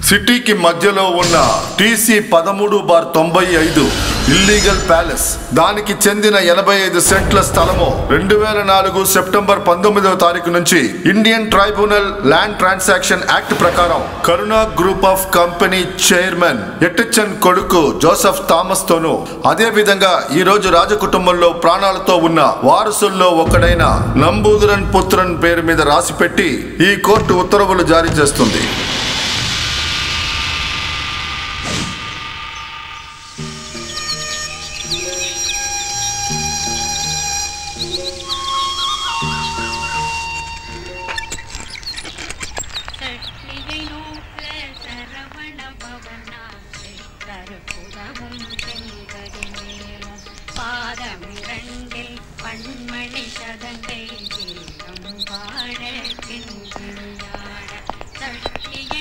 సిటీకి మధ్యలో ఉన్న TC 13/95 ఇల్లీగల్ ప్యాలెస్, దానికి చెందిన 85 సెంట్ల స్థలము 2004 సెప్టెంబర్ 19వ తారీఖు నుంచి Indian tribunal land transaction act ప్రకారం కరుణా గ్రూప్ ఆఫ్ కంపెనీ చైర్మన్ ఎట్టిచన్ కొడుకు జోసెఫ్ థామస్ తోను, అదే విధంగా ఈ రోజు రాజకుటుంబంలో ప్రాణాలతో ఉన్న వారసుల్లో ఒకడైన నంబూదురన్ పుత్రన్ పేరు మీద రాసిపెట్టి ఈ కోర్టు ఉత్తర్వులు జారీ చేస్తుంది.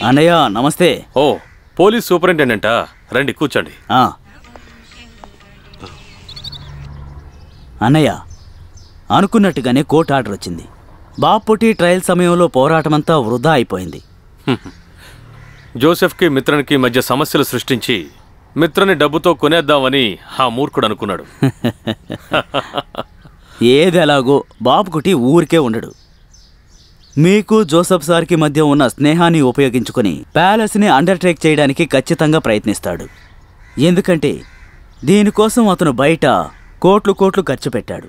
అన్నయ్య నమస్తే. ఓ పోలీస్ సూపరింటెండెంటా, రండి కూర్చోండి. అన్నయ్య అనుకున్నట్టుగానే కోర్టు ఆర్డర్ వచ్చింది. బాపుటి ట్రయల్ సమయంలో పోరాటమంతా వృధా అయిపోయింది. జోసెఫ్కి మిత్రనికి మధ్య సమస్యలు సృష్టించి మిత్రని డబ్బుతో కొనేద్దామని ఆ మూర్ఖుడు అనుకున్నాడు. ఏదెలాగో బాపుకుటి ఊరికే ఉండడు. మీకు జోసెఫ్ సార్కి మధ్య ఉన్న స్నేహాన్ని ఉపయోగించుకుని ప్యాలెస్ని అండర్టేక్ చేయడానికి ఖచ్చితంగా ప్రయత్నిస్తాడు. ఎందుకంటే దీనికోసం అతను బయట కోట్లు ఖర్చు పెట్టాడు.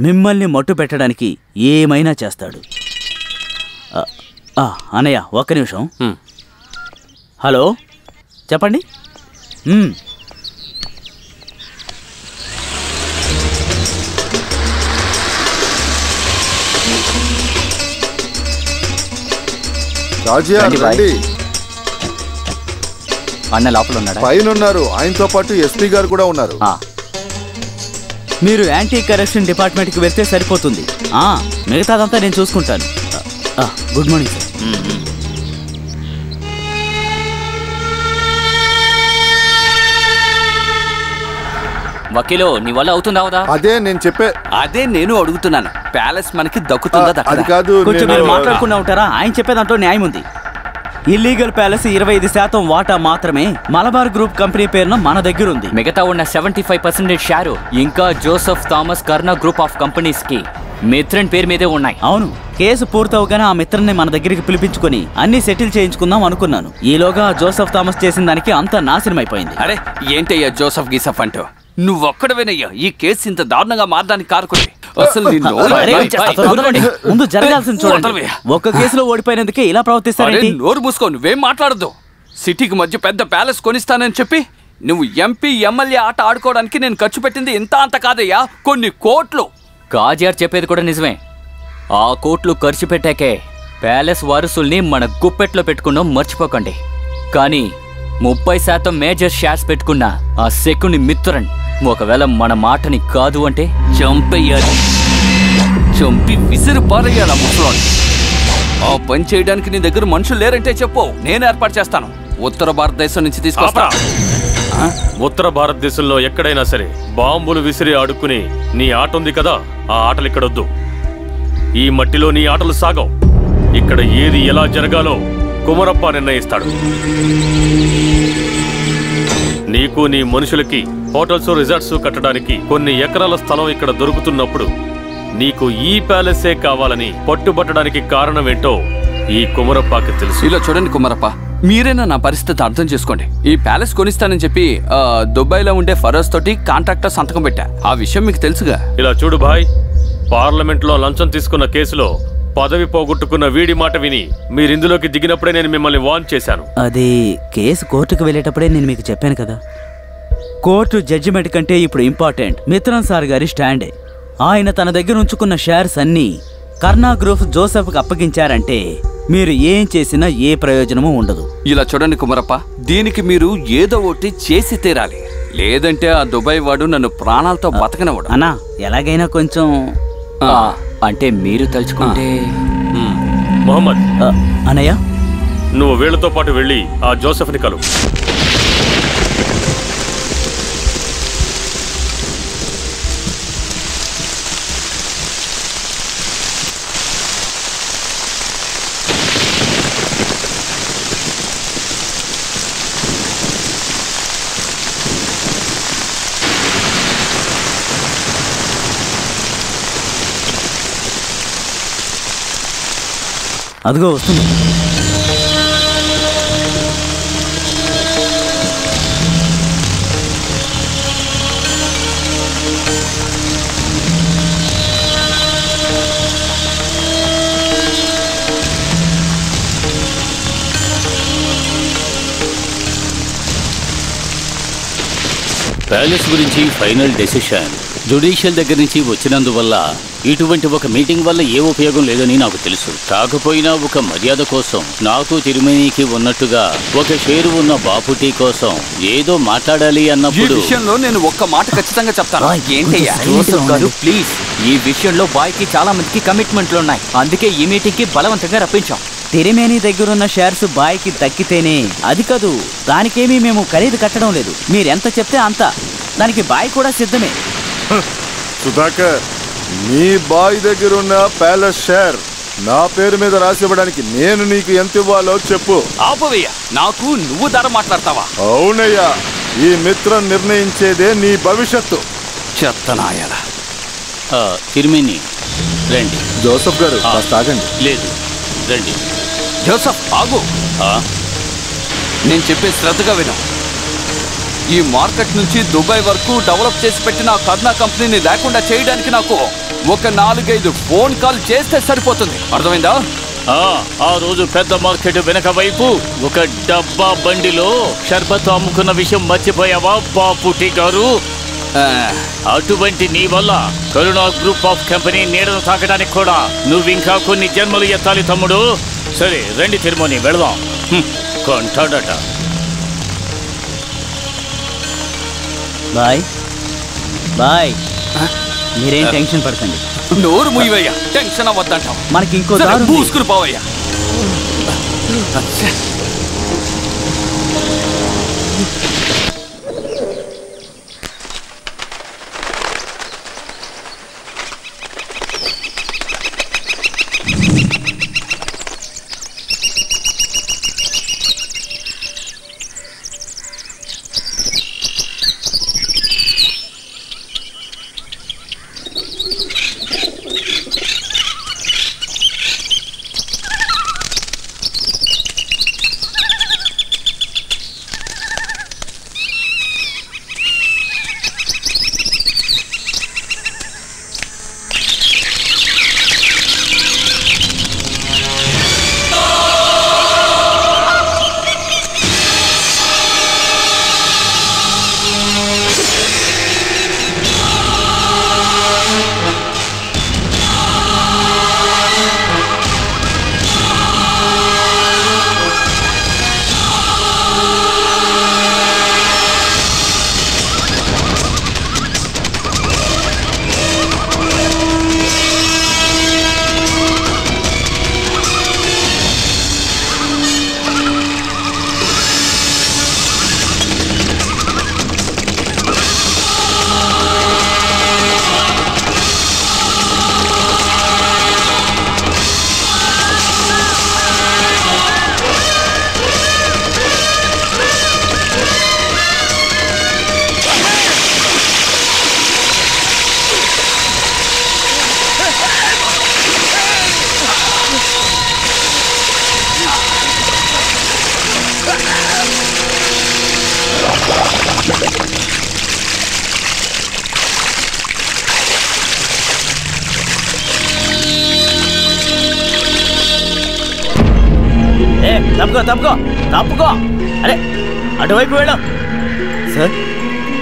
మిమ్మల్ని మట్టు పెట్టడానికి ఏమైనా చేస్తాడు. అన్నయ్య ఒక్క నిమిషం. హలో చెప్పండి. అన్న లోపల ఉన్నాడా? పైన ఉన్నారు. ఆయనతో పాటు ఎస్పీ గారు కూడా ఉన్నారు. మీరు యాంటీ కరప్షన్ డిపార్ట్మెంట్కి వెళ్తే సరిపోతుంది. మిగతాదంతా నేను చూసుకుంటాను. Good morning sir. వకీలు నీ వల్ల అవుతుందా? అదే నేను అడుగుతున్నాను. ప్యాలెస్ మనకి దక్కుతుందా? అది కాదు. కొంచెం మీరు మాట్లాడుకున్నా ఉంటారా? ఆయన చెప్పేదాంట్లో న్యాయం ఉంది. ఇల్లీగల్ ప్యాలెస్ 25% వాటా మాత్రమే మలబార్ గ్రూప్ కంపెనీ పేరున మన దగ్గర ఉంది. మిగతా ఉన్న 75% షేరు ఇంకా Joseph Thomas Karna group of companies కి మిత్రన్ పేరు మీదే ఉన్నాయి. అవును, కేసు పూర్తవగానే ఆ మిత్రన్ని మన దగ్గరికి పిలిపించుకుని అన్ని సెటిల్ చేయించుకుందాం అనుకున్నాను. ఈలోగా జోసెఫ్ థామస్ చేసిన దానికి అంతా నాశనం అయిపోయింది. అరే ఏంటయ్యా జోసెఫ్ గీసఫ్ అంటూ? నువ్వొక్కడవేనయ్యా ఈ కేసు ఇంత దారుణంగా మారడానికి కారకుడి. అసలు ముందు జరగాల్సింది చూడండి. ఒక్క కేసులో ఓడిపోయినందుకే ఇలా ప్రవర్తిస్తారండి. నోరు మూసుకో, నువ్వేం మాట్లాడద్దు. సిటీకి మధ్య పెద్ద ప్యాలెస్ కొనిస్తానని చెప్పి నువ్వు ఎంపీ ఎమ్మెల్యే ఆట ఆడుకోవడానికి నేను ఖర్చు పెట్టింది ఇంత అంత కాదయ్యా, కొన్ని కోట్లు. కాజీఆర్ చెప్పేది కూడా నిజమే. ఆ కోట్లు ఖర్చు పెట్టాకే ప్యాలెస్ వారసుల్ని మన గుప్పెట్లో పెట్టుకున్నాం, మర్చిపోకండి. కానీ 30% మేజర్ షేర్స్ పెట్టుకున్న ఆ శకుని మిత్రన్ ఒకవేళ మన మాటని కాదు అంటే చంపేయాలి. చంపి విసిరి పారేయాలి ముసలోని. ఆ పని చేయడానికి నీ దగ్గర మనుషులు లేరంటే చెప్పు, నేను ఏర్పాటు చేస్తాను. ఉత్తర భారతదేశం నుంచి తీసుకొస్తా. ఉత్తర భారతదేశంలో ఎక్కడైనా సరే బాంబులు విసిరి ఆడుకుని నీ ఆట ఉంది కదా, ఆ ఆటలు ఇక్కడొద్దు. ఈ మట్టిలో నీ ఆటలు సాగవు. ఇక్కడ ఏది ఎలా జరగాలో కుమరప్ప నిర్ణయిస్తాడు. నీకు నీ మనుషులకి హోటల్స్ రిసార్ట్స్ కట్టడానికి కొన్ని ఎకరాల స్థలం ఇక్కడ దొరుకుతున్నప్పుడు నీకు ఈ ప్యాలెసే కావాలని పట్టుబట్టడానికి కారణం ఏంటో ఈ కుమరప్పకి తెలుసు. ఇలా చూడండి కుమరప్ప, మీరేనా నా పరిస్థితి అర్థం చేసుకోండి. ఈ ప్యాలెస్ కొనిస్తానని చెప్పి దుబాయ్లో ఉండే ఫరోజ్ తోటి కాంట్రాక్టర్ సంతకం పెట్టా. ఆ విషయం మీకు తెలుసుగా. ఇలా చూడు భాయ్, పార్లమెంట్లో లంచం తీసుకున్న కేసులో పదవి పోగొట్టుకున్న వీడి మాట విని మీరిందులోకి దిగినప్పుడే నేను మిమ్మల్ని వార్న్ చేశాను. అది కేసు కోర్టుకు వెళ్ళేటప్పుడే నేను మీకు చెప్పాను కదా. కోర్టు జడ్జిమెంట్ కంటే ఇప్పుడు ఇంపార్టెంట్ మిత్రన్ సార్ గారి స్టాండే. ఆయన తన దగ్గర ఉంచుకున్న షేర్స్ అన్నీ కర్నా గ్రూప్ జోసెఫ్కి అప్పగించారంటే మీరు ఏం చేసినా ఏ ప్రయోజనమూ ఉండదు. ఇలా చూడండి కుమరప్ప, దీనికి మీరు ఏదో ఒకటి చేసి తీరాలి. లేదంటే ఆ దుబాయ్ వాడు నన్ను ప్రాణాలతో బతకనివ్వడు. అన్నా ఎలాగైనా కొంచెం అంటే మీరు తలుచుకుంటే. మొహమ్మద్ అన్నయ్య, నువ్వు వీళ్లతో పాటు వెళ్ళి ఆ జోసెఫ్ని కలు. అదిగో వస్తుంది. ప్యాలెస్ గురించి ఫైనల్ డెసిషన్ జ్యుడిషియల్ దగ్గర నుంచి వచ్చినందువల్ల ఇటువంటి ఒక మీటింగ్ వల్ల ఏ ఉపయోగం లేదని నాకు తెలుసు. కాకపోయినా ఒక మర్యాద కోసం నాకు తిరుమేనికి ఉన్నట్టుగా ఒక షేరు ఉన్న బాపుటీ కోసం ఏదో మాట్లాడాలి అన్నప్పుడు ఈ విషయంలో నేను ఒక్క మాట ఖచ్చితంగా చెప్తాను. ఏంటయ్యా ప్లీజ్, ఈ విషయంలో బాయ్కి చాలా మందికి కమిట్మెంట్లు ఉన్నాయి. అందుకే ఈ మీటింగ్ కి బలవంతంగా రప్పించాం. తిరిమేని దగ్గరున్న షేర్స్ బాయ్కి దక్కితేనే, అది కాదు దానికేమీ మేము ఖరీదు కట్టడం లేదు. మీరెంత చెప్తే అంత. దానికి బాయ్ కూడా సిద్ధమే. సుధాకర్, నీ బాయ్ దగ్గర ఉన్న ప్యాలెస్ షేర్ నా పేరు మీద రాసివ్వడానికి నేను నీకు ఎంత ఇవ్వాలో చెప్పు. ఆపవయ్య, నాకు నువ్వు ధర మాట్లాడతావా? అవునయ్యా, ఈ మిత్రం నిర్ణయించేదే నీ భవిష్యత్తు. చెత్తనాయాల. తిరుమేని రండి. జోసఫ్ గారు కాస్త ఆగండి. లేదు రండి. జోసఫ్ ఆగు. నేను చెప్పే శ్రద్ధగా విను. ఈ మార్కెట్ నుంచి దుబాయ్ వరకు డెవలప్ చేసి పెట్టిన కర్నా కంపెనీని లేకుండా చేయడానికి నాకు ఒక 4-5 ఫోన్ కాల్ చేస్తే సరిపోతుంది. అర్థమైందా? ఆ రోజు పెద్ద మార్కెట్ వెనక వైపు ఒక డబ్బా బండిలో షర్బత్ అమ్ముకున్న విషయం మర్చిపోయావా బాపుటి గారు? అటువంటి నీ వల్ల కరుణా గ్రూప్ ఆఫ్ కంపెనీ నీడను తాకడానికి కూడా నువ్వింకా కొన్ని జన్మలు ఎత్తాలి తమ్ముడు. సరే రండి తిరుమని వెళదాం. కొంటాడట. బాయ్ బాయ్, మీరేం టెన్షన్ పడకండి. నోరు ముయ్యవయ్యా, టెన్షన్ అవ్వద్దంటాం. మనకి ఇంకో దారి ఉంది. పూసుకుని పోవయ్యా. తప్పుకో తప్పుకో తప్పుకో. అరే అటువైపు వెళ్ళాం. సార్,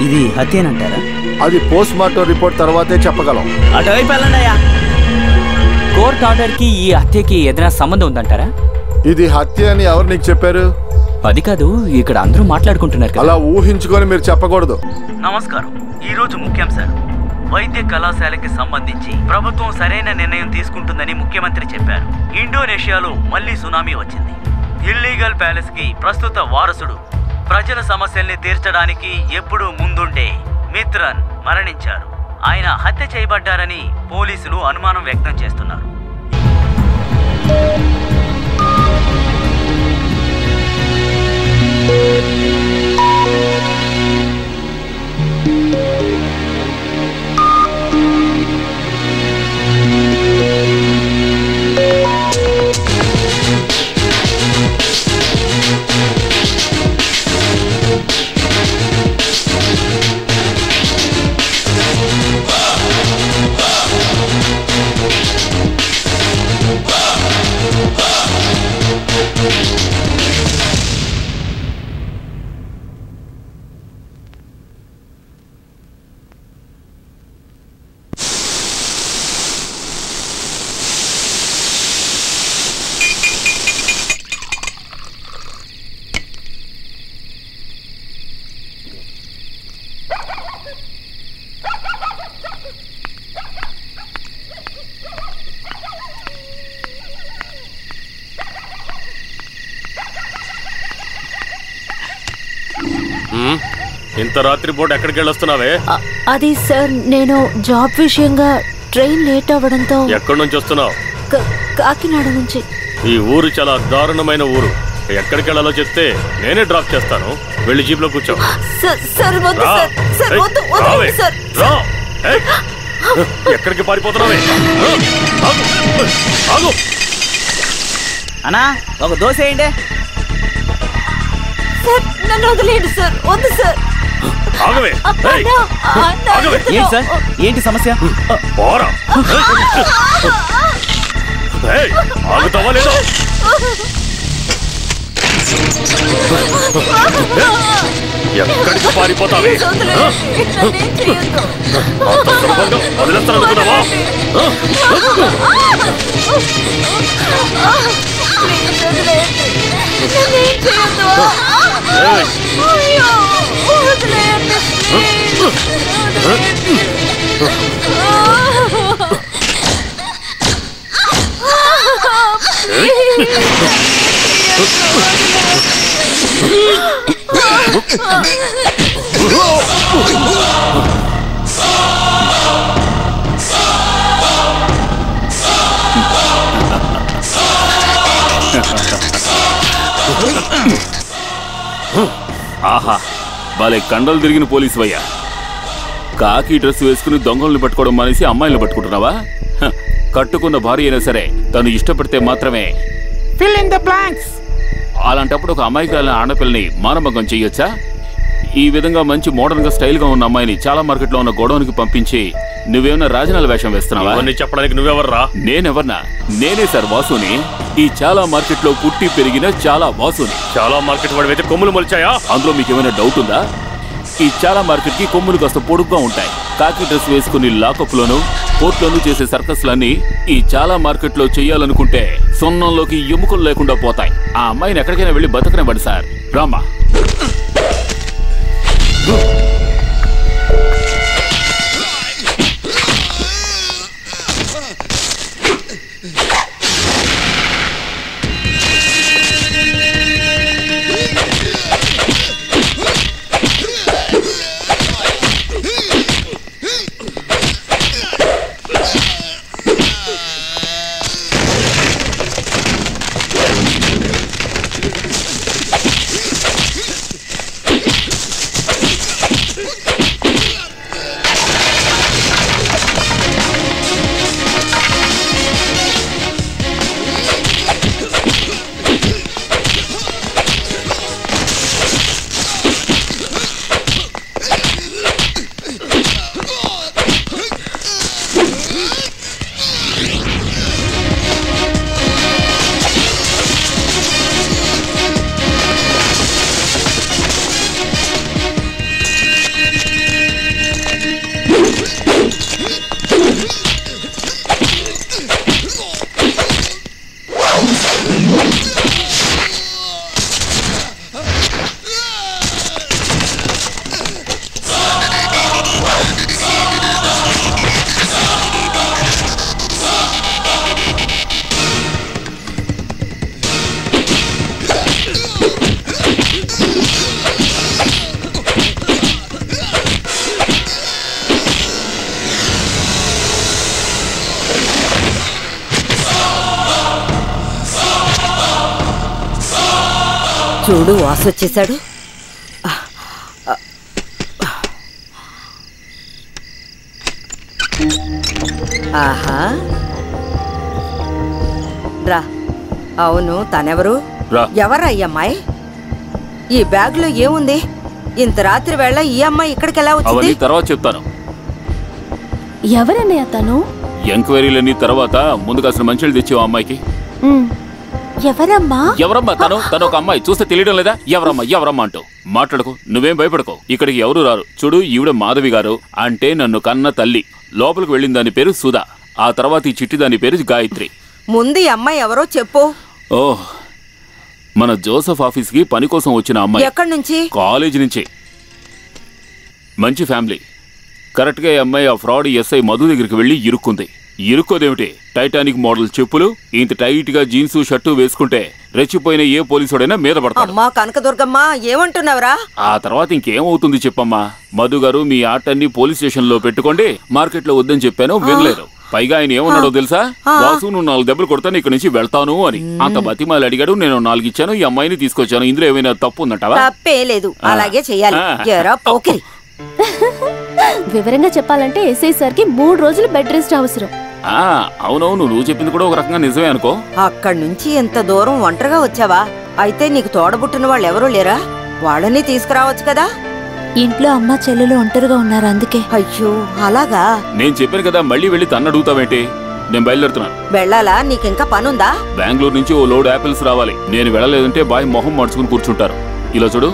ఇది హత్యేనంటారా? అది పోస్ట్ మార్టం రిపోర్ట్ తర్వాతే చెప్పగలం. అటువైపు వెళ్ళండి అయ్యా. కోర్ట్ ఆర్డర్ కి ఈ హత్యకి ఏదైనా సంబంధం ఉందంటారా? ఇది హత్య అని ఎవరు నీకు చెప్పారు? అది కాదు, ఇక్కడ అందరూ మాట్లాడుకుంటున్నారు కదా. అలా ఊహించుకొని మీరు చెప్పకూడదు. నమస్కారం. ఈరోజు ముఖ్యాంశాలు. వైద్య కళాశాలకి సంబంధించి ప్రభుత్వం సరైన నిర్ణయం తీసుకుంటుందని ముఖ్యమంత్రి చెప్పారు. ఇండోనేషియాలో మళ్లీ సునామీ వచ్చింది. ఇల్లీగల్ ప్యాలెస్ కి ప్రస్తుత వారసుడు, ప్రజల సమస్యల్ని తీర్చడానికి ఎప్పుడూ ముందుండే మిత్రన్ మరణించారు. ఆయన హత్య చేయబడ్డారని పోలీసులు అనుమానం వ్యక్తం చేస్తున్నారు. ఇంత రాత్రిపూట ఎక్కడికి వెళ్ళొస్తున్నావే? అది సార్, నేను జాబ్ విషయంగా ట్రైన్ లేట్ అవ్వడంతో. ఎక్కడి నుంచి వస్తున్నావు? కాకినాడ నుంచి. ఈ ఊరు చాలా దారుణమైన ఊరు. ఎక్కడికి వెళ్ళాలో చెప్తే నేనే డ్రాప్ చేస్తాను. వెళ్ళి జీప్ లో కూర్చో. ఎక్కడికి పారిపోతున్నావే? అన్నా ఒక దోశ వేయండి. సార్ నన్ను వదిలేయండి సార్. వద్దు సార్. ఏంటి సార్, ఏంటి సమస్య? ఆగుతావా లేదా? ఎక్కడికి పారిపోతావే? వదిలేస్తాననుకున్నావా? ఆహా, వాళ్ళే కండలు తిరిగిన పోలీసు వయ్యా. కాకి డ్రెస్ వేసుకుని దొంగల్ని పట్టుకోవడం మానేసి అమ్మాయిలను పట్టుకుంటున్నావా? కట్టుకున్న భార్య అయినా సరే తను ఇష్టపడితే మాత్రమే ఫిల్ ఇన్ ద బ్లాంక్స్. అలాంటప్పుడు ఒక అమ్మాయికి ఆడపిల్లని మానభంగం చెయ్యొచ్చా? ఈ విధంగా మంచి మోడర్న్ గా స్టైల్ గా ఉన్న అమ్మాయిని చాలా మార్కెట్ లో ఉన్న గోడౌన్కి పంపించి నువ్వేమన్నా రాజనాల వేషం వేస్తున్నావా? చెప్పడానికి నువ్వెవర్రా? నేనెవర్నా? నేనే సార్ వాసుని. ఈ చాలా మార్కెట్ లో పుట్టి పెరిగిన చాలా వాసుని. చాలా మార్కెట్ వాడి అయితే కొమ్ములు మొలిచాయా? అందులో మీకు ఏమైనా డౌట్ ఉందా? ఈ చాలా మార్కెట్ కి కొమ్ములు కాస్త పొడుగ్గా ఉంటాయి. కాకి డ్రెస్ వేసుకుని లాకప్ లోను కోర్టులోనూ చేసే సర్కస్లన్నీ ఈ చాలా మార్కెట్ లో చెయ్యాలనుకుంటే సున్నంలోకి ఎముకలు లేకుండా పోతాయి. ఆ అమ్మాయిని ఎక్కడికైనా వెళ్ళి బతకనివ్వండి సార్. రామ్మా. చూడు, వాసు వచ్చేసాడు. ఆహా, రా. అవును, తనెవరు? ఎవరా ఈ అమ్మాయి? ఈ బ్యాగ్ లో ఏముంది? ఇంత రాత్రి వేళ ఈ అమ్మాయి ఇక్కడికి ఎలా వచ్చింది? తర్వాత చెప్తాను. ఎవరన్నయ్య తను? ఎంక్వైరీలన్నీ తర్వాత ముందు కాసిన మంచిలు తెచ్చావు అమ్మాయికి. ఎవరమ్మా? ఎవరమ్మా? తను ఒక అమ్మాయి. చూస్తే తెలియడం లేదా? ఎవరమ్మా అంటూ మాట్లాడుకో. నువ్వేం భయపడకో. ఇక్కడికి ఎవరు రారు. చూడు, ఈవిడ మాధవి గారు, అంటే నన్ను కన్న తల్లి. లోపలికి వెళ్ళిన దాని పేరు సుధా. ఆ తర్వాత ఈ చిట్టి దాని పేరు గాయత్రి. ముందు ఈ అమ్మాయి ఎవరో చెప్పు. ఓహ్, మన జోసెఫ్ ఆఫీస్ కి పని కోసం వచ్చిన అమ్మాయి. ఎక్కడి నుంచి? కాలేజీ నుంచి. మంచి ఫ్యామిలీ. కరెక్ట్ గా ఈ అమ్మాయి ఆ ఫ్రాడ్ ఎస్ఐ మధు దగ్గరికి వెళ్ళి ఇరుక్కుంది. ఇరుక్కోదేమిటి? టైటానిక్ మోడల్ చెప్పులు, ఇంత టైట్ గా జీన్స్ షర్టు వేసుకుంటే రెచ్చిపోయిన ఏ పోలీసుడైనా మీద పడతాడు. అమ్మా కనకదుర్గమ్మ, ఏమంటున్నావురా? ఆ తర్వాత ఇంకేమవుతుంది చెప్పమ్మా. మధు గారు మీ ఆటన్ని పోలీస్ స్టేషన్ లో పెట్టుకోండి, మార్కెట్ లో వద్దని చెప్పాను, వినలేదు. పైగా ఆయన ఏమన్నాడో తెలుసా? వాసు, నువ్వు 4 దెబ్బలు కొడతాను, ఇక్కడ నుంచి వెళ్తాను అని. అంత బతిమాలి అడిగాడు, నేను 4 ఇచ్చాను, ఈ అమ్మాయిని తీసుకొచ్చాను. ఇందులో ఏమైనా తప్పు ఉందంటావా? తప్పే లేదు, అలాగే చెయ్యాలి. ఎరా పోకిరి. వివరంగా చెప్పాలంటే ఎస్ఐ సార్కి 3 రోజులు బెడ్ రెస్ట్ అవసరం. అవునవును, నువ్వు చెప్పింది కూడా ఒక రకంగా నిజమే అనుకో. అక్కడి నుంచి ఎంత దూరం ఒంటరిగా వచ్చావా? అయితే నీకు తోడబుట్టిన వాళ్ళు ఎవరూ లేరా? వాళ్ళని తీసుకురావచ్చు కదా. ఇంట్లో అమ్మ చెల్లెలు ఒంటరిగా ఉన్నారు, అందుకే. అయ్యో అలాగా? నేను చెప్పాను కదా, మళ్ళీ వెళ్ళి తన్ను అడుగుతావేంటి? నేను బయలుదేరుతున్నాను. వెళ్ళాలా? నీకింకా పనుందా? బెంగళూరు నుంచి ఓ లోడ్ యాపిల్స్ రావాలి. నేను వెళ్ళలేదంటే బాయ్ మొహం మడుచుకుని కూర్చుంటారు. ఇలా చూడు,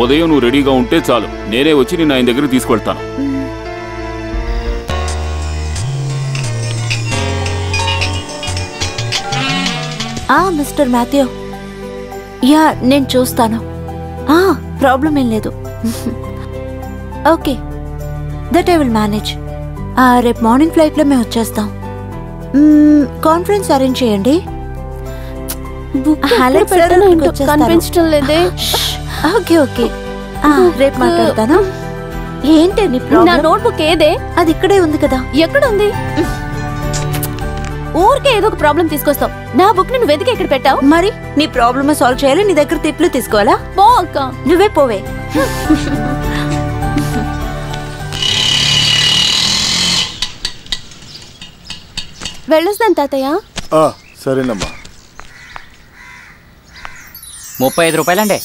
ఉదయం నువ్వు రెడీగా ఉంటే చాలు, నేనే వచ్చి నేను ఆయన దగ్గరికి తీసుకెళ్తాను. మిస్టర్ మాథ్యూ, యా నేను చూస్తాను. ప్రాబ్లం ఏం లేదు. Okay, that I will manage. రేపు మార్నింగ్ ఫ్లైట్లో మేము వచ్చేస్తాం. కాన్ఫరెన్స్ అరేంజ్ చేయండి. కనిపించడం లేదే. ఓకే ఓకే, రేపు మాట్లాడతాను. ఏంటి నీ ప్రాబ్లం? నా నోట్బుక్ ఏదే? అది ఇక్కడే ఉంది కదా. ఎక్కడ ఉంది? ఊరికే ఏదో ఒక ప్రాబ్లం తీసుకొస్తావు. నా బుక్ ని నువ్వు వెతికి ఎక్కడ పెట్టావు? మరి నీ ప్రాబ్లమ్ సాల్వ్ చేయాలి, నీ దగ్గర తిట్లు తీసుకోవాలా? పో అక్క, నువ్వే పోవే. వెళ్ళొస్తాను తాతయ్య. సరేనమ్మా. 35 రూపాయలండి.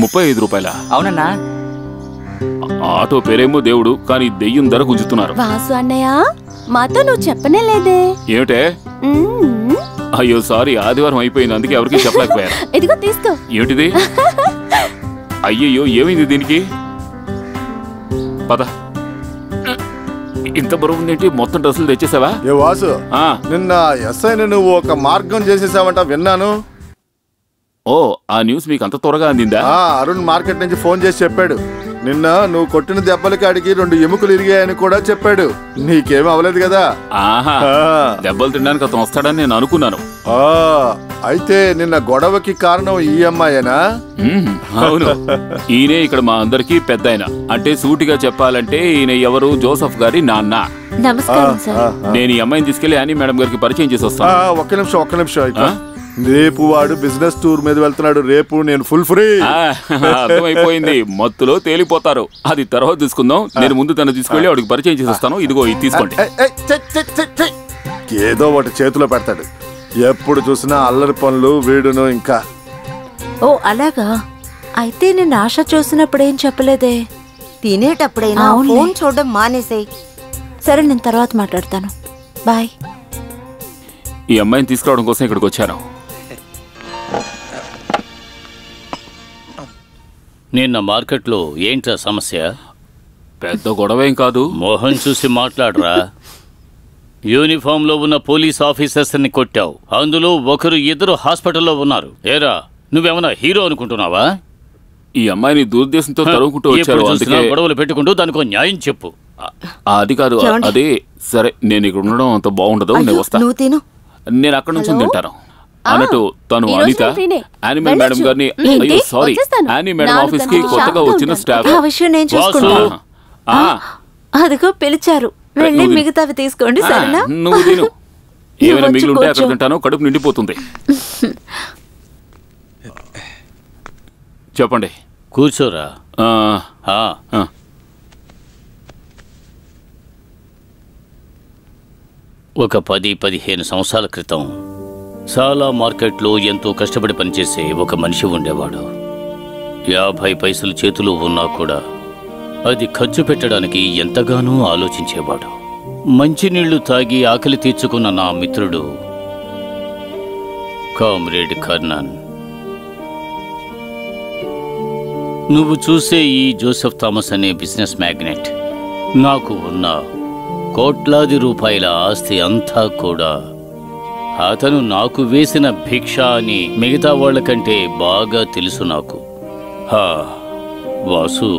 35 రూపాయల? అవునన్నా. ఆటో పేరేమో దేవుడు, కానీ దెయ్యం ధర గుంజుతున్నారు. వాసు అన్నయ్య, మాతో నువ్వు చెప్పనే లేదే. ఏమిటే? అయ్యో సారీ, ఆదివారం అయిపోయింది, అందుకే ఎవరికి చెప్పలేకపోయారు. ఇదిగో తీసుకో. ఏమిటిది? అయ్యయ్యో, ఏమైంది దీనికి? పద. ఇంత బరువు ఉందేంటి? మొత్తం డ్రెస్సులు తెచ్చేసావా? ఏ వాసు, నిన్న ఎస్ఐని నువ్వు ఒక మార్గం చేసేసావంట, విన్నాను. ఓ, ఆ న్యూస్ మీకు అంత త్వరగా అందిందా? అరుణ్ మార్కెట్ నుంచి ఫోన్ చేసి చెప్పాడు. నిన్న నువ్వు కొట్టిన దెబ్బలకి అడిగి 2 ఎముకలు ఇరిగాయని కూడా చెప్పాడు. నీకేం అవ్వలేదు కదా? ఆహా, దెబ్బలు తినడానికి అతను వస్తాడని నేను అనుకున్నాను. అయితే నిన్న గొడవకి కారణం ఈ అమ్మాయేనా? అవును, ఈయనే ఇక్కడ మా అందరికి పెద్ద ఆయన. అంటే సూటిగా చెప్పాలంటే ఈయన ఎవరు? జోసఫ్ గారి నాన్న. నమస్కారం సార్. నేను ఈ అమ్మాయిని తీసుకెళ్లి యానీ మేడం గారికి పరిచయం చేసి వస్తాను. ఒక్క నిమిషం. రేపు వాడు బిజినెస్ టూర్ మీద వెళ్తున్నాడు. రేపు నేను ఫుల్ ఫ్రీ. అర్థమైపోయింది, మత్తులో తేలిపోతారు. అది తర్వాత తీసుకుందాం. నేను ముందు తను తీసుకెళ్లి వాడికి పరిచయం చేస్తాను. ఇదిగో ఇది తీసుకోండి. ఏదో ఒకటి చేతిలో పెడతాడు. ఎప్పుడు చూసినా అల్లరి పనులు వీడును. ఇంకా ఓ అలాగా? అయితే నేను ఆశ చూసినప్పుడు ఏం చెప్పలేదే. తినేటప్పుడైనా ఫోన్ చూడడం మానేసేయ్. సరే, నేను తర్వాత మాట్లాడతాను. బాయ్. ఈ అమ్మాయిని తీసుకురావడం కోసం ఇక్కడికి వచ్చాను. నిన్న మార్కెట్లో ఏంట్రా సమస్య? పెద్ద గొడవేం కాదు. మోహన్ చూసి మాట్లాడరా. యూనిఫామ్లో ఉన్న పోలీస్ ఆఫీసర్స్ని కొట్టావు, అందులో ఇద్దరు హాస్పిటల్లో ఉన్నారు. ఏరా, నువ్వేమన్నా హీరో అనుకుంటున్నావా? ఈ అమ్మాయిని దురుద్దేశంతో తరుముకుంటూ వచ్చారు. గొడవలు పెట్టుకుంటూ దానికో న్యాయం చెప్పు. అది కాదు, అదే. సరే, నేను ఇక్కడ ఉండడం అంత బాగుండదు, నేను వస్తాను. నేను అక్కడ నుంచి తింటాను అన్నట్టు. తను అనిత, యానిమల్ మేడం గారిని. అయ్యో సారీ, యానీ మేడం ఆఫీస్ కి కొత్తగా వచ్చిన స్టాఫ్. అదిగో పిలిచారు, వెళ్ళి మిగతావి తీసుకోండి. సరేనా? నువ్వు తిను, ఏమైనా మిగిలింటే అక్కడ తింటాను, కడుపు నిండిపోతుంది. చెప్పండి. కూర్చోరా. ఒక 10-15 సంవత్సరాల క్రితం చాలా మార్కెట్లో ఎంతో కష్టపడి పనిచేసే ఒక మనిషి ఉండేవాడు. 50 పైసలు చేతిలో ఉన్నా కూడా అది ఖర్చు పెట్టడానికి ఎంతగానో ఆలోచించేవాడు. మంచినీళ్లు తాగి ఆకలి తీర్చుకున్న నా మిత్రుడు కామ్రేడ్ కర్ణన్. నువ్వు చూసే ఈ జోసెఫ్ థామస్ అనే బిజినెస్ మ్యాగ్నెట్ నాకు ఉన్న కోట్లాది రూపాయల ఆస్తి అంతా కూడా అతను నాకు వేసిన భిక్ష అని మిగతా వాళ్ళకంటే బాగా తెలుసు నాకు. వాసు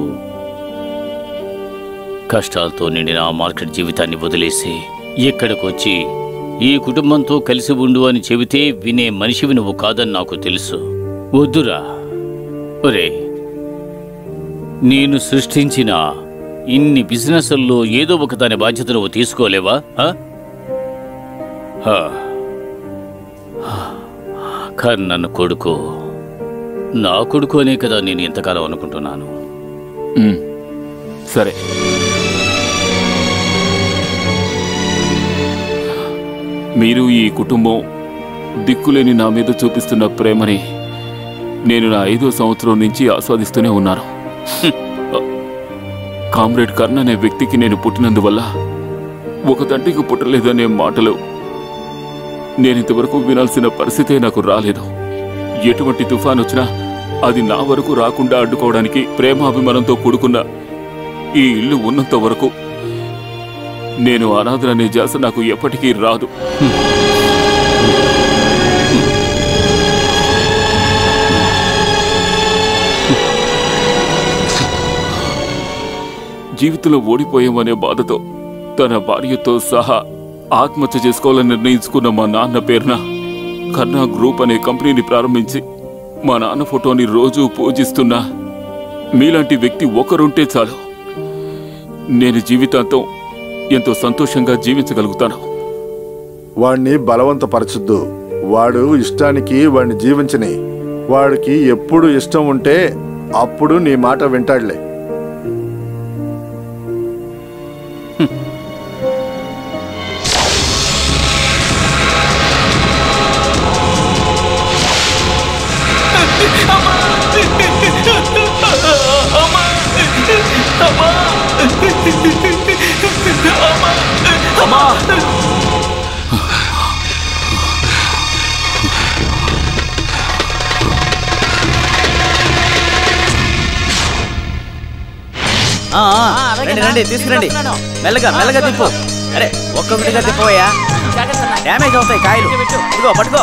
కష్టాలతో నిండిన మార్కెట్ జీవితాన్ని వదిలేసి ఇక్కడికొచ్చి ఈ కుటుంబంతో కలిసి ఉండు అని చెబితే వినే మనిషివి నువ్వు కాదని నాకు తెలుసు. వద్దురా. ఒరే, నేను సృష్టించిన ఇన్ని బిజినెస్ల్లో ఏదో ఒక దాని బాధ్యత నువ్వు తీసుకోలేవా? కర్ణన్ కొడుకు నా కొడుకు అనే కదా నేను ఎంతకాలం అనుకుంటున్నాను. సరే, మీరు ఈ కుటుంబం దిక్కులేని నా మీద చూపిస్తున్న ప్రేమని నేను నా 5వ సంవత్సరం నుంచి ఆస్వాదిస్తూనే ఉన్నాను. కామ్రేడ్ కర్ణ అనే వ్యక్తికి నేను పుట్టినందువల్ల ఒక తండ్రికి పుట్టలేదనే మాటలు నేను ఇంతవరకు వినాల్సిన పరిస్థితే నాకు రాలేదు. ఎటువంటి తుఫాన్ వచ్చినా అది నా వరకు రాకుండా అడ్డుకోవడానికి ప్రేమాభిమానంతో కూడుకున్న ఈ ఇల్లు ఉన్నంత వరకు నేను అనాథలనే ధ్యాస నాకు ఎప్పటికీ రాదు. జీవితంలో ఓడిపోయామనే బాధతో తన భార్యతో సహా ఆత్మహత్య చేసుకోవాలని నిర్ణయించుకున్న మా నాన్న పేరున కర్ణా గ్రూప్ అనే కంపెనీని ప్రారంభించి మా నాన్న ఫోటోని రోజూ పూజిస్తున్నా మీలాంటి వ్యక్తి ఒకరుంటే చాలు, నేను జీవితాంతం ఎంతో సంతోషంగా జీవించగలుగుతాను. వాడిని బలవంతపరచొద్దు. వాడు ఇష్టానికి వాడిని జీవించని. వాడికి ఎప్పుడు ఇష్టం ఉంటే అప్పుడు నీ మాట వింటాడులే. రండి తీసుకురండి. మెల్లగా మెల్లగా తిప్పు. అరే ఒక్కొక్కటిగా తిప్పవయ్యా, డ్యామేజ్ అవుతాయి కాయలు. ఇదిగో పట్టుకో.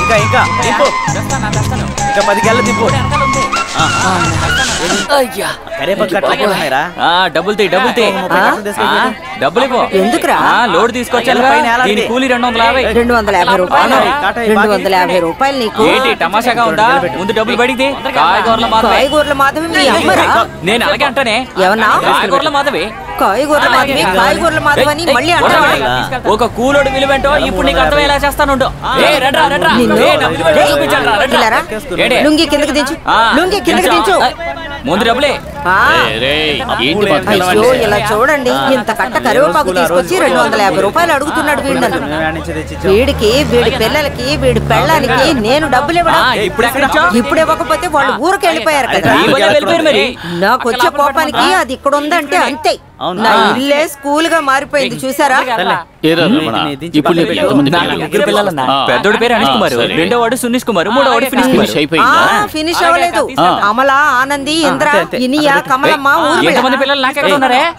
ఇంకా ఇంకా తిప్పు. ఇంకా 10 గెల్ల తిప్పు. డబ్బులు ఇవ్వు. ఎందుకురా? లోడ్ తీసుకొచ్చాను. కూలీ 250. 250 రూపాయలు. 250 రూపాయలు నీకు ఏంటి తమాషాగా ఉందా? ముందు డబ్బులు బడితే. కాయగూరల మాధవి మీ అమ్మరా? నేను అలాగే అంటానే. ఏమన్నా? కాయగూరల మాధవి కాయగూరల మాధవని మళ్ళీ అంటావా? ఒక కూలోడు విలువేంటో ఇప్పుడు నీకు అర్థమయ్యేలా చేస్తాను. లుంగి కిందకి దించు. లుంగి కిందకి దించు. ముందు డబ్బులే. అయ్యో, ఇలా చూడండి, ఇంత కట్ట కరివేపాకు తీసుకొచ్చి 250 రూపాయలు అడుగుతున్నాడు వీడు నన్ను. వీడికి, వీడి పిల్లలకి, వీడి పెళ్ళానికి నేను డబ్బులు ఇవ్వడం. ఇప్పుడు ఇవ్వకపోతే వాళ్ళు ఊరికి వెళ్ళిపోయారు కదా. నాకు వచ్చే కోపానికి అది ఇక్కడ ఉందంటే అంతే. నా ఇల్లే స్కూల్ గా మారిపోయింది చూసారా? పెద్దోడి పేరు అనిష్ కుమార్, రెండో వాడు సునీష్ కుమార్, మూడో వాడు ఫినిష్ అవ్వలేదు. అమల, ఆనంది, ఇంద్ర, ఇనియా, కమలమ్మ,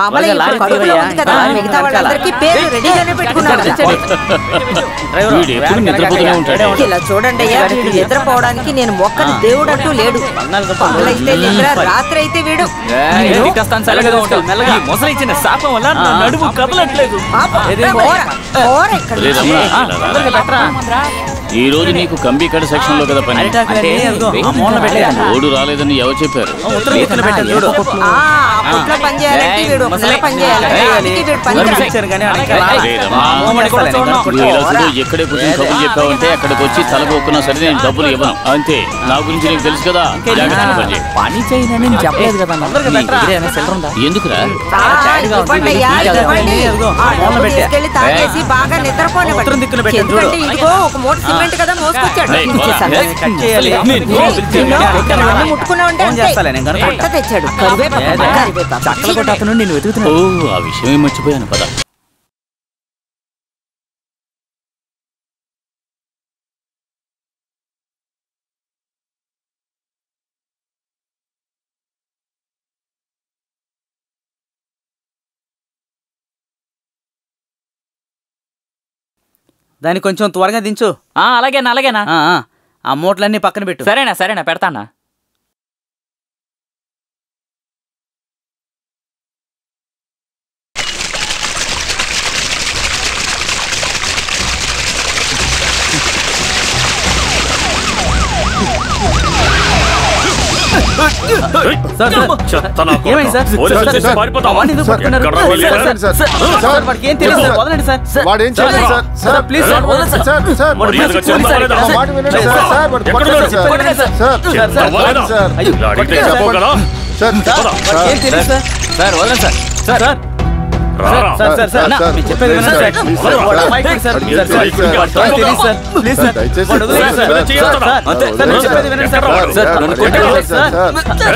అమల కడుపులో ఉంది కదా. మిగతా వాళ్ళందరికీ పేరు రెడీగానే పెట్టుకున్నారు. ఇలా చూడండి అయ్యా, వీడు నిద్రపోవడానికి నేను ఒక్కని దేవుడు అంటూ లేడు. పగలైతే నిద్ర, రాత్రి అయితే వీడు. ఇచ్చిన శాపం వల్ల నా నడుము కదలట్లేదు. ఈ రోజు నీకు కంబికడ సెక్షన్ లో కదా పని. ఓడు రాలేదని ఎవరు చెప్పారు? ఎక్కడే కూర్చొని కబుర్లు చెప్పావంటే అక్కడికి వచ్చి తలపోకున్నా సరే నేను డబ్బులు ఇవ్వను. అంతే. నా గురించి నీకు తెలుసు కదా. పని చేయనని చెప్పలేదు కదా. ఎందుకురా? బాగా కదా మోసుకొచ్చాడు. తెచ్చాడు. ఆ విషయమే మర్చిపోయాను. పద. దాన్ని కొంచెం త్వరగా దించు. అలాగేనా. ఆ మూటలన్నీ పక్కన పెట్టు. సరేనా పెడతానా. చెత్త నా కొడుకు. ఏమైంది సార్? పోలీసులు సార్, చేసి సార్, పారిపోతావా? వాడిని ఎందుకు పట్టుకున్నారు? ఎక్కడ సార్, వెళ్ళారా? సార్, సార్, సార్, వాడికి ఏం తెలియదు సార్, వదలండి సార్. వాడేం చేయలేదు సార్. సార్, ప్లీజ్ సార్, వదలండి సార్. సార్, సార్, వాడు మర్యాదగా ప్లీజ్ చెప్పు, సార్, లేదా? సార్, మాట వినండి చెప్పు. సార్. సార్, వాడు ఎక్కడ కొట్టలేదు ఉన్నాడు? సార్. కొట్టలేదు సార్. సార్, సార్, సార్, వదలలేదా? సార్. అయ్యో, ఇలా అడిగితే కొట్టలేదు సార్. చెప్పగలరా? సార్, సార్, వాడికి ఏం తెలియదు సార్. సార్, వదలండి సార్. Sir, sir. రారా. సార్, సార్, సార్, సార్, మీరు చెప్పేది వినండి సార్. ప్లీజ్ వాడు సార్. మైక్ ఇవ్వండి సార్. అడిగేది సార్, సార్, సార్. వాడికి ఏం తెలియదు సార్. Please sir. దయచేసి వాడు వదిలేయండి సార్. సార్, చేస్తాను. సార్, అంతే. సార్, మీరు చెప్పేది వినండి సార్. సార్, సార్, నన్ను కొట్టలేదు సార్.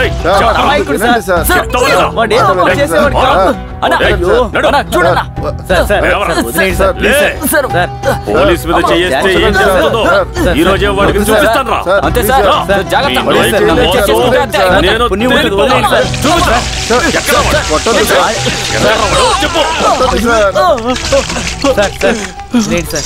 ఏయ్, సార్, వాడు అమాయకుడు సార్. సార్. సార్, చెప్తావా? వాడు ఏం తప్పు చేసేవాడు కాదు. అన్న, ఏయ్, అయ్యో, నడు. అన్న, చూడన్నా. సార్, సార్, ఎవరు? సార్, వదిలేయండి సార్. ప్లీజ్ లే. సార్. సార్, పోలీస్ మీద చేస్తే ఏం జరుగుతుందో సార్, ఈ రోజే వాడికి సార్, చూపిస్తాను రా. సార్, అంతే సార్. సార్, సార్, జాగ్రత్త. మీ ప్లీజ్ సార్, వైపు నన్ను మోసం చేసుకుంటే అంతే. నేను పుణ్యం ఉంటుంది, వదిలేయండి సార్. చూపిస్తా. ఎక్కడ వాడు? కొట్టొద్దు సార్. ఎక్కడ వాడు? చెప్పు. కొట్టొద్దు సార్. సార్, సార్, వదిలేయండి సార్.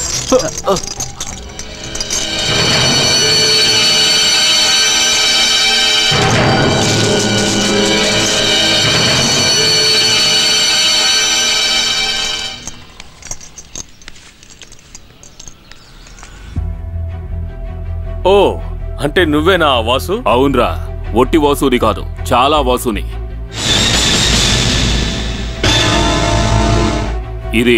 ఓ, అంటే నువ్వేనా ఆ వాసు? అవునరా, ఒట్టి వాసుని కాదు, చాలా వాసుని. ఇది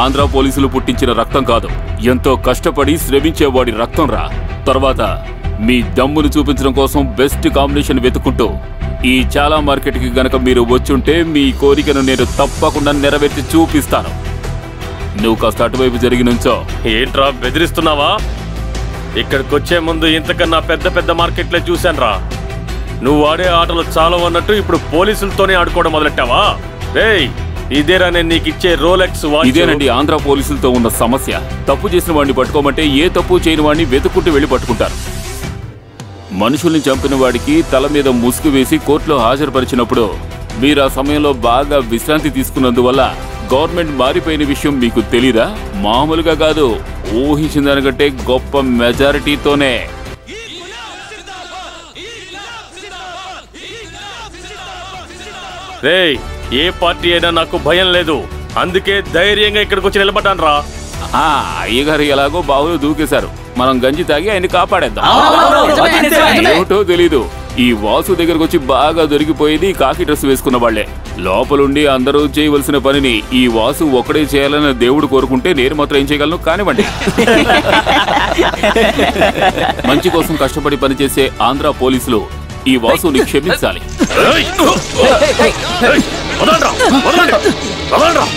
ఆంధ్ర పోలీసులు పుట్టించిన రక్తం కాదు, ఎంతో కష్టపడి శ్రమించేవాడి రక్తం రా. తర్వాత మీ దమ్మును చూపించడం కోసం బెస్ట్ కాంబినేషన్ వెతుకుంటూ ఈ చాలా మార్కెట్కి గనక మీరు వచ్చుంటే మీ కోరికను నేను తప్పకుండా నెరవేర్చి చూపిస్తాను. నువ్వు కాస్త అటువైపు జరిగి నుంచో. ఏంట్రా బెదిరిస్తున్నావా? ఇక్కడికి వచ్చే ముందు ఇంతకన్నా పెద్ద పెద్ద మార్కెట్లే చూశాను రా. నువ్వు ఆడే ఆటలు చాలవన్నట్టు ఇప్పుడు పోలీసులతోనే ఆడుకోవడం మొదలెట్టావా? రేయ్, ఇదేరా నేను నీకు ఇచ్చే రోలెక్స్ వాచ్. ఇదేనండి ఆంధ్ర పోలీసులతో ఉన్న సమస్య. తప్పు చేసిన వాడిని పట్టుకోమంటే ఏ తప్పు చేయని వాడిని వెతుక్కుంటూ వెళ్ళి పట్టుకుంటారు. మనుషుల్ని చంపిన వాడికి తల మీద ముసుగు వేసి కోర్టులో హాజరుపరిచినప్పుడు మీరు ఆ సమయంలో బాగా విశ్రాంతి తీసుకున్నందువల్ల గవర్నమెంట్ మారిపోయిన విషయం మీకు తెలీదా? మామూలుగా కాదు, ఊహించిన దానికంటే గొప్ప మెజారిటీతోనే. రేయ్, ఏ పార్టీ అయినా నాకు భయం లేదు, అందుకే ధైర్యంగా ఇక్కడికి వచ్చి నిలబడ్డాను రా. అయ్యగారు ఎలాగో బావులు దూకేశారు, మనం గంజి తాగి ఆయన్ని కాపాడేద్దాం. ఏమిటో తెలీదు, ఈ వాసు దగ్గరకు వచ్చి బాగా దొరికిపోయేది కాకి డ్రెస్ వేసుకున్న వాళ్లే. లోపలుండి అందరూ చేయవలసిన పనిని ఈ వాసు ఒక్కడే చేయాలని దేవుడు కోరుకుంటే నేను మాత్రం ఏం చేయగలను? కానివ్వండి. మంచి కోసం కష్టపడి పనిచేసే ఆంధ్ర పోలీసులు ఈ వాసుని క్షమించాలి. వదలండ్రా, వదలండి, వదలండ్రా.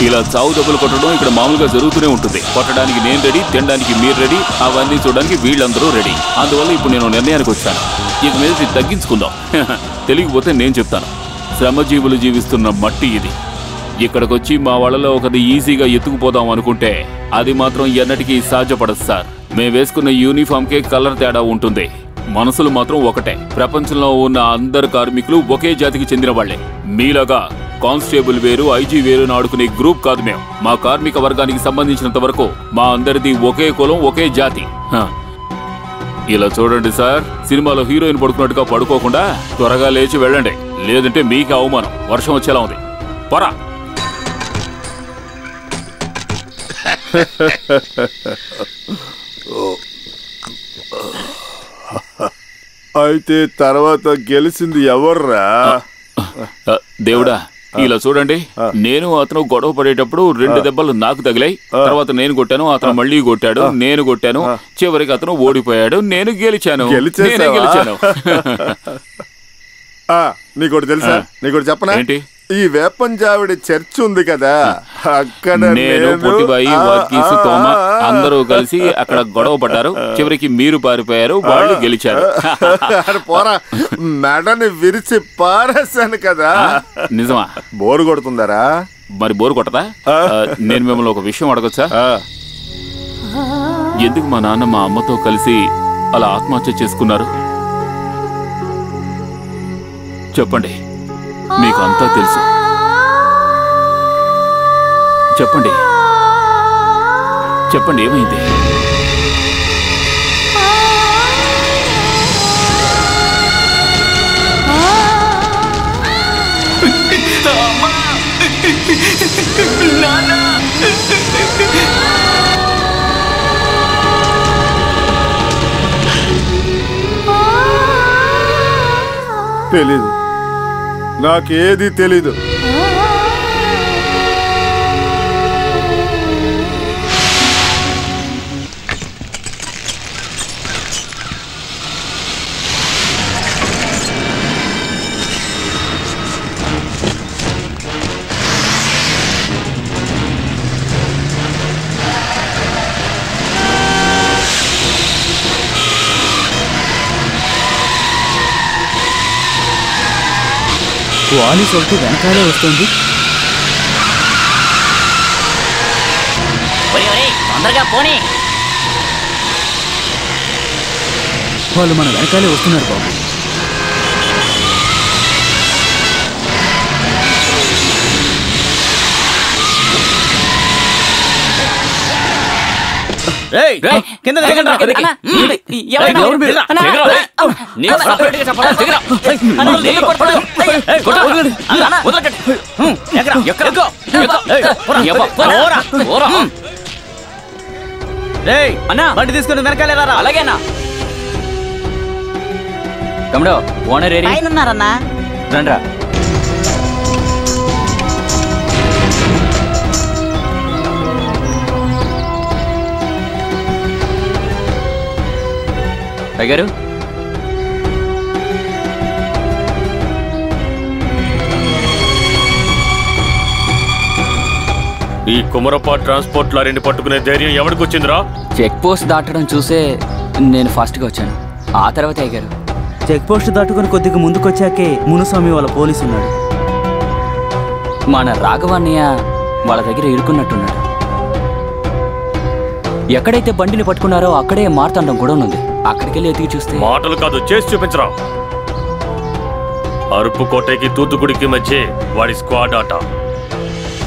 ఇలా చావు దెబ్బలు కొట్టడం ఇక్కడ మామూలుగా జరుగుతూనే ఉంటుంది. కొట్టడానికి నేను రెడీ, తినడానికి మీరు రెడీ, అవన్నీ చూడడానికి వీళ్ళందరూ రెడీ. అందువల్ల ఇప్పుడు నేను నిర్ణయానికి వచ్చాను, ఇక మీద తగ్గించుకుందాం. తెలియకపోతే నేను చెప్తాను. శ్రమజీవులు జీవిస్తున్న మట్టి ఇది. ఇక్కడికొచ్చి మా వాళ్ళలో ఒకది ఈజీగా ఎత్తుకుపోదాం అనుకుంటే అది మాత్రం ఎన్నటికీ సాధ్యపడదు సార్. మేము వేసుకున్న యూనిఫామ్కే కలర్ తేడా ఉంటుంది, మనసులు మాత్రం ఒకటే. ప్రపంచంలో ఉన్న అందరు కార్మికులు ఒకే జాతికి చెందిన వాళ్లే. మీలాగా కానిస్టేబుల్ వేరు, ఐజీ వేరు ఆడుకునే గ్రూప్ కాదు మేము. మా కార్మిక వర్గానికి సంబంధించినంత వరకు మా అందరిది ఒకే కులం, ఒకే జాతి. ఇలా చూడండి సార్, సినిమాలో హీరోయిన్ పడుకున్నట్టుగా పడుకోకుండా త్వరగా లేచి వెళ్ళండి, లేదంటే మీకే అవమానం. వర్షం వచ్చేలా ఉంది, పోరా. అయితే తర్వాత గెలిచింది ఎవర్రా? దేవుడా, ఇలా చూడండి, నేను అతను గొడవ పడేటప్పుడు 2 దెబ్బలు నాకు తగిలాయి. తర్వాత నేను కొట్టాను, అతను మళ్ళీ కొట్టాడు, నేను కొట్టాను. చివరికి అతను ఓడిపోయాడు, నేను గెలిచాను. నీకోటి తెలుసా? నీకోటి చెప్పనా? ఏంటి? ఈ వేపంజావిడి చర్చ్ ఉంది కదా, అక్కడ నేను, పొట్టిబాయి, వర్గీసు, తోమ అందరూ కలిసి అక్కడ గొడవ పడ్డారు. చివరికి మీరు పారిపోయారు, వాళ్ళు గెలిచారు. పోరా, మెడని విరిచి పారేశాను కదా. నిజమా? బోరు కొడుతుందరా? మరి బోరు కొట్టదా? నేను మిమ్మల్ని ఒక విషయం అడగొచ్చా? ఎందుకు మా నాన్న మా అమ్మతో కలిసి అలా ఆత్మహత్య చేసుకున్నారు? చెప్పండి, మీకు అంతా తెలుసు. చెప్పండి, చెప్పండి, ఏమైంది? తెలీదు, నాకేది తెలీదు. వాలి సొట్టు వెనకాలే వస్తుంది. తొందరగా పోనీ. వాళ్ళు మన వెనకాలే వస్తున్నారు బాబు. కింద అన్నా బండి తీసుకుని వెనకాలేరా? అలాగేనా తమ్ముడు? ఓనర్ ఉన్నారన్నా, రండ్రా. అయ్యారు ఈ కుమరప్ప ట్రాన్స్పోర్ట్ లారీని పట్టుకునే ధైర్యం ఎవరికి వచ్చిందిరా? చెక్ పోస్ట్ దాటడం చూసే నేను ఫాస్ట్గా వచ్చాను, ఆ తర్వాత అయ్యారు. చెక్ పోస్ట్ దాటుకుని కొద్దిగా ముందుకొచ్చాకే మునుస్వామి వాళ్ళ పోలీసు ఉన్నాడు. మన రాఘవన్నయ్య వాళ్ళ దగ్గర ఇరుక్కున్నట్టున్నాడు. ఎక్కడైతే బండిని పట్టుకున్నారో అక్కడే మార్తాండం కూడా ఉంది. అక్కడికి వెళ్ళి ఎతికి చూస్తే మాటలు కాదు, చేసి చూపించరా. అరుపుకోటకి తూతుకుడికి మధ్య వాడి స్క్వాడ్ ఆట.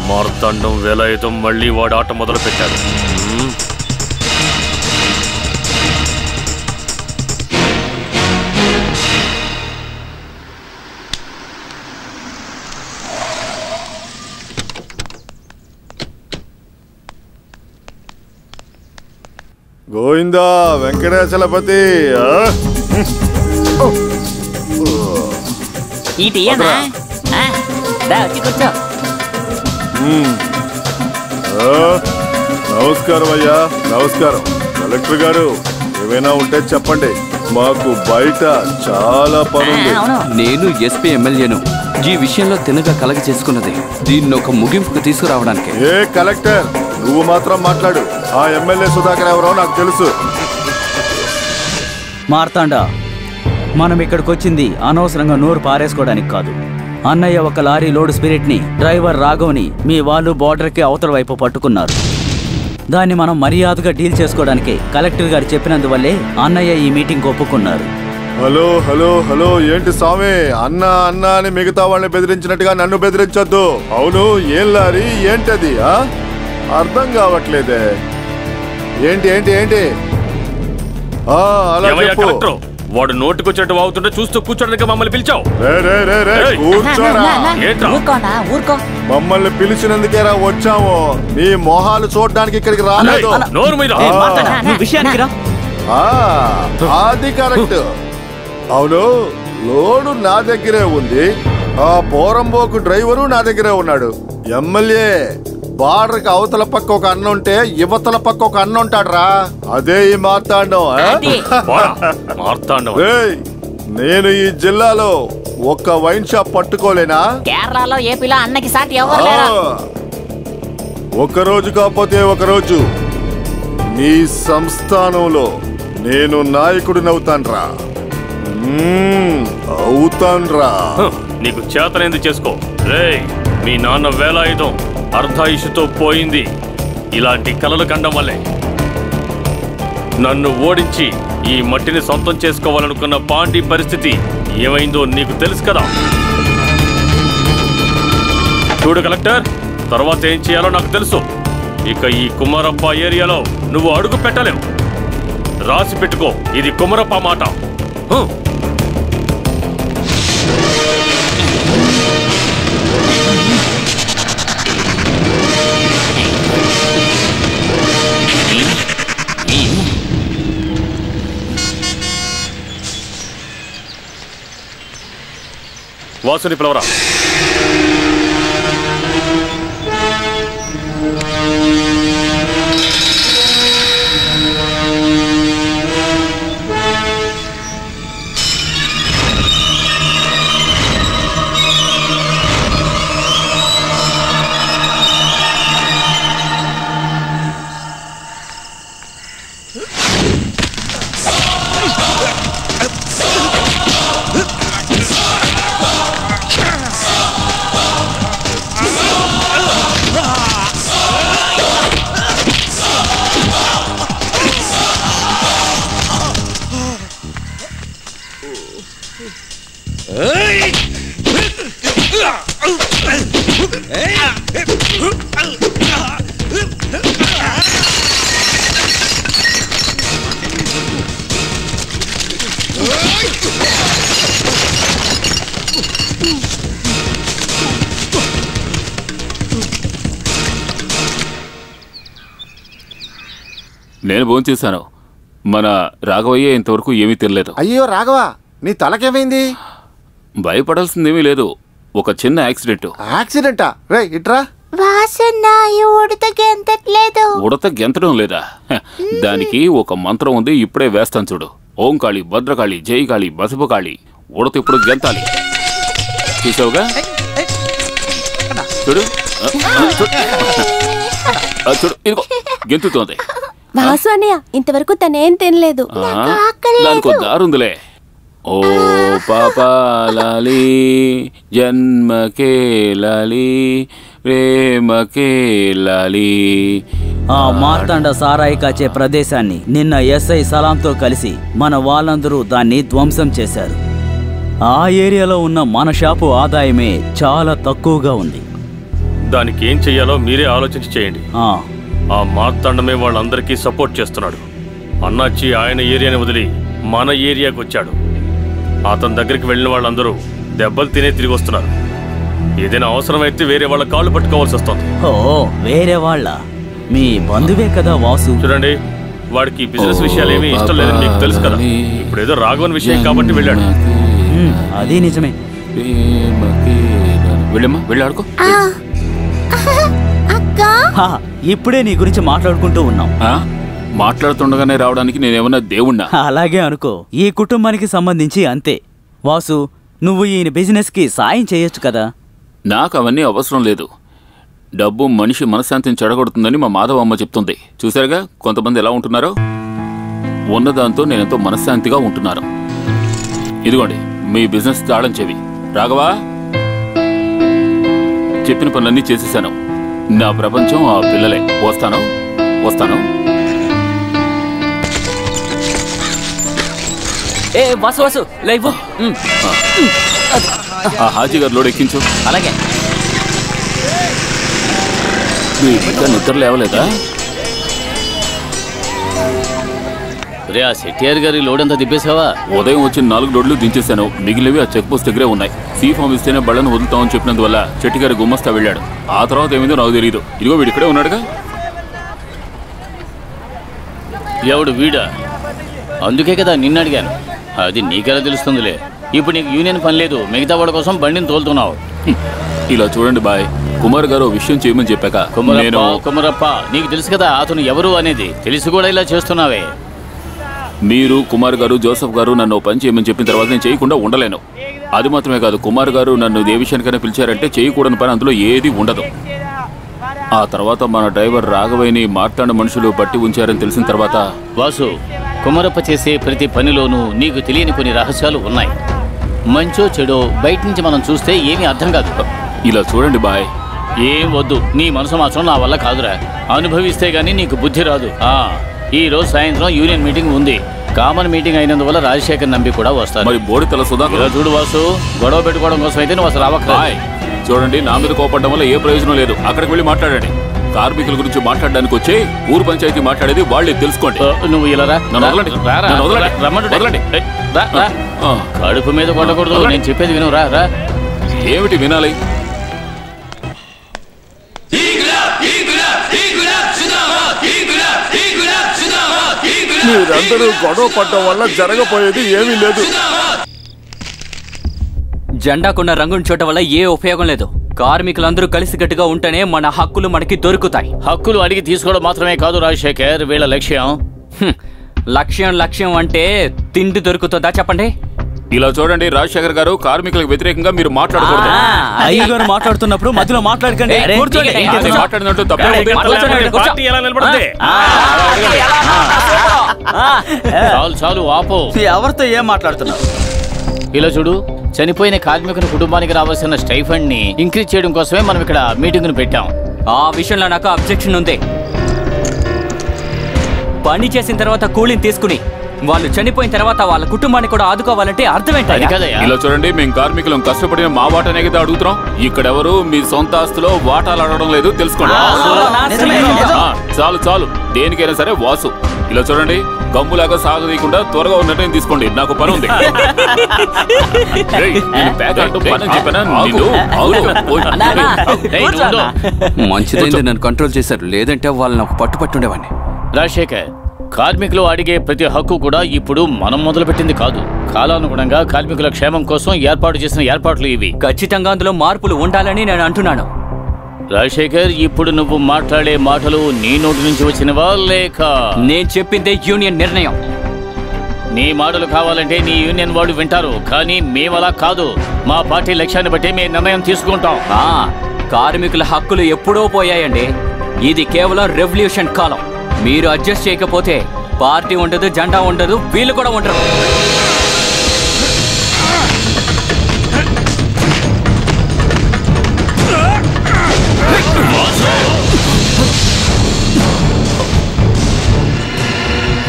మార్తాండం వేలాయుధం మళ్ళీ వాడు ఆట మొదలు పెట్టాడు. గోవిందా వెంకటేశ్వరపతి. నమస్కారం అయ్యా, నమస్కారం. కలెక్టర్ గారు, ఏమైనా ఉంటే చెప్పండి, మాకు బయట చాలా పనుంది. నేను ఎస్పీ ఎమ్మెల్యేను. ఈ విషయంలో తినగా కలగ చేసుకున్నది దీన్ని ఒక ముగింపుకు తీసుకురావడానికి. ఏ కలెక్టర్, నువ్వు మాత్రం మాట్లాడు. ఆ ఎమ్మెల్యే సుధాకర్ ఎవరో నాకు తెలుసు. మార్తాండా, మనం ఇక్కడికి వచ్చింది అనవసరంగా నోరు పారేసుకోవడానికి కాదు. అన్నయ్య ఒక లారీ లోడ్ స్పిరిట్ని, డ్రైవర్ రాఘవ్ని మీ వాళ్ళు బార్డర్కి అవతల వైపు పట్టుకున్నారు. దాన్ని మనం మర్యాదగా డీల్ చేసుకోవడానికి కలెక్టర్ గారు చెప్పినందువల్లే అన్నయ్య ఈ మీటింగ్ ఒప్పుకున్నారు. హలో హలో హలో ఏంటి స్వామి, అన్న అన్న అని మిగతా వాళ్ళని బెదిరించినట్టుగా నన్ను బెదిరించొద్దు. అవును, ఏం లారీ ఏంటది? అర్థం కావట్లేదే. ఏంటి ఏంటి ఏంటి? అలా చెప్పు. వాడు నోటికొచ్చినట్టు వాగుతుంటే చూస్తూ కూర్చోడానికి మమ్మల్ని పిలిచావు. మమ్మల్ని పిలిచినందుకేరా వచ్చాము, నీ మొహాలు చూడడానికి ఇక్కడికి రాలేదు. అది కరెక్ట్. అవును, లోడు నా దగ్గరే ఉంది, ఆ పోరంబోకు డ్రైవరు నా దగ్గరే ఉన్నాడు. ఎమ్మెల్యే బార్డర్కి అవతల పక్క ఒక అన్న ఉంటే యువతల పక్క ఒక అన్న ఉంటాడురా, అదే ఈ మార్తాండం. నేను ఈ జిల్లాలో ఒక్క వైన్ షాప్ పట్టుకోలేనా? కేరళలో ఏపీలో అన్నకి సాటి ఎవరు లేరు. ఒక రోజు కాకపోతే ఒక రోజు నీ సంస్థానంలో నేను నాయకుడినవుతాన్రా. అవుతాన్రా. నీకు చేతనైంది చేసుకో. రేయ్, మీ నాన్న వేలాయుధం అర్ధాయుషుతో పోయింది ఇలాంటి కలలు కండం వల్లే. నన్ను ఓడించి ఈ మట్టిని సొంతం చేసుకోవాలనుకున్న పాండి పరిస్థితి ఏమైందో నీకు తెలుసు కదా. చూడు కలెక్టర్, తర్వాత ఏం చేయాలో నాకు తెలుసు. ఇక ఈ కుమారప్ప ఏరియాలో నువ్వు అడుగు పెట్టలేవు. రాసి పెట్టుకో, ఇది కుమారప్ప మాట. వాసుని పిలవరా. నేను భోంచేశాను. మన రాఘవయ్య ఇంతవరకు ఏమీ తెలియలేదు. అయ్యో రాఘవ, నీ తలకేమైంది? భయపడాల్సిందేమీ లేదు, ఒక చిన్న యాక్సిడెంట్. యాక్సిడెంటా? రే ఇట్రా. ఉడత గెంతడం లేదా? దానికి ఒక మంత్రం ఉంది, ఇప్పుడే వేస్తాను చూడు. ఓం కాళి, భద్రకాళి, జై కాళి, బసపు కాళి. ఉడత ఇప్పుడు గెంతాలి. చూసావుగా? చూడు చూడు, ఇదిగో గెంతుతోంది. వాసు అన్నయ్య, ఇంతవరకు తనేం తినలేదు. దానికి దారుందిలే. ఓ పాపా లాలి, జన్మకే లాలి, ప్రేమకే లాలి. ఆ మార్తాండ సారాయి కాచే ప్రదేశాన్ని నిన్న ఎస్ఐ సలాంతో కలిసి మన వాళ్ళందరూ దాన్ని ధ్వంసం చేశారు. ఆ ఏరియాలో ఉన్న మన షాపు ఆదాయమే చాలా తక్కువగా ఉంది. దానికి ఏం చెయ్యాలో మీరే ఆలోచించి చేయండి. ఆ మార్తాండమే వాళ్ళందరికీ సపోర్ట్ చేస్తున్నాడు. అన్నాచి ఆయన ఏరియాని వదిలి మన ఏరియాకి వచ్చాడు. అతని దగ్గరికి వెళ్ళిన వాళ్ళందరూ దెబ్బలు తినే తిరిగి వస్తున్నారు. ఏదైనా అవసరమైతే వేరే వాళ్ళ కాళ్ళు పట్టుకోవాల్సి వస్తుంది. ఓ, వేరే వాళ్ళ? మీ బంధువే కదా వాసు. చూడండి, వాడికి బిజినెస్ విషయాలు ఏమీ ఇష్టం లేదని మీకు తెలుసు కదా. ఇప్పుడు ఏదో రాఘవన్ విషయం కాబట్టి వెళ్ళాడు. అది నిజమే. వెళ్ళమ్మా, వెళ్ళాడుకో. ఇప్పుడే నీ గురించి మాట్లాడుకుంటూ ఉన్నాం. మాట్లాడుతుండగానే రావడానికి నేనేమన్నా దేవుణ్ణా? అలాగే అనుకో. ఈ కుటుంబానికి సంబంధించి అంతే. వాసు, నువ్వు ఈయన బిజినెస్ కి సాయం చేయొచ్చు కదా. నాకు అవన్నీ అవసరం లేదు. డబ్బు మనిషి మనశ్శాంతిని చెడగొడుతుందని మా మాధవమ్మ చెప్తుంది. చూసారుగా కొంతమంది ఎలా ఉంటున్నారో. ఉన్నదాంతో నేనెంతో మనశ్శాంతిగా ఉంటున్నాను. ఇదిగోండి మీ బిజినెస్ తాళం చెవి. రాఘవా, చెప్పిన పనులన్నీ చేసేసాను. నా ప్రపంచం ఆ పిల్లలే. వస్తాను. ఏ వాసు వాసు లైవ్ ఆ హాజీ గారు లోడ్ ఎక్కించు. అలాగే. ఇంకా నిద్ర లేవలేదా? రే, ఆ సెట్టియార్ గారి లోడ్ అంతా దిప్పేసావా? ఉదయం వచ్చిన 4 లోడ్లు దించేశాను. మిగిలినవి ఆ చెక్ పోస్ట్ దగ్గరే ఉన్నాయి. సీ ఫామ్ ఇస్తేనే బళ్ళను వదులుతామని చెప్పినందువల్ల చెట్టి గారి గుమ్మస్తా వెళ్ళాడు. ఆ తర్వాత ఏమైందో నాకు తెలియదు. ఇదిగో వీడు ఇక్కడే ఉన్నాడుగా. ఎవడు వీడా? అందుకే కదా నిన్ను అడిగాను. అది నీకెలా తెలుస్తుందిలే. ఇప్పుడు నీకు యూనియన్ పని లేదు, మిగతా వాడి కోసం బండిని తోలుతున్నావు. ఇలా చూడండి బాయ్, కుమార్ గారు విషయం చేయమని చెప్పాక కుమరప్ప నీకు తెలుసు కదా అతను ఎవరు అనేది. తెలిసి కూడా ఇలా చేస్తున్నావే. మీరు కుమార్ గారు జోసఫ్ గారు నన్ను పని చేయమని చెప్పిన తర్వాత నేను చేయకుండా ఉండలేను. అది మాత్రమే కాదు, కుమార్ గారు నన్ను ఏ విషయానికైనా పిలిచారంటే చేయకూడని పని అందులో ఏది ఉండదు. ఆ తర్వాత మన డ్రైవర్ రాఘవయ్యని మార్తాండ మనుషులు పట్టి ఉంచారని తెలిసిన తర్వాత వాసు, కుమారప్ప చేసే ప్రతి పనిలోనూ నీకు తెలియని కొన్ని రహస్యాలు ఉన్నాయి. మంచో చెడో బయట నుంచి మనం చూస్తే ఏమీ అర్థం కాదు. ఇలా చూడండి బాయ్, ఏం వద్దు, నీ మనసు మాత్రం నా వల్ల కాదురా. అనుభవిస్తే గానీ నీకు బుద్ధి రాదు. ఈ రోజు సాయంత్రం యూనియన్ మీటింగ్ ఉంది. కామన్ మీటింగ్ అయినందువల్ల రాజశేఖర్ నంబి కూడా వస్తారు. మరి బోడి తల సుధాకర్ చూడు వాసు, గొడవ పెట్టుకోవడం కోసం అయితే నువ్వు అసలు రావక్కర్లేదు. చూడండి, నా మీద కోపడడం వల్ల ఏ ప్రయోజనం లేదు. అక్కడికి వెళ్ళి మాట్లాడండి. కార్మికుల గురించి మాట్లాడడానికి వచ్చి ఊరు పంచాయతీ మాట్లాడేది వాళ్ళే తెలుసుకోండి. నువ్వు ఇలా కడుపు మీద కొట్టకూడదు. నేను చెప్పేది విను. రా. ఏమిటి వినాలి? మీరందరూ గొడవ పడ్డం వల్ల జరగబోయేది ఏమీ లేదు. జెండాకున్న రంగుని చూడటం వల్ల ఏ ఉపయోగం లేదు. కార్మికులందరూ కలిసికట్టుగా ఉంటేనే మన హక్కులు మనకి దొరుకుతాయి. హక్కులు అడిగి తీసుకోవడం మాత్రమే కాదు రాజశేఖర్, వీళ్ళ లక్ష్యం. లక్ష్యం అంటే తిండి దొరుకుతుందా చెప్పండి? ఇలా చూడండి రాజశేఖర్ గారు, కార్మికులకు వ్యతిరేకంగా మీరు మాట్లాడకూడదు. అయ్య గారు మాట్లాడుతున్నప్పుడు మధ్యలో మాట్లాడకండి. మాట్లాడినట్టు తప్పే. చాలు ఆపో. ఎవరితో ఏం మాట్లాడుతున్నావు? ఇలా చూడు, చనిపోయిన కార్మికుని కుటుంబానికి రావాల్సిన స్టైఫండ్ ని ఇంక్రీజ్ చేయడం కోసమే మనం ఇక్కడ మీటింగ్ ను పెట్టాం. ఆ విషయంలో నాకు అబ్జెక్షన్ ఉంది. పని చేసిన తర్వాత కూలిని తీసుకుని వాళ్ళు చనిపోయిన తర్వాత వాళ్ళ కుటుంబాన్ని కూడా ఆదుకోవాలంటే అర్థమేంటి కదా? ఇలా చూడండి, మేము కార్మికులం కష్టపడిన మా వాటానే కదా అడుగుతున్నాం. ఇక్కడెవరు మీ సొంత ఆస్తులో వాటాలు అడగడం లేదు, తెలుసుకోండి. చాలు, దేనికైనా సరే వాసు. ఇలా చూడండి, గమ్ములాగా సాగదీయకుండా త్వరగా ఉన్న నిర్ణయం తీసుకోండి. నాకు పని ఉంది. మంచిదైంది నన్ను కంట్రోల్ చేశారు, లేదంటే వాళ్ళు నాకు పట్టుపట్టుండేవాడిని. రాజశేఖర్, కార్మికులు అడిగే ప్రతి హక్కు కూడా ఇప్పుడు మనం మొదలుపెట్టింది కాదు. కాలానుగుణంగా కార్మికుల క్షేమం కోసం ఏర్పాటు చేసిన ఏర్పాట్లు ఇవి. ఖచ్చితంగా అందులో మార్పులు ఉండాలని నేను అంటున్నాను. రాజశేఖర్, ఇప్పుడు నువ్వు మాట్లాడే మాటలు నీ నోటి నుంచి వచ్చినవా లేక? నేను చెప్పిందే యూనియన్ నిర్ణయం. నీ మాటలు కావాలంటే నీ యూనియన్ వాళ్ళు వింటారు, కానీ మేమలా కాదు. మా పార్టీ లక్ష్యాన్ని బట్టి మేము నిర్ణయం తీసుకుంటాం. కార్మికుల హక్కులు ఎప్పుడో పోయాయండి. ఇది కేవలం రెవల్యూషన్ కాలం. మీరు అడ్జస్ట్ చేయకపోతే పార్టీ ఉండదు, జెండా ఉండదు, వీళ్ళు కూడా ఉండరు.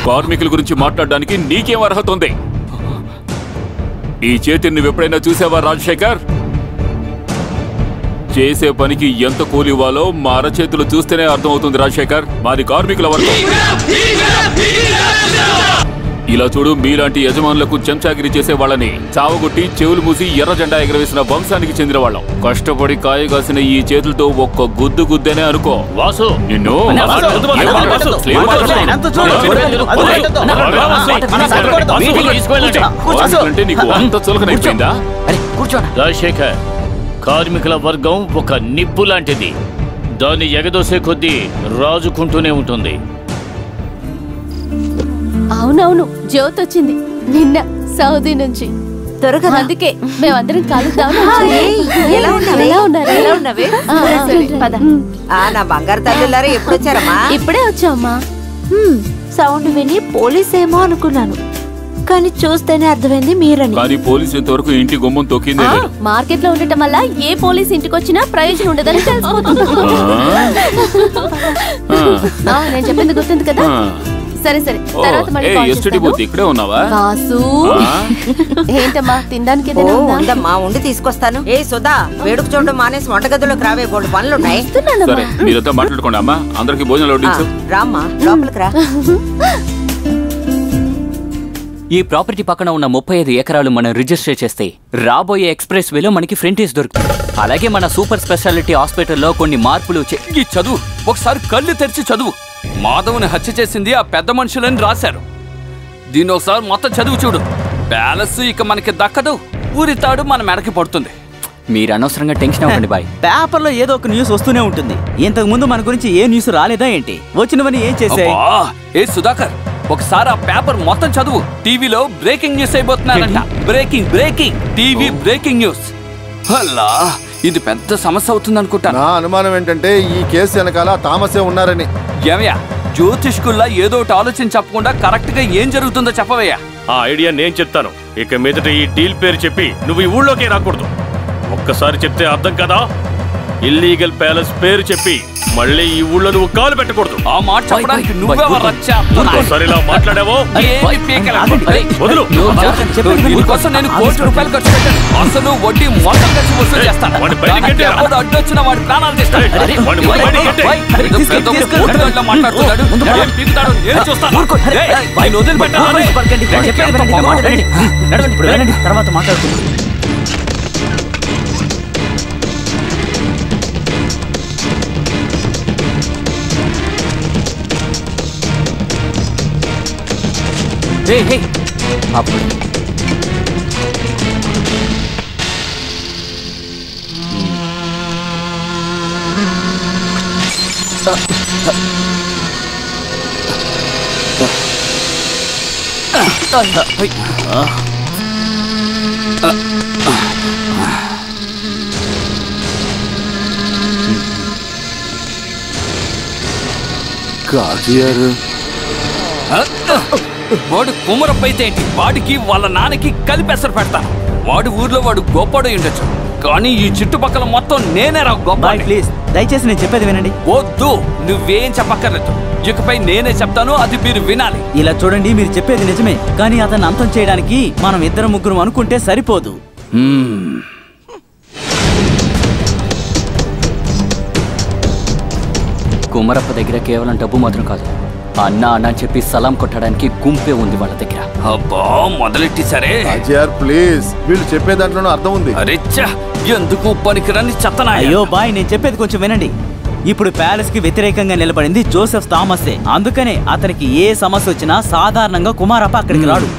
కార్మికుల గురించి మాట్లాడడానికి నీకేం అర్హత ఉంది? ఈ చేతిని నువ్వెప్పుడైనా చూసావా రాజశేఖర్? చేసే పనికి ఎంత కూలి ఇవ్వాలో మా అరచేతులు చూస్తేనే అర్థమవుతుంది రాజశేఖర్. మాది కార్మికుల వర్గం. ఇలా చూడు, మీలాంటి యజమానులకు చెంచాగిరి చేసే వాళ్ళని చావగొట్టి చెవులు మూసి ఎర్ర జెండా ఎగరవేసిన వంశానికి చెందిన వాళ్ళం. కష్టపడి కాయగాసిన ఈ చేతులతో ఒక్క గుద్దేనే అనుకో. వాసు, నిన్ను నీకు అంత చులకనైపోయిందా? రాజశేఖర్, కార్మికుల వర్గం ఒక నిప్పు లాంటిది. దాన్ని ఎగదోసే కొద్దీ రాజుకుంటూనే ఉంటుంది. అవునవును, జ్యోతి వచ్చింది నిన్న సౌదీ నుంచి. త్వరగా, అందుకే మేమందరం కలుద్దాం. నా బంగారు తల్లులారా ఎప్పుడు వచ్చారమ్మా? ఇప్పుడే వచ్చామ్మా. సౌండ్ విని పోలీస్ ఏమో అనుకున్నాను. కానీ చూస్తేనే అర్థమైంది మీరని. కానీ పోలీసు ఇంతవరకు ఇంటి గుమ్మం తొక్కిందే లేదు. మార్కెట్ లో ఉండటం వల్ల ఏ పోలీస్ ఇంటికి వచ్చినా ప్రయోజనం ఉండదని తెలిసిపోతుంది. నేను చెప్పింది గుర్తుంది కదా. సరే సరే, తర్వాత మళ్ళీ కాల్ చేస్తాను. ఇక్కడే ఉన్నావా వాసు? ఏంటమ్మా తినడానికి ఏదైనా ఉందా? ఉందమ్మా, ఉండి తీసుకొస్తాను. ఏ సుధా, వేడుకు చూడడం మానేసి వంటగదిలోకి రావే, బోల్డ్ పనులున్నాయి. సరే, మీరంతా మాట్లాడుకోండి అమ్మా. అందరికి భోజనాలు వడ్డించు. రామ్మా, లోపలికి రా. ఈ ప్రాపర్టీ పక్కన ఉన్న 35 ఎకరాలు మనం రిజిస్టర్ చేస్తే రాబోయే ఎక్స్ప్రెస్ వేలో మనకి ఫ్రంటేజ్ దొరుకుతుంది. అలాగే మన సూపర్ స్పెషాలిటీ హాస్పిటల్లో కొన్ని మార్పులు ఈ చదువు ఒకసారి కళ్ళు తెరిచి చదువు. మాధవ్ని హత్య చేసింది ఆ పెద్ద మనుషులని రాశారు. దీన్ని ఒకసారి మొత్తం చదువు చూడు. ప్యాలెస్ ఇక మనకి దక్కదు, ఊరితాడు మన మెడకి పడుతుంది. మీరు అనవసరంగా టెన్షన్ అవ్వండి బాయ్. పేపర్లో ఏదో ఒక న్యూస్ వస్తూనే ఉంటుంది. ఇంతకు ముందు మన గురించి ఏ న్యూస్ రాలేదా ఏంటి? వచ్చినవని ఏం చేసే? ఏ సుధాకర్, ఒకసారి ఆ పేపర్ మొత్తం చదువు. టీవీలో బ్రేకింగ్ న్యూస్ అయిపోతున్నారంట. Breaking breaking TV breaking news. అలా ఇది పెద్ద సమస్య అవుతుంది అనుకుంటా. నా అనుమానం ఏంటంటే ఈ కేసు వెనకాల తామసే ఉన్నారని. ఏమయ్యా, జ్యోతిష్కుల్లా ఏదో ఒకటి ఆలోచన చెప్పకుండా కరెక్ట్ గా ఏం జరుగుతుందో చెప్పవయ్యా. ఆ ఐడియా నేను చెప్తాను. ఇక మీదట ఈ డీల్ పేరు చెప్పి నువ్వు ఈ ఊళ్ళోకే రాకూడదు. ఒక్కసారి చెప్తే అర్థం కదా. ఇల్లీగల్ ప్యాలెస్ పేరు చెప్పి మళ్ళీ ఈ ఊళ్ళో నువ్వు కాలు పెట్టకూడదు. ఆ మాట చెప్పడానికి నువ్వే సరిలా మాట్లాడావో కోసం నేను ₹1,00,00,000 ఖర్చు పెట్టాను. అసలు వడ్డీ మొత్తం ఖర్చు వసూలు చేస్తాను. అడ్డొచ్చిన వాడి ప్రాణాలు తీస్తాడు. మాట్లాడుతున్నాడు, నేను చూస్తాను. తర్వాత మాట్లాడుతున్నాను. అప్పుడు వాడు కుమరప్ప అయితే ఏంటి, వాడికి వాళ్ళ నాన్నకి కలిపెసరు పెడతాను. వాడు ఊర్లో వాడు గొప్పడు ఉండొచ్చు, కానీ ఈ చుట్టుపక్కల మొత్తం నేనే రా గొప్ప. ప్లీజ్ దయచేసి నేను చెప్పేది వినండి. వద్దు, నువ్వేం చెప్పక్కర్లేదు. ఇకపై నేనే చెప్తాను, అది మీరు వినాలి. ఇలా చూడండి, మీరు చెప్పేది నిజమే, కానీ అతన్ని అంతం చేయడానికి మనం 2-3 అనుకుంటే సరిపోదు. కుమరప్ప దగ్గర కేవలం డబ్బు మాత్రం కాదు, అన్న అన్న చెప్పి సలాం కొట్టడానికి గుంపే ఉంది వాళ్ళ దగ్గర. అబ్బా మొదలెట్టి సరే ప్లీజ్, వీళ్ళు చెప్పే దాంట్లోనూ అర్థం ఉంది. అరెచ్చా, ఎందుకు పనికిరాని చెత్తనా. అయ్యో బాయ్, నేను చెప్పేది కొంచెం వినండి. ఇప్పుడు ప్యాలెస్ కి వ్యతిరేకంగా నిలబడింది జోసెఫ్ థామసే. అందుకనే అతనికి ఏ సమస్య వచ్చినా సాధారణంగా కుమారప్ప అక్కడికి రాడు.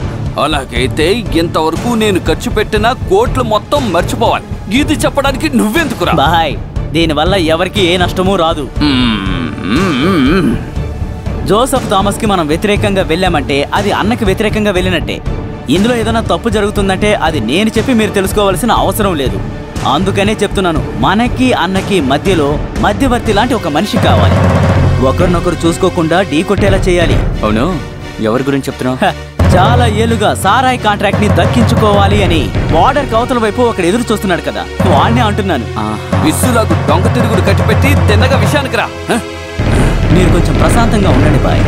అలాగైతే ఇంతవరకు నేను ఖర్చు పెట్టిన కోట్లు మొత్తం మర్చిపోవాలి. ఇది చెప్పడానికి నువ్వెందుకురా? బాయ్, దీనివల్ల ఎవరికి ఏ నష్టమూ రాదు. జోసెఫ్ థామస్ కి మనం వ్యతిరేకంగా వెళ్ళామంటే అది అన్నకి వ్యతిరేకంగా వెళ్ళినట్టే. ఇందులో ఏదైనా తప్పు జరుగుతుందంటే అది నేను చెప్పి మీరు తెలుసుకోవాల్సిన అవసరం లేదు. అందుకనే చెప్తున్నాను, మనకి అన్నకి మధ్యలో మధ్యవర్తి లాంటి ఒక మనిషి కావాలి. ఒకరినొకరు చూసుకోకుండా ఢీ కొట్టేలా చేయాలి. అవును, ఎవరి గురించి చెప్తున్నావు? చాలా ఏళ్లుగా సారాయి కాంట్రాక్ట్ ని దక్కించుకోవాలి అని బార్డర్ కవతల వైపు ఒకడు ఎదురు చూస్తున్నాడు కదా, వాడినే అంటున్నాను. విసులాగు దొంగ తిరుగుడు కట్టిపెట్టి తిన్నగా విషయానికి రా. మీరు కొంచెం ప్రశాంతంగా ఉండండి బాయ్.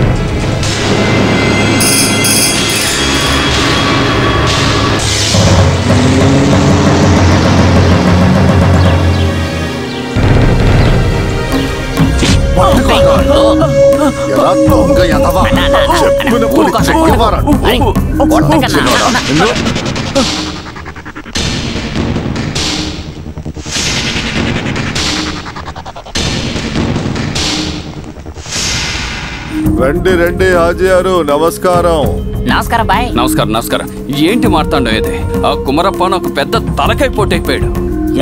రండి రండి హాజీ గారు, నమస్కారం. నమస్కారం బాయ్. నమస్కారం నమస్కారం. ఏంటి మాట్లాడడం అయితే? ఆ కుమరప్ప నాకు పెద్ద తలకాయ పోటైపోయాడు.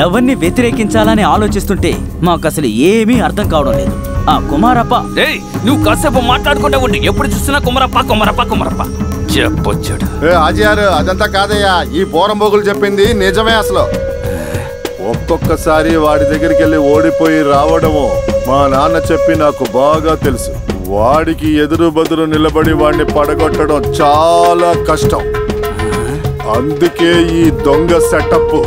ఎవరిని వ్యతిరేకించాలని ఆలోచిస్తుంటే మాకు అసలు ఏమీ అర్థం కావడం లేదు. ఆ కుమారప్ప, నువ్వు కాసేపు మాట్లాడుకుంటా ఉండి ఎప్పుడు చూసినా కుమరప్ప కుమరప్ప కుమరప్ప చెప్పొచ్చాడు. హాజీ గారు, అదంతా కాదయ్యా, ఈ బోరంబోగులు చెప్పింది నిజమే. అసలు ఒక్కొక్కసారి వాడి దగ్గరికి వెళ్ళి ఓడిపోయి రావడము మా నాన్న చెప్పి నాకు బాగా తెలుసు. వాడికి ఎదురు బదురు నిలబడి వాడిని పడగొట్టడం చాలా కష్టం. అందుకే ఈ దొంగ సెటప్.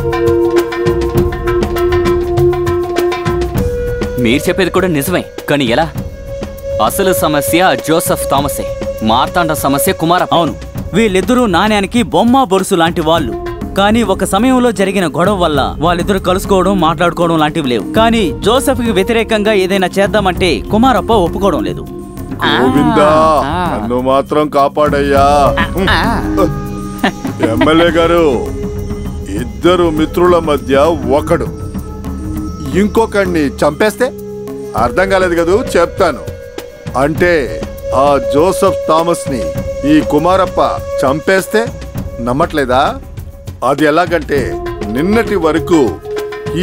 మీరు చెప్పేది కూడా నిజమే, కానీ ఎలా? అసలు సమస్య జోసెఫ్ థామసే, మార్తాండ సమస్య కుమారప్ప. అవును, వీళ్ళిద్దరూ నాణ్యానికి బొమ్మ బొరుసు లాంటి వాళ్ళు. కానీ ఒక సమయంలో జరిగిన గొడవ వల్ల వాళ్ళిద్దరు కలుసుకోవడం, మాట్లాడుకోవడం లాంటివి లేవు. కానీ జోసెఫ్ కి వ్యతిరేకంగా ఏదైనా చేద్దామంటే కుమారప్ప ఒప్పుకోవడం లేదు. గోవిందా, నన్ను మాత్రం కాపాడయ్యా. ఎమ్మెల్యే గారు, ఇద్దరు మిత్రుల మధ్య ఒకడు ఇంకొకడిని చంపేస్తే అర్థం కాలేదు కదూ, చెప్తాను. అంటే ఆ జోసెఫ్ థామస్ ని ఈ కుమారప్ప చంపేస్తే నమ్మట్లేదా? అది ఎలాగంటే, నిన్నటి వరకు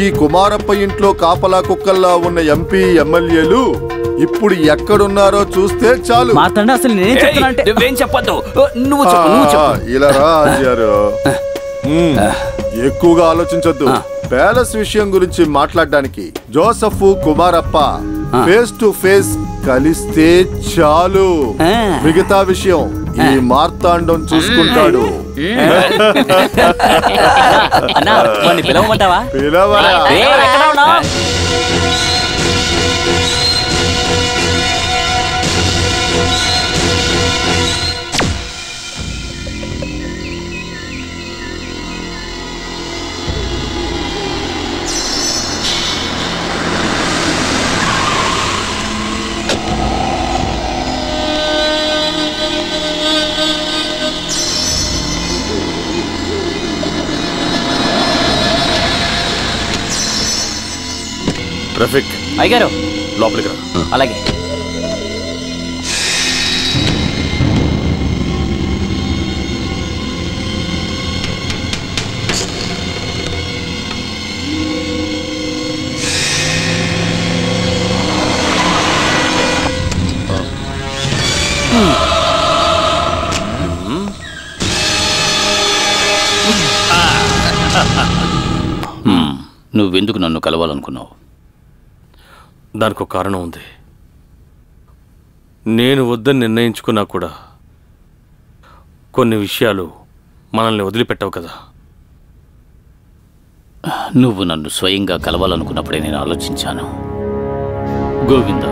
ఈ కుమారప్ప ఇంట్లో కాపలా కుక్కల్లా ఉన్న ఎంపీ ఎమ్మెల్యేలు ఇప్పుడు ఎక్కడున్నారో చూస్తే చాలు. అసలు నేనేం చెప్తున్నా అంటే నువ్వేం చెప్పొద్దు, ఇలా రా ఆచారు. ఎక్కువగా ఆలోచించొద్దు. ప్యాలెస్ విషయం గురించి మాట్లాడడానికి Joseph Kumarappa face to face కలిస్తే చాలు. మిగతా విషయం ఈ మార్తాండం చూసుకుంటాడు. పిలవమంటావా? పిలవరా. రఫీక్ అయ్యగారు లోపలికి రా. అలాగే. నువ్వెందుకు నన్ను కలవాలనుకున్నావు? దానికి ఒక కారణం ఉంది. నేను వద్దని నిర్ణయించుకున్నా కూడా కొన్ని విషయాలు మనల్ని వదిలిపెట్టవు కదా. నువ్వు నన్ను స్వయంగా కలవాలనుకున్నప్పుడే నేను ఆలోచించాను. గోవింద,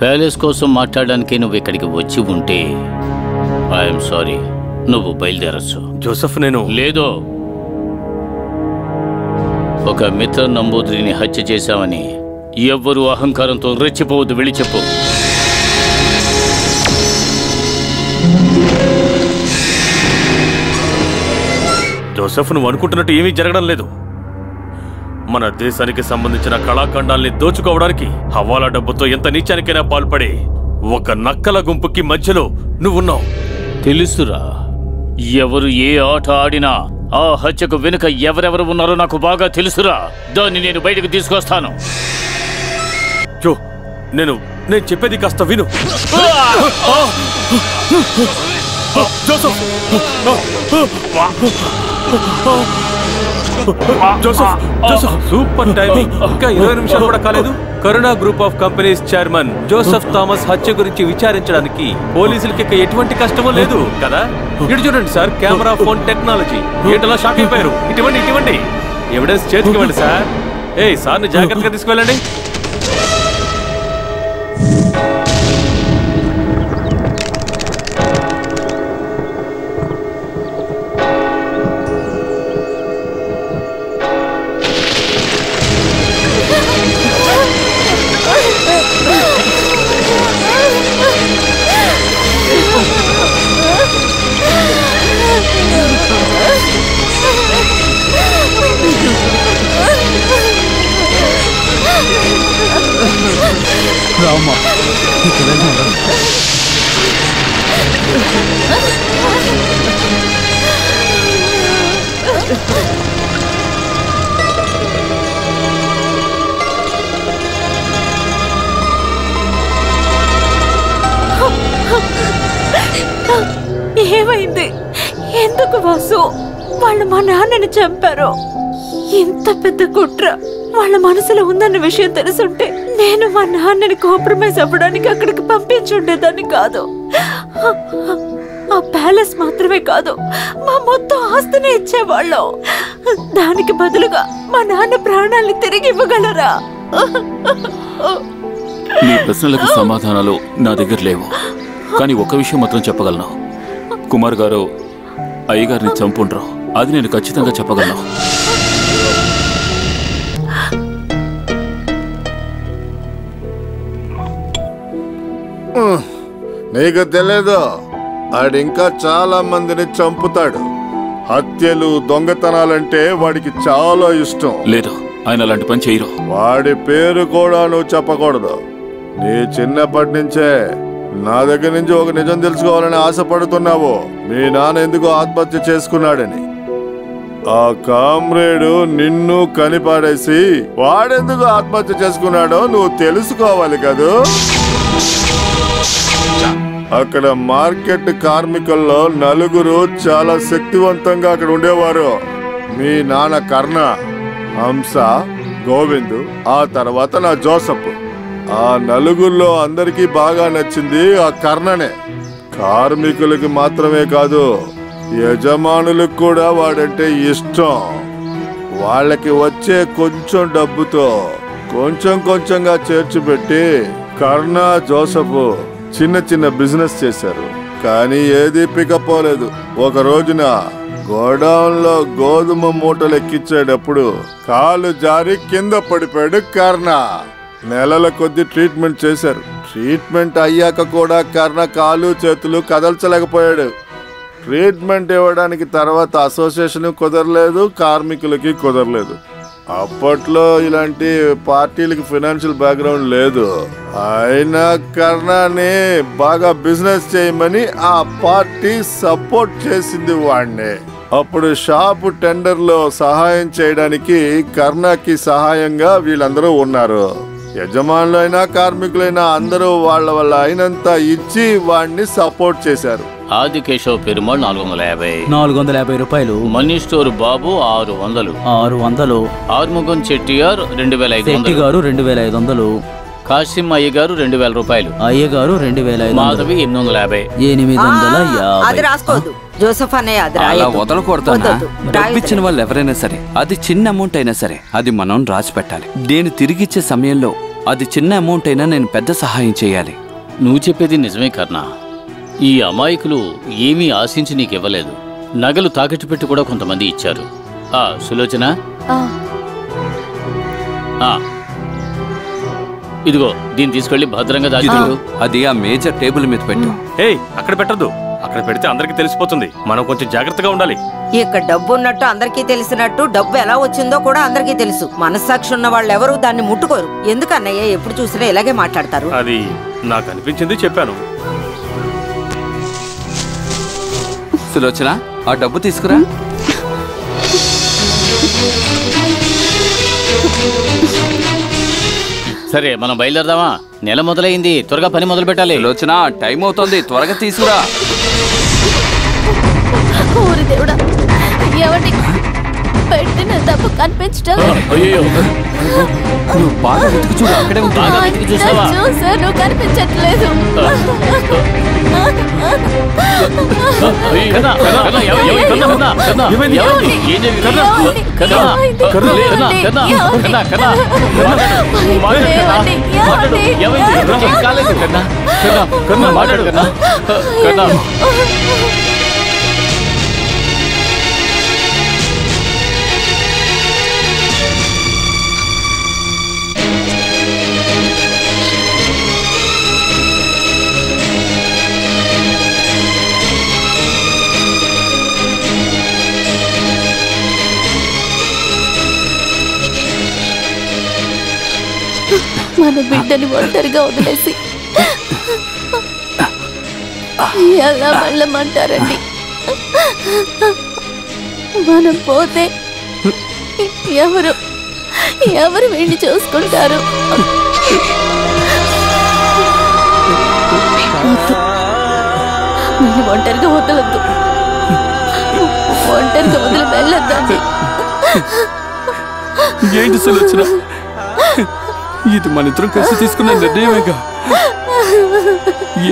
ప్యాలెస్ కోసం మాట్లాడడానికి నువ్వు ఇక్కడికి వచ్చి ఉంటే ఐఎమ్ సారీ, నువ్వు బయలుదేరచ్చు. జోసెఫ్, నేను లేదో ఒక మిత్ర నంబూద్రిని హత్య చేశామని ఎవ్వరూ అహంకారంతో రెచ్చిపోవద్దు, వెళ్ళి చెప్పు. జోసెఫ్, నువ్వు అనుకుంటున్నట్టు ఏమీ జరగడం లేదు. మన దేశానికి సంబంధించిన కళాఖండాల్ని దోచుకోవడానికి హవాలా డబ్బుతో ఎంత నీచానికైనా పాల్పడి ఒక నక్కల గుంపుకి మధ్యలో నువ్వున్నావు. తెలుసురా, ఎవరు ఏ ఆట ఆడినా ఆ హత్యకు వెనుక ఎవరెవరు ఉన్నారో నాకు బాగా తెలుసురా. దాన్ని నేను బయటకు తీసుకొస్తాను. నేను చెప్పేది కాస్త విను. Super timing. ఇంకా 20 నిమిషాలు కూడా కాలేదు. కరుణా group of companies chairman Joseph Thomas హత్య గురించి విచారించడానికి పోలీసులకి ఎటువంటి కష్టమూ లేదు కదా. ఇటు చూడండి సార్, కెమెరా, ఫోన్ టెక్నాలజీ. ఏంటలా షాక్ అయిపోయారు? ఇటువంటి ఎవిడెన్స్ చేతికి ఇవ్వండి సార్. సార్ని జాగ్రత్తగా తీసుకువెళ్ళండి. రామ్మా, ఏమైంది? ఎందుకు వాసు వాళ్ళు మా నాన్నని చంపారు? ఇంత పెద్ద కుట్ర వాళ్ళ మనసులో ఉందన్న విషయం తెలుసుంటే నేను మా నాన్నని కాంప్రమైజ్ అవ్వడానికి అక్కడికి పంపించుండేదాన్ని కాదు. ఆ ప్యాలెస్ మాత్రమే కాదు, మా మొత్తం ఆస్తిని ఇచ్చేవాళ్ళు. దానికి బదులుగా మా నాన్న ప్రాణాల్ని తిరిగి ఇవ్వగలరా? నీ ప్రశ్నలకు సమాధానాలు నా దగ్గర లేవు. కానీ ఒక విషయం మాత్రం చెప్పగలను. కుమార్ గారు అయ్యగారిని చంపుండ్రు, అది నేను ఖచ్చితంగా చెప్పగలను. నీకు తెలియదు, ఆడింకా చాలా మందిని చంపుతాడు. హత్యలు, దొంగతనాలంటే వాడికి చాలా ఇష్టం. లేదు, ఆయన అలాంటి పని చేయరు. వాడి పేరు కూడా నువ్వు చెప్పకూడదు. నీ చిన్నప్పటి నుంచే నా దగ్గర నుంచి ఒక నిజం తెలుసుకోవాలని ఆశపడుతున్నావు. మీ నాన్న ఎందుకు ఆత్మహత్య చేసుకున్నాడని. ఆ కామ్రేడు నిన్ను కనిపాడేసి వాడెందుకు ఆత్మహత్య చేసుకున్నాడో నువ్వు తెలుసుకోవాలి కదూ. అక్కడ మార్కెట్ కార్మికుల్లో 4 చాలా శక్తివంతంగా అక్కడ ఉండేవారు. మీ నాన్న కర్ణ, హంస, గోవింద్, ఆ తర్వాత నా జోసఫ్. ఆ 4లో అందరికీ బాగా నచ్చింది ఆ కర్ణనే. కార్మికులకి మాత్రమే కాదు, యజమానులకు కూడా వాడంటే ఇష్టం. వాళ్ళకి వచ్చే కొంచెం డబ్బుతో కొంచెంగా చేర్చిపెట్టి కర్ణ, జోసఫ్ చిన్న చిన్న బిజినెస్ చేశారు. కానీ ఏది పికపోలేదు. ఒక రోజున గోడౌన్ లో గోధుమ మూటలు ఎక్కించేటప్పుడు కాలు జారి కింద పడిపోయాడు కర్ణ. నెలల కొద్ది ట్రీట్మెంట్ చేశారు. ట్రీట్మెంట్ అయ్యాక కూడా కర్ణ కాలు చేతులు కదల్చలేకపోయాడు. ట్రీట్మెంట్ ఇవ్వడానికి తర్వాత అసోసియేషన్ కుదరలేదు, కార్మికులకి కుదరలేదు. అప్పట్లో ఇలాంటి పార్టీలకి ఫైనాన్షియల్ బ్యాక్గ్రౌండ్ లేదు. అయినా కర్ణని బాగా బిజినెస్ చేయమని ఆ పార్టీ సపోర్ట్ చేసింది వాడిని. అప్పుడు షాపు టెండర్ లో సహాయం చేయడానికి కర్ణకి సహాయంగా వీళ్ళందరూ ఉన్నారు. యజమానులైనా కార్మికులైనా అందరూ వాళ్ళ వల్ల అయినంత ఇచ్చి వాడిని సపోర్ట్ చేశారు. ఆదికేశవ్ పెరుమాళ్ 450 రూపాయలు. మనీ స్టోర్ బాబు 600. ఆర్ముగం చెట్టియార్ 2500. గారు 2500. కాసిం అయ్యగారు 2000 రూపాయలు. అయ్యగారు 2500. మాధవి 850. 850. అది రాసుకోవద్దు జోసఫ్ అన్నయ్య, అది అలా రాయొద్దు. వదలకూడదన్నా. వద్దొద్దు. డబ్బిచ్చిన వాళ్ళు ఎవరైనా సరే, అది చిన్న అమౌంట్ అయినా సరే, అది మనం రాసి పెట్టాలి. నేను తిరిగిచ్చే సమయంలో అది చిన్న అమౌంట్ అయినా నేను పెద్ద సహాయం చేయాలి. నువ్వు చెప్పేది నిజమే కర్ణ. ఈ అమాయకులు ఏమీ ఆశించి నీకివ్వలేదు. నగలు తాకట్టు పెట్టి కూడా కొంతమంది ఇచ్చారు. సులోచన, ఇదిగో దీన్ని తీసుకెళ్లి భద్రంగా దాచిపెట్టు. అది ఆ మేజర్ టేబుల్ మీద పెట్టు. ఏయ్, అక్కడ పెట్టద్దు. అక్కడ పెడితే అందరికి తెలిసిపోతుంది. మనం కొంచెం జాగ్రత్తగా ఉండాలి. ఇక్కడ డబ్బు ఉన్నట్టు అందరికీ తెలిసినట్టు డబ్బు ఎలా వచ్చిందో కూడా అందరికీ తెలుసు. మనస్సాక్షి ఉన్న వాళ్ళు ఎవరు దాన్ని ముట్టుకోరు. ఎందుకన్నయ్య ఎప్పుడు చూసినా ఇలాగే మాట్లాడతారు? అది నాకు అనిపించింది, చెప్పాను. సులోచన, ఆ డబ్బు తీసుకురా. సరే, మనం బయలుదేరదామా? నెల మొదలైంది, త్వరగా పని మొదలు పెట్టాలి. సులోచన, టైం అవుతోంది, త్వరగా తీసుకురా. ఊరి దేవుడా, ఎవరి పెట్టిన తప్పు కనిపించడం. అయ్యో, నువ్వు బాగా వెతికి చూడు, అక్కడే చూసావా? చూసాను, కనిపించట్లేదు. మన బిడ్డని ఒంటరిగా వదిలేసి ఎలా వెళ్ళమంటారండి? మనం పోతే ఎవరు వీడిని చూసుకుంటారు? నేను ఒంటరిగా వదలొద్దు, ఒంటరిగా వదిలి వెళ్ళొద్దండి. ఏంటి సులోచన, ఇది మన ఇద్దరం కలిసి తీసుకున్న నిర్ణయమేగా.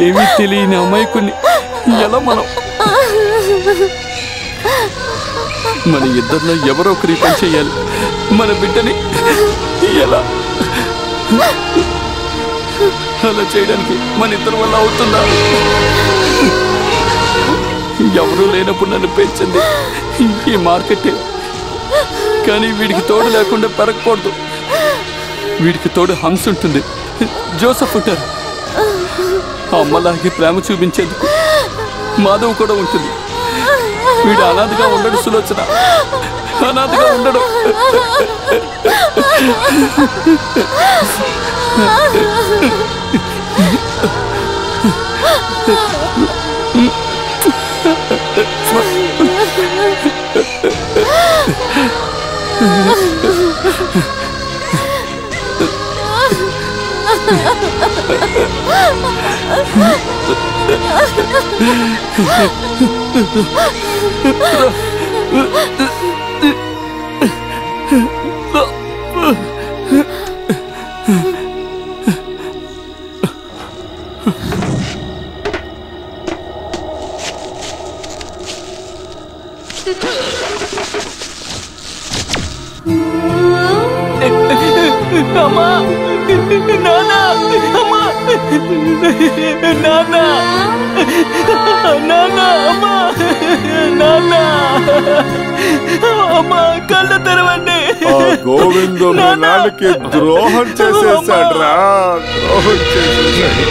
ఏమీ తెలియని అమాయకుని ఎలా మన ఇద్దరిలో ఎవరో ఒకరి పని చేయాలి. మన బిడ్డని ఎలా అలా చేయడానికి మన ఇద్దరి వల్ల అవుతుందా? ఎవరూ లేనప్పుడు నన్ను పెంచింది ఈ మార్కెట్. కానీ వీడికి తోడు లేకుండా పెరగకూడదు. వీడికి తోడు హంస ఉంటుంది, జోసెఫ్ ఉంటారు. అమ్మలాగే ప్రేమ చూపించేందుకు మాధవ్ కూడా ఉంటుంది. వీడు అనాథగా ఉండడు సులోచన, అనాథగా ఉండడు. అమ్మా, నాన్న, అమ్మా, నాన్న, నాన్న, అమ్మా, నాన్న, అమ్మా, కళ్ళు తెరవండి. గోవిందు నాన్నకి ద్రోహం చేసేసాడ్రా, ద్రోహం చేసేసాడు.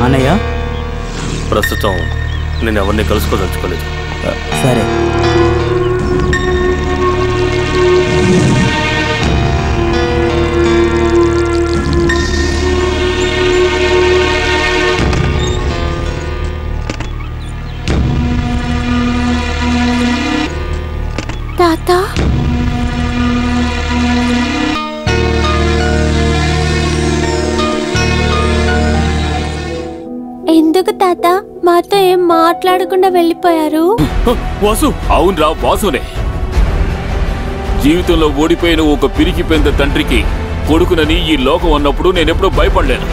అన్నయ్య, ప్రస్తుతం నేను ఎవరిని కలుసుకోదలుచుకోలేదు. సరే. తాత, ఎందుకు తాత మాతో ఏం మాట్లాడకుండా వెళ్ళిపోయారు? వాసు. అవునరా, వాసునే. జీవితంలో ఓడిపోయిన ఒక పిరికి పెద్ద తండ్రికి కొడుకునని ఈ లోకం అన్నప్పుడు నేనెప్పుడూ భయపడలేను.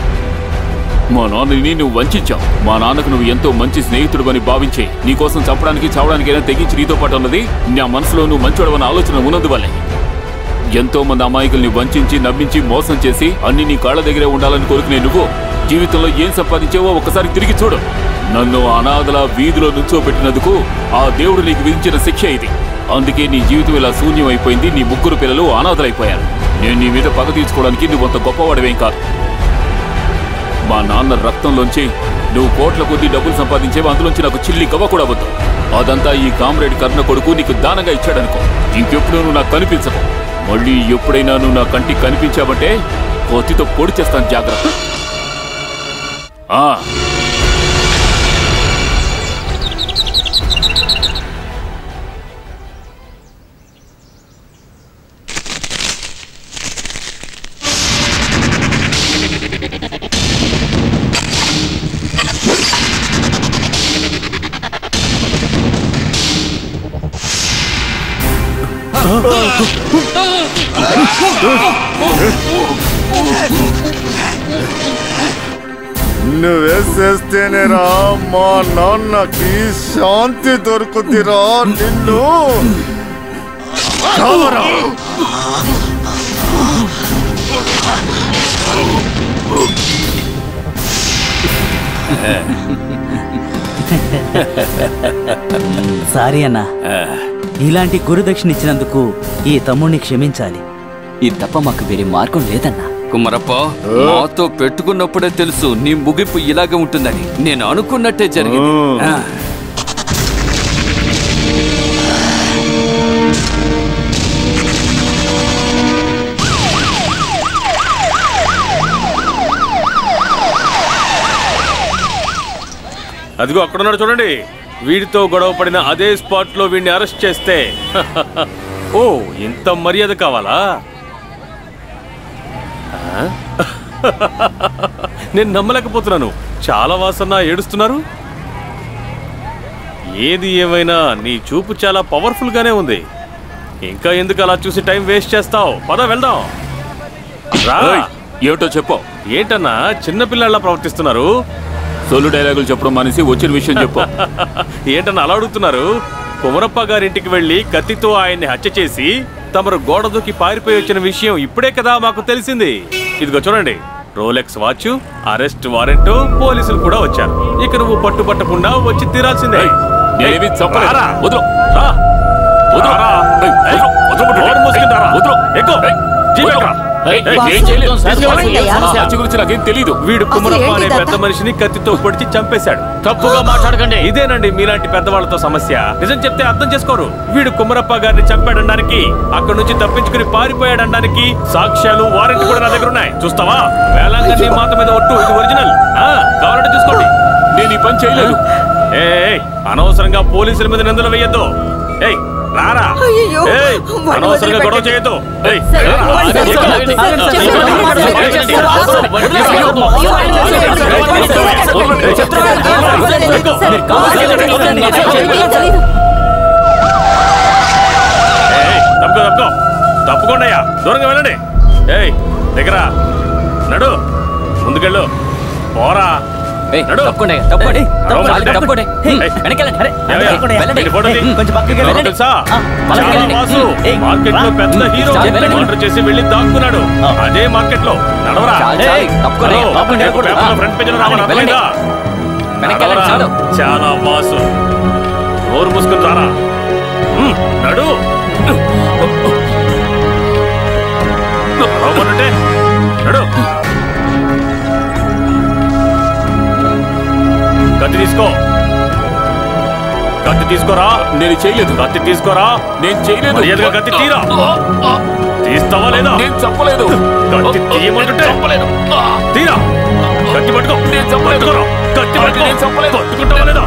మా నాన్నని నువ్వు వంచావు. మా నాన్నకు నువ్వు ఎంతో మంచి స్నేహితుడు అని భావించి నీకోసం చంపడానికి చావడానికైనా తెగించి నీతో పాటు ఉన్నది నా మనసులో నువ్వు మంచోడవన్న ఆలోచన ఉన్నందువల్లే. ఎంతో మంది అమాయకుల్ని వంచి నమ్మించి మోసం చేసి అన్ని నీ కాళ్ళ దగ్గరే ఉండాలని కోరుకునే నువ్వు జీవితంలో ఏం సంపాదించావో ఒకసారి తిరిగి చూడు. నన్ను అనాథల వీధిలో నుంచోబెట్టినందుకు ఆ దేవుడు నీకు విధించిన శిక్ష ఇది. అందుకే నీ జీవితం ఇలా శూన్యం అయిపోయింది. నీ ముగ్గురు పిల్లలు అనాథలైపోయారు. నేను నీ మీద పగ తీర్చుకోవడానికి నువ్వంత గొప్పవాడివేం కాదు. మా నాన్న రక్తంలోంచి నువ్వు కోట్ల కొద్దీ డబ్బులు సంపాదించేవి, అందులోంచి నాకు చిల్లి గవ్వ కూడా వద్దు. అదంతా ఈ కామ్రేడ్ కర్ణ కొడుకు నీకు దానంగా ఇచ్చాడనుకో. ఇంకెప్పుడు నువ్వు నాకు కనిపించకు. మళ్ళీ ఎప్పుడైనా నువ్వు నా కంటికి కనిపించావంటే కోతితో పొడి చేస్తాను, జాగ్రత్త. నువ్వేసేస్తేనేరా మా నాన్నకి శాంతి దొరుకుతురా. నిన్ను చావరా. సారీ అన్నా, ఇలాంటి గురుదక్షిణ ఇచ్చినందుకు ఈ తమ్ముడిని క్షమించాలి. ఇది తప్ప మాకు వేరే మార్గం లేదన్నా. కుమరప్ప, మాతో పెట్టుకున్నప్పుడే తెలుసు నీ ముగింపు ఇలాగే ఉంటుందని. నేను అనుకున్నట్టే జరిగింది. అదిగో అక్కడున్నాడు చూడండి. వీడితో గొడవ పడిన అదే స్పాట్ లో వీడిని అరెస్ట్ చేస్తే ఓ ఇంత మర్యాద కావాలా? నేను నమ్మలేకపోతున్నాను. చాలా వాసన ఏడుస్తున్నారు. ఏది ఏమైనా నీ చూపు చాలా పవర్ఫుల్ గానే ఉంది. ఇంకా ఎందుకు అలా చూసి టైం వేస్ట్ చేస్తావు? పద వెళ్దాం. ఏమిటో చెప్పు. ఏంటన్నా చిన్నపిల్లలా ప్రవర్తిస్తున్నారు? సోలు డైలాగులు చెప్పడం మానేసి వచ్చిన విషయం చెప్పు. ఏంటన్నా అలా అడుగుతున్నారు? కుమరప్ప గారింటికి వెళ్లి కత్తితో ఆయన్ని హత్య చేసి తమరు గోడ దూకి పారిపోయి వచ్చిన విషయం ఇప్పుడే కదా మాకు తెలిసింది. ఇదిగో చూడండి, రోలెక్స్ వాచ్, అరెస్ట్ వారెంట్, పోలీసులు కూడా వచ్చారు. ఇక నువ్వు పట్టుపట్టకుండా వచ్చి తీరాల్సిందే. వీడు కుమరప్ప అనే పెద్ద మనిషిని కత్తితో పొడిచి చంపేశాడు. తప్పుగా మాట్లాడకండి. ఇదేనండి మీలాంటి పెద్దవాళ్లతో సమస్య. నిజం చెప్తే అర్థం చేసుకోరు. వీడు కుమరప్ప గారిని చంపాడనడానికి, అక్కడి నుంచి తప్పించుకుని పారిపోయాడనడానికి సాక్ష్యాలు, వారెంట్ కూడా నా దగ్గర ఉన్నాయి. చూస్తావా? వేలాంగన్ని మాత మీద ఒట్టు, ఇది ఒరిజినల్. కావాలంటే చూసుకోండి. నేను ఈ పని చేయలేదు. అనవసరంగా పోలీసుల మీద నిందలు వేయద్దు. రారా, అనవసరంగా గొడవ చేయొద్దు. తప్పుకోండియా, దూరంగా వెళ్ళండి. దగ్గర నడు, ముందుకెళ్ళు. పోరా, మార్కెట్ లో పెద్ద హీరో ఆర్డర్ చేసి వెళ్ళి దాక్కున్నాడు. అదే మార్కెట్ లో నడవరా. ఫ్రంట్ పేజ్ చాలా బాసు. నోరు మూసుకుని రారా. నడు నడు. కత్తి తీసుకో. కత్తి తీసుకోరా. నేను చేయలేదు. కత్తి తీసుకోరా. నేను చేయలేదు. మర్యాదగా కత్తి తీరా. తీస్తావా లేదా? నేను చెప్పలేదు. కత్తి తీయమంటుంటే తీరా. కత్తి పట్టుకో. నేను చెప్పలేదు. కత్తి పట్టుకో. నేను చెప్పలేదు. పట్టుకుంటావా లేదా?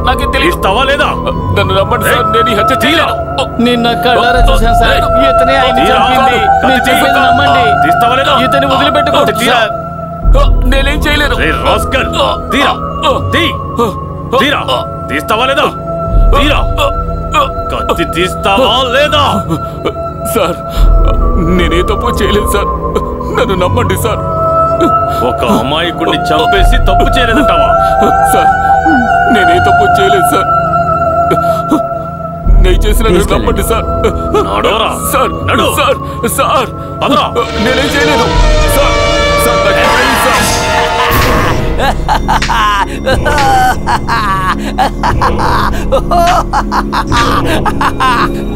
నాకు తీస్తావా లేదా? నన్ను నమ్మండి సార్, నేను ఈ హత్య తీరా. నిన్న కళ్ళారా చూశాను సార్. ఇతనే ఆయన చంపింది. నేను చెప్పేది నమ్మండి. తీస్తావా లేదా? ఇతని వదిలిపెట్టుకోండి సార్. నేనేం చేయలేదు. తీరా. తీరా. తీస్తావా లేదా? తీరా. కత్తి తీస్తావా లేదా? సార్, నేనే తప్పు చేయలేదు సార్, నన్ను నమ్మండి సార్. ఒక అమాయకుడిని చంపేసి తప్పు చేయలేదంటావా? సార్, నేనే తప్పు చేయలేదు సార్. నేను చేసిన నమ్మండి సార్. సార్ సార్ సార్ నేనేం చేయలేదు సార్. సార్ సార్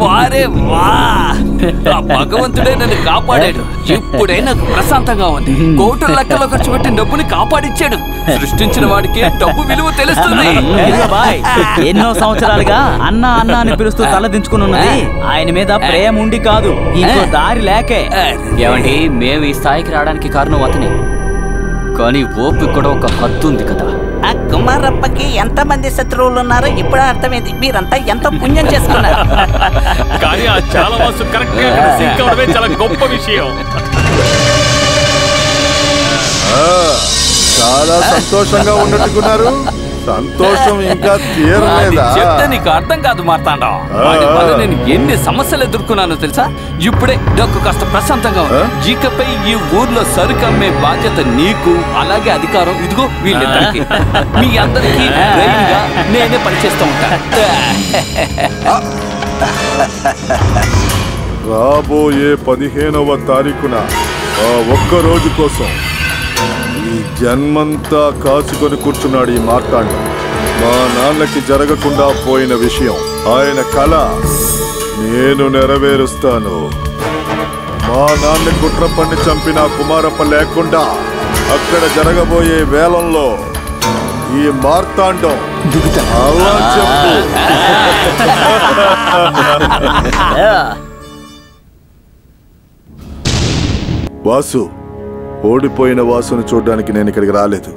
వారే వా, భగవంతుడే నన్ను కాపాడాడు. ఇప్పుడే నాకు ప్రశాంతంగా ఉంది. కోట్ల లెక్కలో ఖర్చు పెట్టిన డబ్బుని కాపాడిచ్చాడు. సృష్టించిన వాడికి డబ్బు విలువ తెలుస్తుంది. ఎన్నో సంవత్సరాలుగా అన్న అన్న అని పిలుస్తూ తలదించుకుని ఉన్నది ఆయన మీద ప్రేమ ఉండి కాదు, ఇంకో దారి లేకే. ఏమండి, మేము ఈ స్థాయికి రావడానికి కారణం అతనే. కానీ ఓపిక కూడా ఒక హద్దు ఉంది కదా. ఆ కుమారప్పకి ఎంతమంది శత్రువులు ఉన్నారో ఇప్పుడు అర్థమైంది. మీరంతా ఎంత పుణ్యం చేసుకున్నారు. కానీ ఆ చాలా వాసు కరెక్ట్ గా సింక్ అవడమే చాలా గొప్ప విషయం. చాలా సంతోషంగా ఉన్నట్టుకున్నారు. సంతోషం ఇంకా తీరలేదా? చెప్తే నీకు అర్థం కాదు మార్తాండా. వాడి వల్ల నేను ఎన్ని సమస్యలు ఎదుర్కొన్నానో తెలుసా? ఇప్పుడే నాకు కాస్త ప్రశాంతంగా ఉంది. ఇకపై ఈ ఊర్లో సరుకు అమ్మే బాధ్యత నీకు, అలాగే అధికారం ఇదిగో వీళ్ళిద్దరికి. మీ అందరికీ నేనే పనిచేస్తూ ఉంటాను. రాబోయే 15వ తారీఖున ఆ ఒక్క రోజు కోసం ఈ జన్మంతా కాచుకొని కూర్చున్నాడు ఈ మార్తాండం. మా నాన్నకి జరగకుండా పోయిన విషయం, ఆయన కళ నేను నెరవేరుస్తాను. మా నాన్న కుట్ర పన్ని చంపిన కుమారప్ప లేకుండా అక్కడ జరగబోయే వేలంలో ఈ మార్తాండం అలా చెప్పు. వాసు, ఓడిపోయిన వాసును చూడ్డానికి నేను ఇక్కడికి రాలేదు.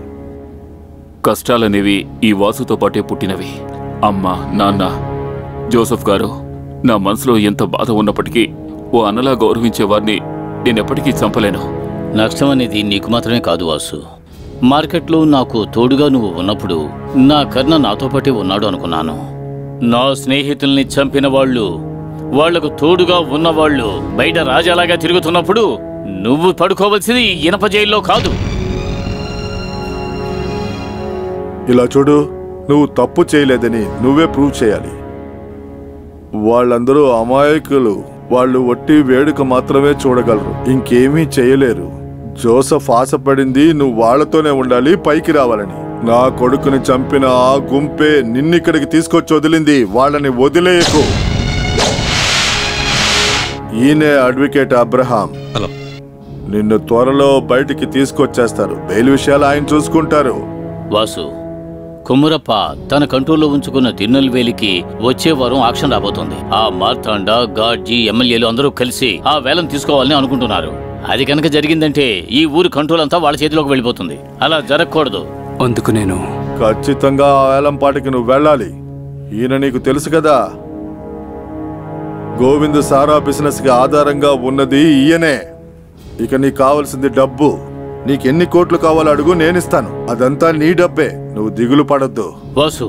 కష్టాలనేవి ఈ వాసుతో పాటే పుట్టినవి. అమ్మ, నాన్న, జోసెఫ్ గారు, నా మనసులో ఎంత బాధ ఉన్నప్పటికీ ఓ అన్నలా గౌరవించేవారిని నేనెప్పటికీ చంపలేను. నష్టం అనేది నీకు మాత్రమే కాదు వాసు. మార్కెట్లో నాకు తోడుగా నువ్వు ఉన్నప్పుడు నా కర్ణ నాతో పాటే ఉన్నాడు అనుకున్నాను. నా స్నేహితుల్ని చంపిన వాళ్ళు, వాళ్లకు తోడుగా ఉన్నవాళ్ళు బయట రాజాలాగా తిరుగుతున్నప్పుడు నువ్వు పడుకోవలసింది ఇనప జైల్లో కాదు. ఇలా చూడు, నువ్వు తప్పు చేయలేదని నువ్వే ప్రూవ్ చేయాలి. వాళ్ళందరూ అమాయకులు. వాళ్ళు ఒట్టి వేడుక మాత్రమే చూడగలరు, ఇంకేమీ చేయలేరు. జోసెఫ్ ఆశపడింది నువ్వు వాళ్లతోనే ఉండాలి, పైకి రావాలని. నా కొడుకుని చంపిన ఆ గుంపే నిన్నిక్కడికి తీసుకొచ్చి వదిలింది. వాళ్ళని వదిలేయకు. ఈయనే అడ్వకేట్ అబ్రహాం. నిన్ను త్వరలో బయటికి తీసుకొచ్చేస్తారు. బెయిల్ విషయాలు ఆయన చూసుకుంటారు. వాసు, కుమ్మరప్ప తన కంట్రోల్లో ఉంచుకున్న తిరునెల్వేలికి వచ్చే వారం ఆక్షన్ రాబోతోంది. ఆ మార్తాండ, గాడ్జీ, ఎమ్మెల్యేలు అందరూ కలిసి ఆ వేలం తీసుకోవాలని అనుకుంటున్నారు. అది కనుక జరిగిందంటే ఈ ఊరు కంట్రోల్ అంతా వాళ్ళ చేతిలోకి వెళ్ళిపోతుంది. అలా జరగకూడదు. అందుకు నేను ఖచ్చితంగా ఆ వేలం పాటికి నువ్వు వెళ్ళాలి. ఈయన నీకు తెలుసు కదా, గోవింద్ సారా బిజినెస్ కి ఆధారంగా ఉన్నది ఈయనే. ఇక నీకు కావాల్సింది డబ్బు. నీకెన్ని కోట్లు కావాలో అడుగు, నేనిస్తాను. అదంతా నీ డబ్బే, నువ్వు దిగులు పడొద్దు. వాసు,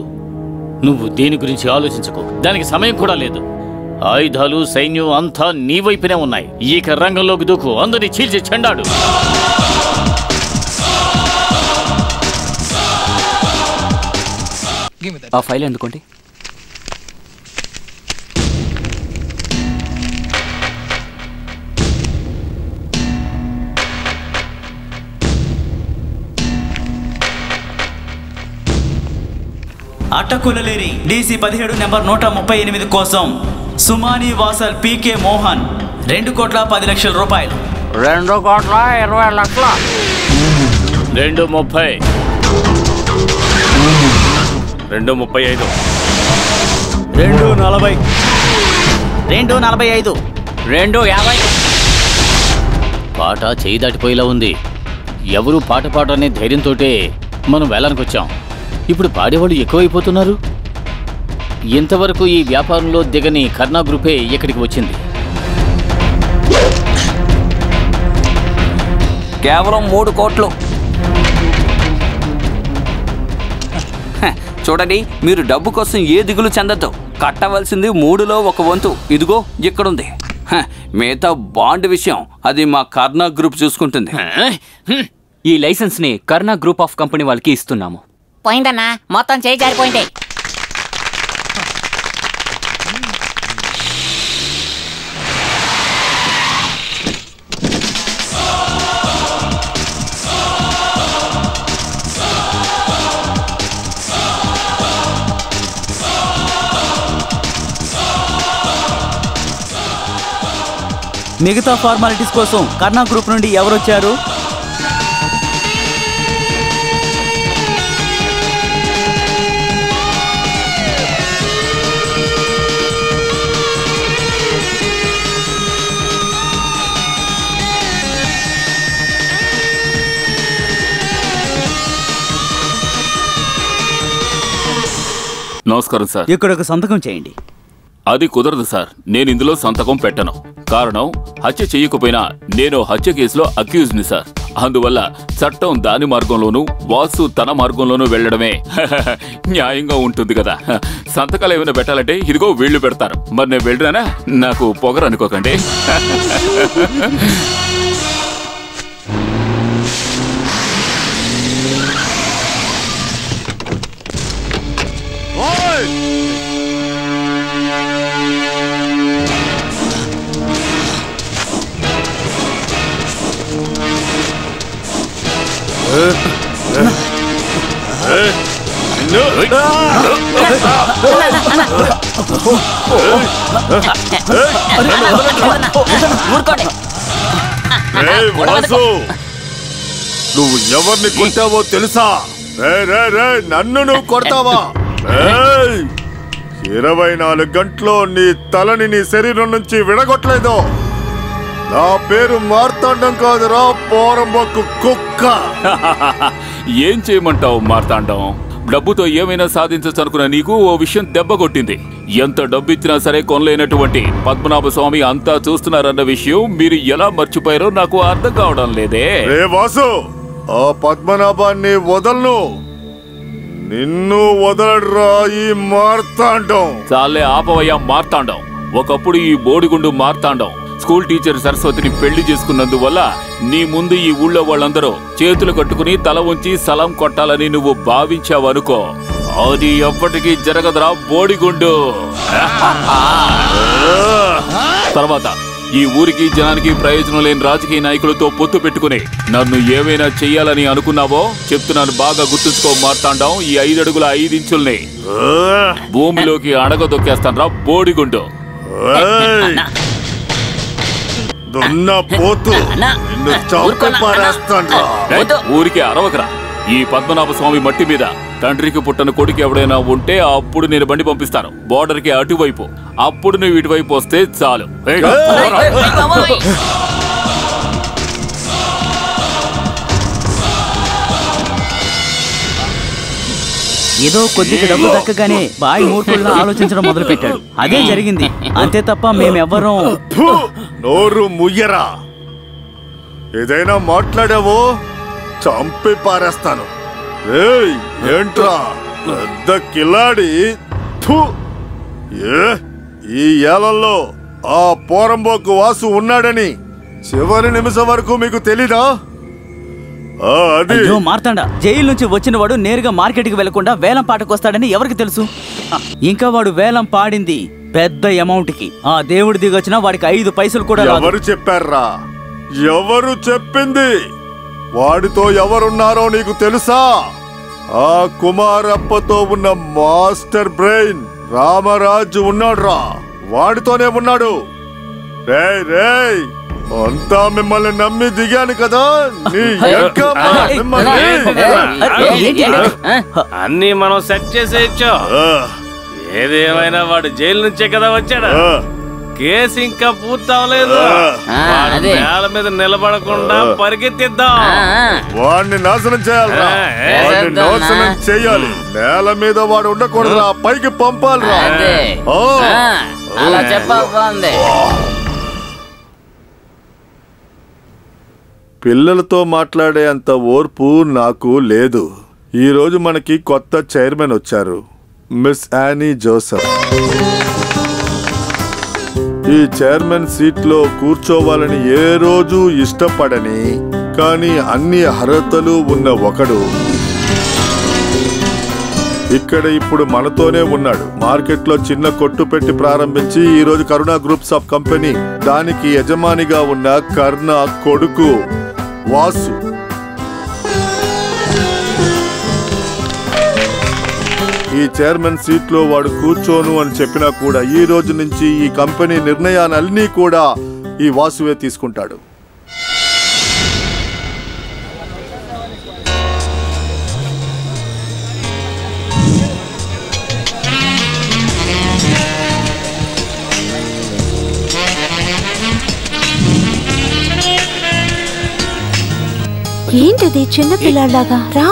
నువ్వు దేని గురించి ఆలోచించకు. దానికి సమయం కూడా లేదు. ఆయుధాలు, సైన్యం అంతా నీ వైపునే ఉన్నాయి. ఇక రంగంలోకి దూకు, అందరినీ చీల్చి చెండాడు. ఆ ఫైల్ అందుకోండి. అట్టకులలేని DC 17 నెంబర్ 138 కోసం సుమాని వాసల్ పీకే మోహన్ 2,10,00,000 రూపాయలు. 2,20,00,000. 2,30. 2,35. 2,40. 2,45. 2,50. పాట చేయి దాటిపోయేలా ఉంది. ఎవరు పాట పాడనే ధైర్యంతోటే మనం వేలానికి వచ్చాం. ఇప్పుడు పాడేవాళ్ళు ఎక్కువైపోతున్నారు. ఇంతవరకు ఈ వ్యాపారంలో దిగని కర్ణా గ్రూపే ఇక్కడికి వచ్చింది. కేవలం 3 కోట్లు. చూడండి, మీరు డబ్బు కోసం ఏ దిగులు చెందద్దు. కట్టవలసింది 3లో 1 వంతు ఇదిగో ఇక్కడుంది. మిగతా బాండ్ విషయం అది మా కర్ణా గ్రూప్ చూసుకుంటుంది. ఈ లైసెన్స్ ని కర్ణా గ్రూప్ ఆఫ్ కంపెనీ వాళ్ళకి ఇస్తున్నాము. పోయిందన్నా, మొత్తం చేయి జారిపోయింది. మిగతా ఫార్మాలిటీస్ కోసం కర్ణా గ్రూప్ నుండి ఎవరొచ్చారు? నమస్కారం సార్. ఇక్కడ ఒక సంతకం చేయండి. అది కుదరదు సార్. నేను ఇందులో సంతకం పెట్టను. కారణం, హత్య చేయకపోయినా నేను హత్య కేసులో అక్యూజ్ని సార్. అందువల్ల చట్టం దాని మార్గంలోనూ వాసు తన మార్గంలోనూ వెళ్లడమే న్యాయంగా ఉంటుంది కదా. సంతకాలు ఏమైనా పెట్టాలంటే ఇదిగో వీళ్ళు పెడతారు. మరి నేను వెళ్ళరానా? నాకు పొగరు అనుకోకండి. నువ్వు ఎవరిని కొట్టావో తెలుసా? నన్ను నువ్వు కొడతావా? 24 గంటలో నీ తలని నీ శరీరం నుంచి విడగొట్టలేదు. నా పేరు మార్తాండం కాదురా, పోరంబొక్కు కుక్క. ఏం చేయమంటావు మార్తాండం? డబ్బుతో ఏమైనా సాధించచ్చు అనుకున్న నీకు ఓ విషయం దెబ్బ కొట్టింది. ఎంత డబ్బు ఇచ్చినా సరే కొనలేనటువంటి పద్మనాభ స్వామి అంతా చూస్తున్నారన్న విషయం మీరు ఎలా మర్చిపోయారో నాకు అర్థం కావడం లేదే. రే వాసు, ఆ పద్మనాభాన్ని వదలను. నిన్ను వదలడ్రా ఈ మార్తాండం. చాలే ఆపవయ్యా మార్తాండం. ఒకప్పుడు ఈ బోడిగుండు మార్తాండం స్కూల్ టీచర్ సరస్వతిని పెళ్లి చేసుకున్నందువల్ల నీ ముందు ఈ ఊళ్ళో వాళ్ళందరూ చేతులు కట్టుకుని తల ఉంచి సలం కొట్టాలని నువ్వు భావించావనుకో, అది ఎప్పటికీ జరగదురా బోడిగుండు. తర్వాత ఈ ఊరికి జనానికి ప్రయోజనం లేని రాజకీయ నాయకులతో పొత్తు పెట్టుకుని నన్ను ఏమైనా చెయ్యాలని అనుకున్నావో చెప్తున్నాను, బాగా గుర్తుంచుకో మార్తాండం. ఈ 5 అడుగుల 5 ఇంచుల్ని భూమిలోకి అడగదొక్కేస్తాను రా బోడిగుండు. ఊరికి అరవకరా. ఈ పద్మనాభ స్వామి మట్టి మీద తండ్రికి పుట్టని కొడుకు ఎవడైనా ఉంటే అప్పుడు నేను బండి పంపిస్తాను బోర్డర్ కి అటువైపు. అప్పుడు నువ్వు ఇటువైపు వస్తే చాలు. ఏదో కొద్దిగా డబ్బు దక్కగానే బాయ్ మూర్ఖుల్లా ఆలోచించడం మొదలు పెట్టాడు. అదే జరిగింది, అంతే తప్ప మేమెవ్వరం. నోరు ముయ్యరా. ఏదైనా మాట్లాడావో చంపి పారేస్తాను. ఏంట్రా పెద్ద కిలాడి? ఈ ఏళ్లలో ఆ పోరంబోకు వాసు ఉన్నాడని చివరి నిమిషం వరకు మీకు తెలీదా? అయ్యో మార్తాండ, జైలు నుంచి వచ్చిన వాడు నేరుగా మార్కెట్కి వెళ్లకుండా వేలం పాటకు వస్తాడని ఎవరికి తెలుసు? ఇంకా వాడు వేలం పాడింది పెద్ద అమౌంట్ కి. ఆ దేవుడి దిగొచ్చినా వాడికి 5 పైసలు కూడా రాదు. ఎవరు చెప్పారా? ఎవరు చెప్పింది? వాడితో ఎవరున్నారో నీకు తెలుసా? ఆ కుమారప్పతో ఉన్న మాస్టర్ బ్రెయిన్ రామరాజు ఉన్నాడురా, వాడితోనే ఉన్నాడు. రేయ్ అంతా మిమ్మల్ని నమ్మి దిగాను కదా. అన్ని మనం సెట్ చేసేయచ్చు. ఏదేమైనా వాడు జైలు నుంచే కదా వచ్చాడు. కేసు ఇంకా పూర్తవలేదు. నేల మీద నిలబడకుండా పరిగెత్తిద్దాం. వాడిని నాశనం చేయాలి. నాశనం చేయాలి. నేల మీద వాడు ఉండకూడదురా, పైకి పంపాలిరా. పిల్లలతో మాట్లాడే అంత ఓర్పు నాకు లేదు. ఈరోజు మనకి కొత్త చైర్మన్ వచ్చారు, మిస్ యానీ జోసెఫ్. ఈ చైర్మన్ సీట్లో కూర్చోవాలని ఏ రోజు ఇష్టపడని కానీ అన్ని అర్హతలు ఉన్న ఒకడు ఇక్కడ ఇప్పుడు మనతోనే ఉన్నాడు. మార్కెట్లో చిన్న కొట్టు పెట్టి ప్రారంభించి ఈ రోజు కరుణ గ్రూప్స్ ఆఫ్ కంపెనీ దానికి యజమానిగా ఉన్న కర్ణ కొడుకు వాసు. ఈ చైర్మన్ సీట్ లో వాడు కూర్చోను అని చెప్పినా కూడా ఈ రోజు నుంచి ఈ కంపెనీ నిర్ణయాలన్నీ కూడా ఈ వాసువే తీసుకుంటాడు. ఏంటది చిన్న పిల్లలాగా? రా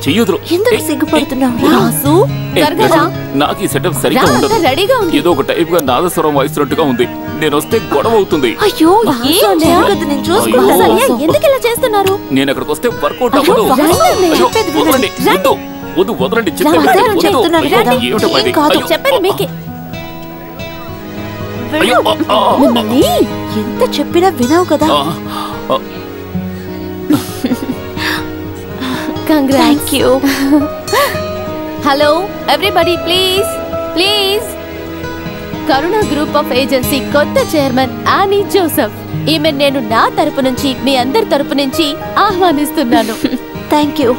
చెయ్యదురు. ఎందుకు సిగ్గుపడుతున్నావు? రాసు జరగరా. నాకు ఈ సెటప్ సరిగ్గా ఉండదు. రెడీగా ఉంది. ఏదో ఒక టైప్ గా నాదస్వరం వాయిస్తున్నట్టుగా ఉంది. నేను వస్తే గొడవ అవుతుంది. అయ్యో ఏం జరగదు, నేను చూసుకుంటా. ఎందుకు ఇలా చేస్తున్నారు? నేను అక్కడికి వస్తే వర్కౌట్ అవ్వదు. వదలండి, వద్దు వదలండి. చెప్పండి మీకే. మిమ్మల్ని ఎంత చెప్పినా వినవు కదా. Thank you. Hello, everybody, please. Karuna group of agency కొత్త చైర్మన్ యానీ జోసెఫ్. ఈమె నేను నా తరపు నుంచి మీ అందరి తరపు నుంచి ఆహ్వానిస్తున్నాను. Thank you.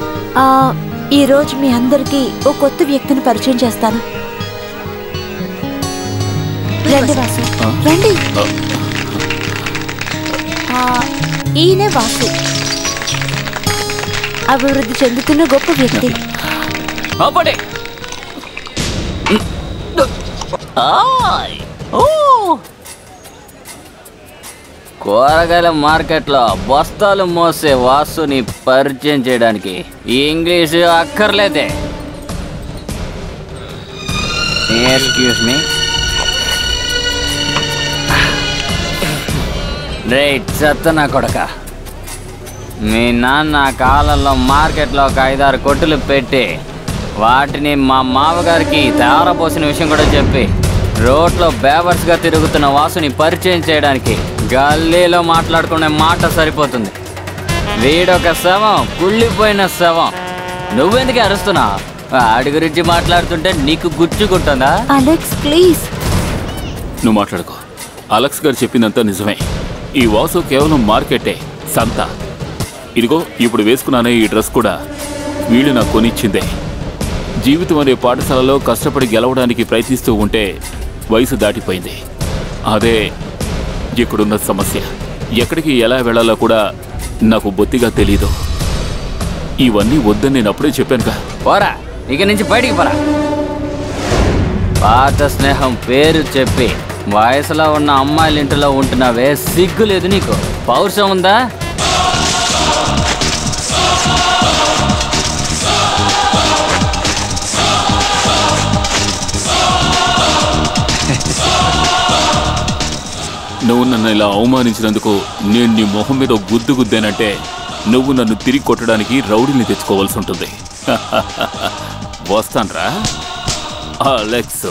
ఈ రోజు మీ అందరికీ ఓ కొత్త వ్యక్తిని పరిచయం చేస్తాను. రండి వాసు, రండి. ఈయనే వాసు, అభివృద్ధి చెందుతున్న గొప్ప వ్యక్తి. కూరగాయల మార్కెట్లో బస్తాలు మోసే వాసుని పరిచయం చేయడానికి ఇంగ్లీషు అక్కర్లేదే. Excuse me. రైట్ చెత్తనా కొడక, మీ నాన్న కాలంలో మార్కెట్లో ఒక 5-6 కొట్టులు పెట్టి వాటిని మా మామగారికి తేరపోసిన విషయం కూడా చెప్పి రోడ్లో బేవర్స్గా తిరుగుతున్న వాసుని పరిచయం చేయడానికి గల్లీలో మాట్లాడుకునే మాట సరిపోతుంది. వీడొక శవం, కుళ్ళిపోయిన శవం. నువ్వెందుకు అరుస్తున్నావు? ఆడి గురించి మాట్లాడుతుంటే నీకు గుచ్చుకుంటుందా? Alex please. నువ్వు మాట్లాడుకో. అలెక్స్ గారు చెప్పిందంతా నిజమే. ఈ వాసు కేవలం మార్కెటే, సంత. ఇదిగో ఇప్పుడు వేసుకున్నానే ఈ డ్రెస్ కూడా వీళ్ళు నాకు కొనిచ్చిందే. జీవితం అనే పాఠశాలలో కష్టపడి గెలవడానికి ప్రయత్నిస్తూ ఉంటే వయసు దాటిపోయింది. అదే ఇక్కడున్న సమస్య. ఎక్కడికి ఎలా వెళ్ళాలో కూడా నాకు బొత్తిగా తెలీదు. ఇవన్నీ వద్దని నేను అప్పుడే చెప్పానుగా. పోరా, ఇక నుంచి బయటికి పోరా. పాత స్నేహం పేరు చెప్పి వయసులో ఉన్న అమ్మాయిల ఇంటిలో ఉంటున్నావే, సిగ్గు లేదు నీకు? పౌరుషం ఉందా? నువ్వు నన్ను ఇలా అవమానించినందుకు నేను నీ మొహం మీద గుద్దు గుద్దానంటే నువ్వు నన్ను తిరిగి కొట్టడానికి రౌడీని తెచ్చుకోవాల్సి ఉంటుంది. వస్తాన్రా అలెక్స్.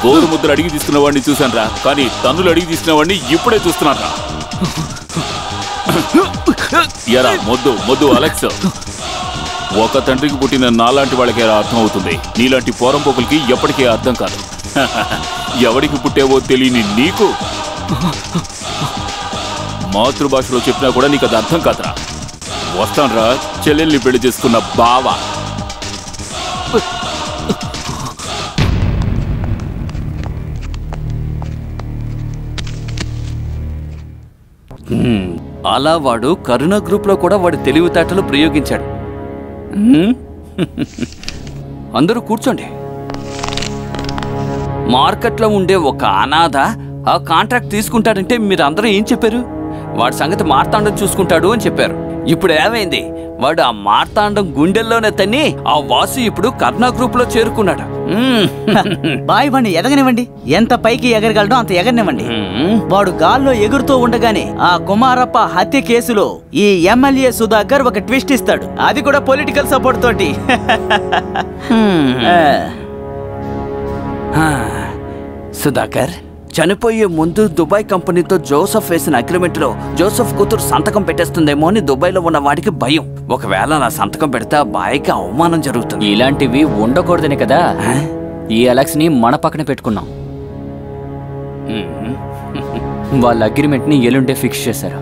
గోరు ముద్ర అడిగి తీసుకున్న వాడిని చూశానురా, కానీ తన్నులు అడిగి తీసుకున్న వాడిని ఇప్పుడే చూస్తున్నారా. ఎరా మొద్దు అలెక్స్, ఒక తండ్రికి పుట్టిన నాలాంటి వాళ్ళకి ఎలా అర్థం అవుతుంది? నీలాంటి పోరంపోకులకి ఎప్పటికీ అర్థం కాదు. ఎవడికి పుట్టేవో తెలియని నీకు మాతృభాషలో చెప్పినా కూడా నీకు అది అర్థం కాదురా. వస్తాన్రా చెల్లెల్ని పెళ్లి చేసుకున్న బావా. అలా వాడు కరుణ గ్రూప్లో కూడా వాడి తెలివితేటలు ప్రయోగించాడు. అందరూ కూర్చోండి. మార్కెట్లో ఉండే ఒక అనాథ ఆ కాంట్రాక్ట్ తీసుకుంటాడంటే మీరు అందరూ ఏం చెప్పారు? వాడి సంగతి మార్తాండం చూసుకుంటాడు అని చెప్పారు. ఇప్పుడు ఏమైంది? వాడు ఆ మార్తాండం గుండెల్లోనే తన్ని ఆ వాసు ఇప్పుడు కర్ణ గ్రూప్ లో చేరుకున్నాడు. బాయ్ వాడిని ఎదగనివ్వండి. ఎంత పైకి ఎగరగలడో అంత ఎగరనివ్వండి. వాడు గాల్లో ఎగురుతూ ఉండగానే ఆ కుమారప్ప హత్య కేసులో ఈ ఎమ్మెల్యే సుధాకర్ ఒక ట్విస్ట్ ఇస్తాడు. అది కూడా పొలిటికల్ సపోర్ట్ తోటి. సుధాకర్ చనిపోయే ముందు దుబాయ్ కంపెనీతో జోసెఫ్ వేసిన అగ్రిమెంట్ లో జోసెఫ్ కూతురు సంతకం పెట్టేస్తుందేమో అని దుబాయ్ లో ఉన్న వాడికి భయం. ఒకవేళ నా సంతకం పెడితే ఆ బాయ్కి అవమానం జరుగుతుంది. ఇలాంటివి ఉండకూడదని కదా ఈ అలెక్స్ ని మన పక్కన పెట్టుకున్నాం. వాళ్ళ అగ్రిమెంట్ ని ఎల్లుండే ఫిక్స్ చేశారు.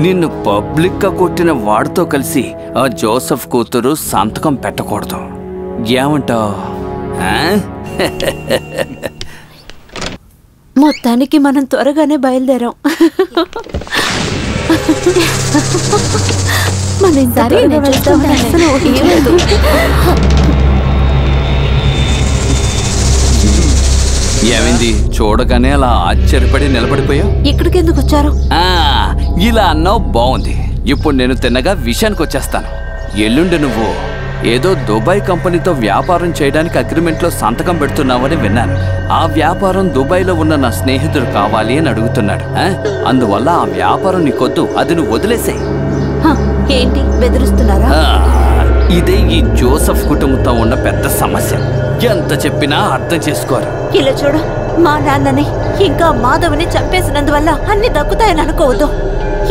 నిన్ను పబ్లిక్ గా కొట్టిన వాడితో కలిసి ఆ జోసెఫ్ కూతురు సంతకం పెట్టకూడదు. ఏమంటావు? మొత్తానికి మనం త్వరగానే బయలుదేరాం. మనం ఏమైంది? చూడగానే అలా ఆశ్చర్యపడి నిలబడిపోయావు. ఇక్కడికి ఎందుకు వచ్చారు? ఇలా అన్నావు, బాగుంది. ఇప్పుడు నేను తిన్నగా విషయానికి వచ్చేస్తాను. ఎల్లుండి నువ్వు ఏదో దుబాయ్ కంపెనీతో వ్యాపారం చేయడానికి అగ్రిమెంట్లో సంతకం పెడుతున్నావని విన్నాను. ఆ వ్యాపారం దుబాయ్లో ఉన్న నా స్నేహితుడు కావాలి అని అడుగుతున్నాడు. అందువల్ల ఆ వ్యాపారం నీకొద్దు, అది నువ్వు వదిలేసాయి. ఏంటి బెదిరిస్తున్నారా? ఇదే ఈ జోసెఫ్ కుటుంబంతో ఉన్న పెద్ద సమస్య. ఎంత చెప్పినా అర్థం చేసుకోరు. ఇలా చూడు, మా నాన్నని ఇంకా మాధవ్ని చంపేసినందువల్ల అన్ని దక్కుతాయని అనుకోవద్దు.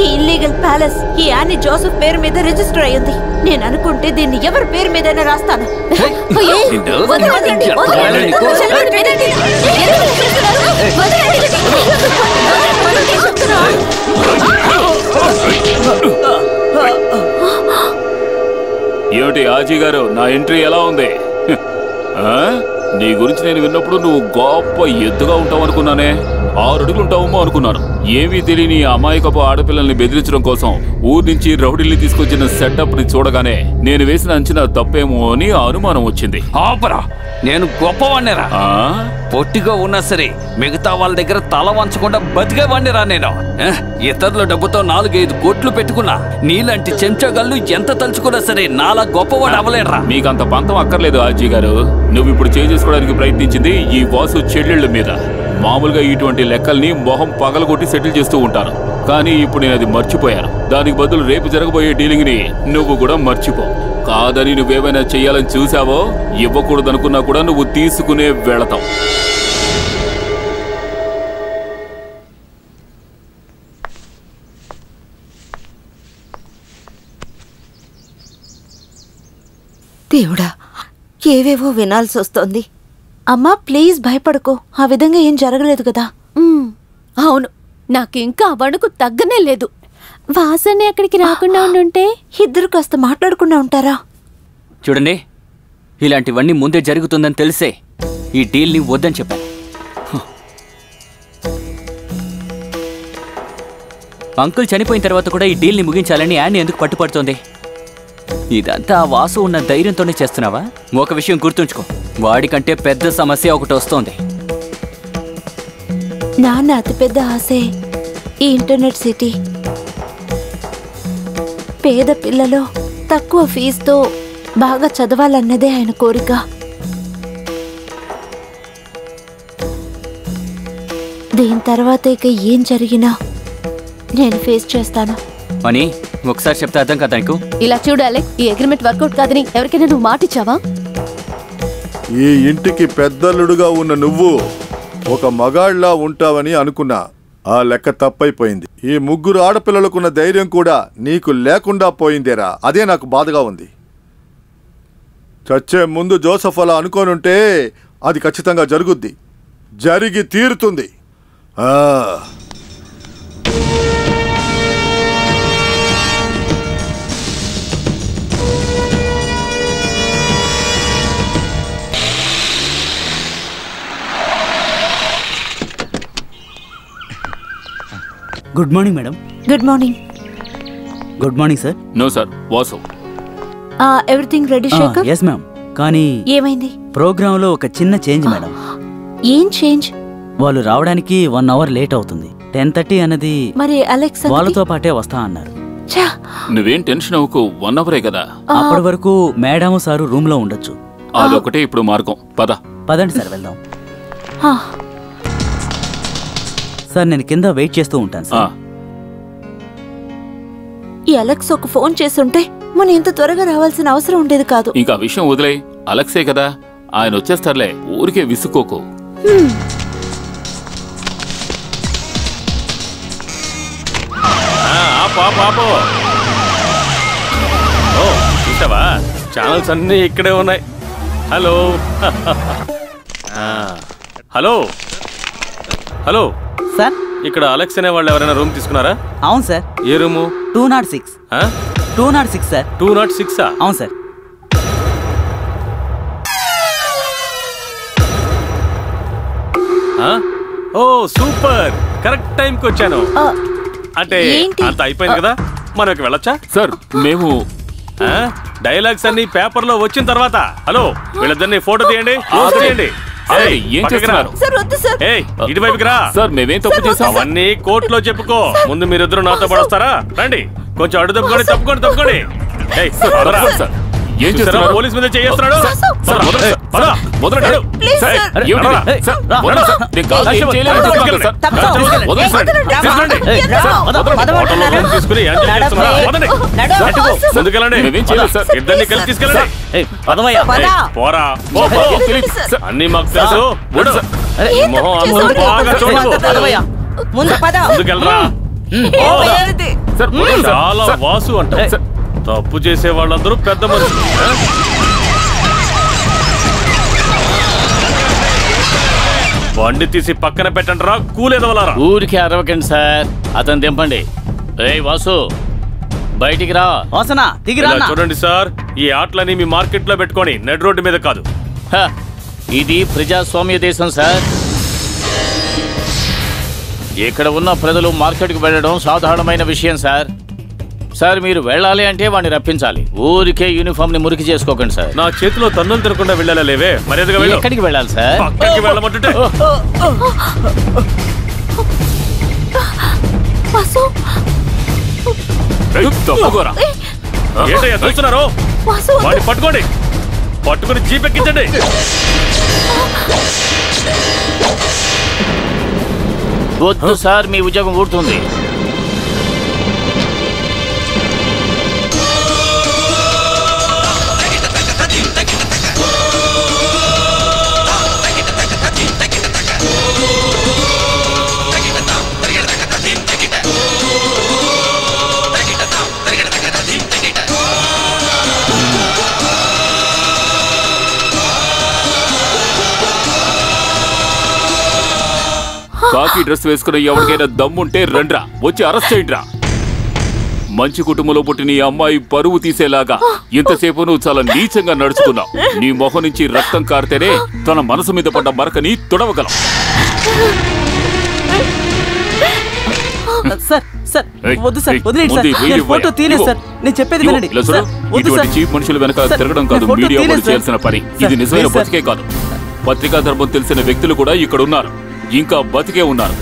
ఈ ఇల్లీగల్ ప్యాలెస్ ఈ యానీ జోసెఫ్ పేరు మీద రిజిస్టర్ అయ్యింది. నేను అనుకుంటే దీన్ని ఎవరి పేరు మీదైనా రాస్తాను. ఏమిటి ఆజీ గారు, నా ఎంట్రీ ఎలా ఉంది? నీ గురించి నేను విన్నప్పుడు నువ్వు గొప్ప ఎద్దుగా ఉంటావు అనుకున్నానే. 6 అడుగులు ఉంటావేమో అనుకున్నాను. ఏమీ తెలియని అమాయకపు ఆడపిల్లల్ని బెదిరించడం కోసం ఊరి నుంచి రౌడీల్ని తీసుకొచ్చిన సెటప్ ని చూడగానే నేను వేసిన అంచనా తప్పేమో అని అనుమానం వచ్చింది. ఆపరా, నేను గొప్పవాణ్ణిరా. పొట్టిగా ఉన్నా సరే మిగతా వాళ్ళ దగ్గర తల వంచకుండా బతికేవాణ్ణిరా నేను. ఇతరుల డబ్బుతో 4-5 కోట్లు పెట్టుకున్నా నీలాంటి చెంచగాళ్ళు ఎంత తలుచుకున్నా సరే నాలా గొప్పవాడు అవ్వలేరా. మీకంత పంతం అక్కర్లేదు ఆజీ గారు. నువ్వు ఇప్పుడు చేసుకోవడానికి ప్రయత్నించింది ఈ వాసు చెల్లెళ్ళ మీద. మామూలుగా ఇటువంటి లెక్కల్ని మొహం పగలగొట్టి సెటిల్ చేస్తూ ఉంటారు. కానీ ఇప్పుడు నేను అది మర్చిపోయాను. దానికి బదులు రేపు జరగబోయే డీలింగ్ ని నువ్వు కూడా మర్చిపో. కాదని నువ్వేమైనా చెయ్యాలని చూసావో, ఇవ్వకూడదనుకున్నా కూడా నువ్వు తీసుకునే వెళతావు. దేవుడా, ఏవేవో వినాల్సి వస్తోంది. అమ్మా ప్లీజ్ భయపడకు, ఆ విధంగా ఏం జరగలేదు కదా. అవును, నాకింకా వణుకు తగ్గనే లేదు. వాసనే అక్కడికి రాకుండా ఉండుంటే ఇద్దరు కాస్త మాట్లాడకుండా ఉంటారా? చూడండి, ఇలాంటివన్నీ ముందే జరుగుతుందని తెలిసే ఈ డీల్ని వద్దని చెప్పాను. అంకుల్ చనిపోయిన తర్వాత కూడా ఈ డీల్ని ముగించాలని యానీ ఎందుకు పట్టుపడుతోంది? ఇదంతా ఆ వాసు ఉన్న ధైర్యంతోనే చేస్తున్నావా? ఒక విషయం గుర్తుంచుకో, వాడికంటే పెద్ద సమస్య ఒకటి వస్తోంది. నాన్న అతిపెద్ద ఆశే ఈ ఇంటర్నెట్ సిటీ. పేద పిల్లలు తక్కువ ఫీజుతో బాగా చదవాలన్నదే ఆయన కోరిక. దీని తర్వాత ఇక ఏం జరిగినా నేను ఫేస్ చేస్తాను అని ఒకసారి చెప్తే అర్థం కదా నీకు? ఇలా చూడాలి, ఈ అగ్రిమెంట్ వర్కౌట్ కాదని ఎవరికైనా నువ్వు మాటిచ్చావా? ఈ ఇంటికి పెద్దలుడుగా ఉన్న నువ్వు ఒక మగాళ్ళలా ఉంటావని అనుకున్నా. ఆ లెక్క తప్పైపోయింది. ఈ 3 ఆడపిల్లలకున్న ధైర్యం కూడా నీకు లేకుండా పోయిందేరా. అదే నాకు బాధగా ఉంది. చచ్చే ముందు జోసెఫ్ అలా అనుకోనుంటే అది ఖచ్చితంగా జరుగుద్ది, జరిగి తీరుతుంది. Good morning madam. Good morning. Good morning sir. No sir, Vasu. Everything ready Shekhar? yes ma'am. కానీ ఏమైంది? ప్రోగ్రామ్ లో ఒక చిన్న చేంజ్ మేడం. ఏం చేంజ్? వాళ్ళు రావడానికి 1 అవర్ లేట్ అవుతుంది. 10:30 అన్నది మరి అలెక్స్ వాళ్ళతో పాటే వస్తా అన్నారు. నువ్వేం టెన్షన్ అవ్వకు, 1 అవరే కదా. అప్పటి వరకు మేడం సారు రూమ్ లో ఉండొచ్చు. అదొకటే ఇప్పుడు మార్గం. పదండి సార్, వెళ్దాం. సార్ నేను కింద వెయిట్ చేస్తూ ఉంటాను సార్. ఈ అలెక్స్ ఒక ఫోన్ చేస్తుంటే మనం ఇంత త్వరగా రావాల్సిన అవసరం ఉండేది కాదు. ఇంకా విషయం వదిలే, అలెక్సే కదా, ఆయన వచ్చేస్తారులే, ఊరికే విసుక్కోకు. చూసావా, ఛానల్స్ అన్నీ ఇక్కడే ఉన్నాయి. హలో హలో హలో సార్, ఇక్కడ అలెక్స్ అనే వాళ్ళు ఎవరైనా రూమ్ తీసుకున్నారా? అవును సార్. ఏ రూము? 206. 206 సార్. 206? అవును సార్. ఓ సూపర్, కరెక్ట్ టైంకి వచ్చాను. అంటే అంత అయిపోయింది కదా, మనకి వెళ్ళొచ్చా? సార్ మేము డైలాగ్స్ అన్ని పేపర్ లో వచ్చిన తర్వాత. హలో, వీళ్ళిద్దరిని ఫోటో తీయండి. ఏం చేస్తున్నారు? ఇటువైపుకి రా. సార్ మేమేం తప్పు చేసాం? అవన్నీ కోర్టులో చెప్పుకో. ముందు మీరిద్దరు నాతో పడొస్తారా? రండి, కొంచెం అడు తప్పుకోండి. ఏం చేస్తున్నారు? పోలీస్ మీద చేస్తున్నాడు. ఇద్దరిని కలిసి తీసుకెళ్ళండి. పోరా, అన్ని మాకు తెలుసు. మొహం బాగా చూడదు. ముందుకెళ్ళరా. చాలా వాసు అంట. తప్పు చేసే వాళ్ళందరూ పెద్ద మనుషులు. బండి తీసి పక్కన పెట్టండి రా, కూలేదవలారా. ఊరికి అరవకండి సార్, అతను దింపండి. రే వాసు, బయటికి రా. వాసన దిగిరా. చూడండి సార్, ఈ ఆటలని మీ మార్కెట్ లో పెట్టుకొని నెడ్ రోడ్డు మీద కాదు. ఇది ప్రజాస్వామ్య దేశం సార్. ఇక్కడ ఉన్న ప్రజలు మార్కెట్కి వెళ్ళడం సాధారణమైన విషయం సార్. సార్ మీరు వెళ్ళాలి అంటే వాడిని రప్పించాలి. ఊరికే యూనిఫామ్ ని మురికి చేసుకోకండి సార్. నా చేతిలో తన్నులు తినకుండా వెళ్ళాలా లేవే? మర్యాదగా వెళ్ళు. ఎక్కడికి వెళ్ళాలి సార్? పక్కకి వెళ్ళమంటుంటే. ఏంటయ్యా చూస్తున్నారు? వాడిని పట్టుకోండి, పట్టుకుని జీప్ ఎక్కించండి. వద్దు సార్, మీ ఉద్యోగం ఊడుతుంది. కాకి డ్రెస్ వేసుకున్న ఎవరికైనా దమ్ముంటే రండ్రా, వచ్చి అరెస్ట్ చేయండిరా. మంచి కుటుంబంలో పుట్టిన ఈ అమ్మాయి పరువు తీసేలాగా ఇంతసేపు నువ్వు చాలా నీచంగా నడుచుకున్నావు. నీ మొహం నుంచి రక్తం కారితేనే తన మనసు మీద పడ్డ మరకని తుడవగలం. ఇటువంటి చీఫ్ మనుషుల వెనక తిరగడం కాదు మీడియా వాళ్ళు చేయాల్సిన పని. ఇది నిజమైన బతికే కాదు. పత్రికా ధర్మం తెలిసిన వ్యక్తులు కూడా ఇక్కడ ఉన్నారు, ఇంకా బతికే ఉన్నారు.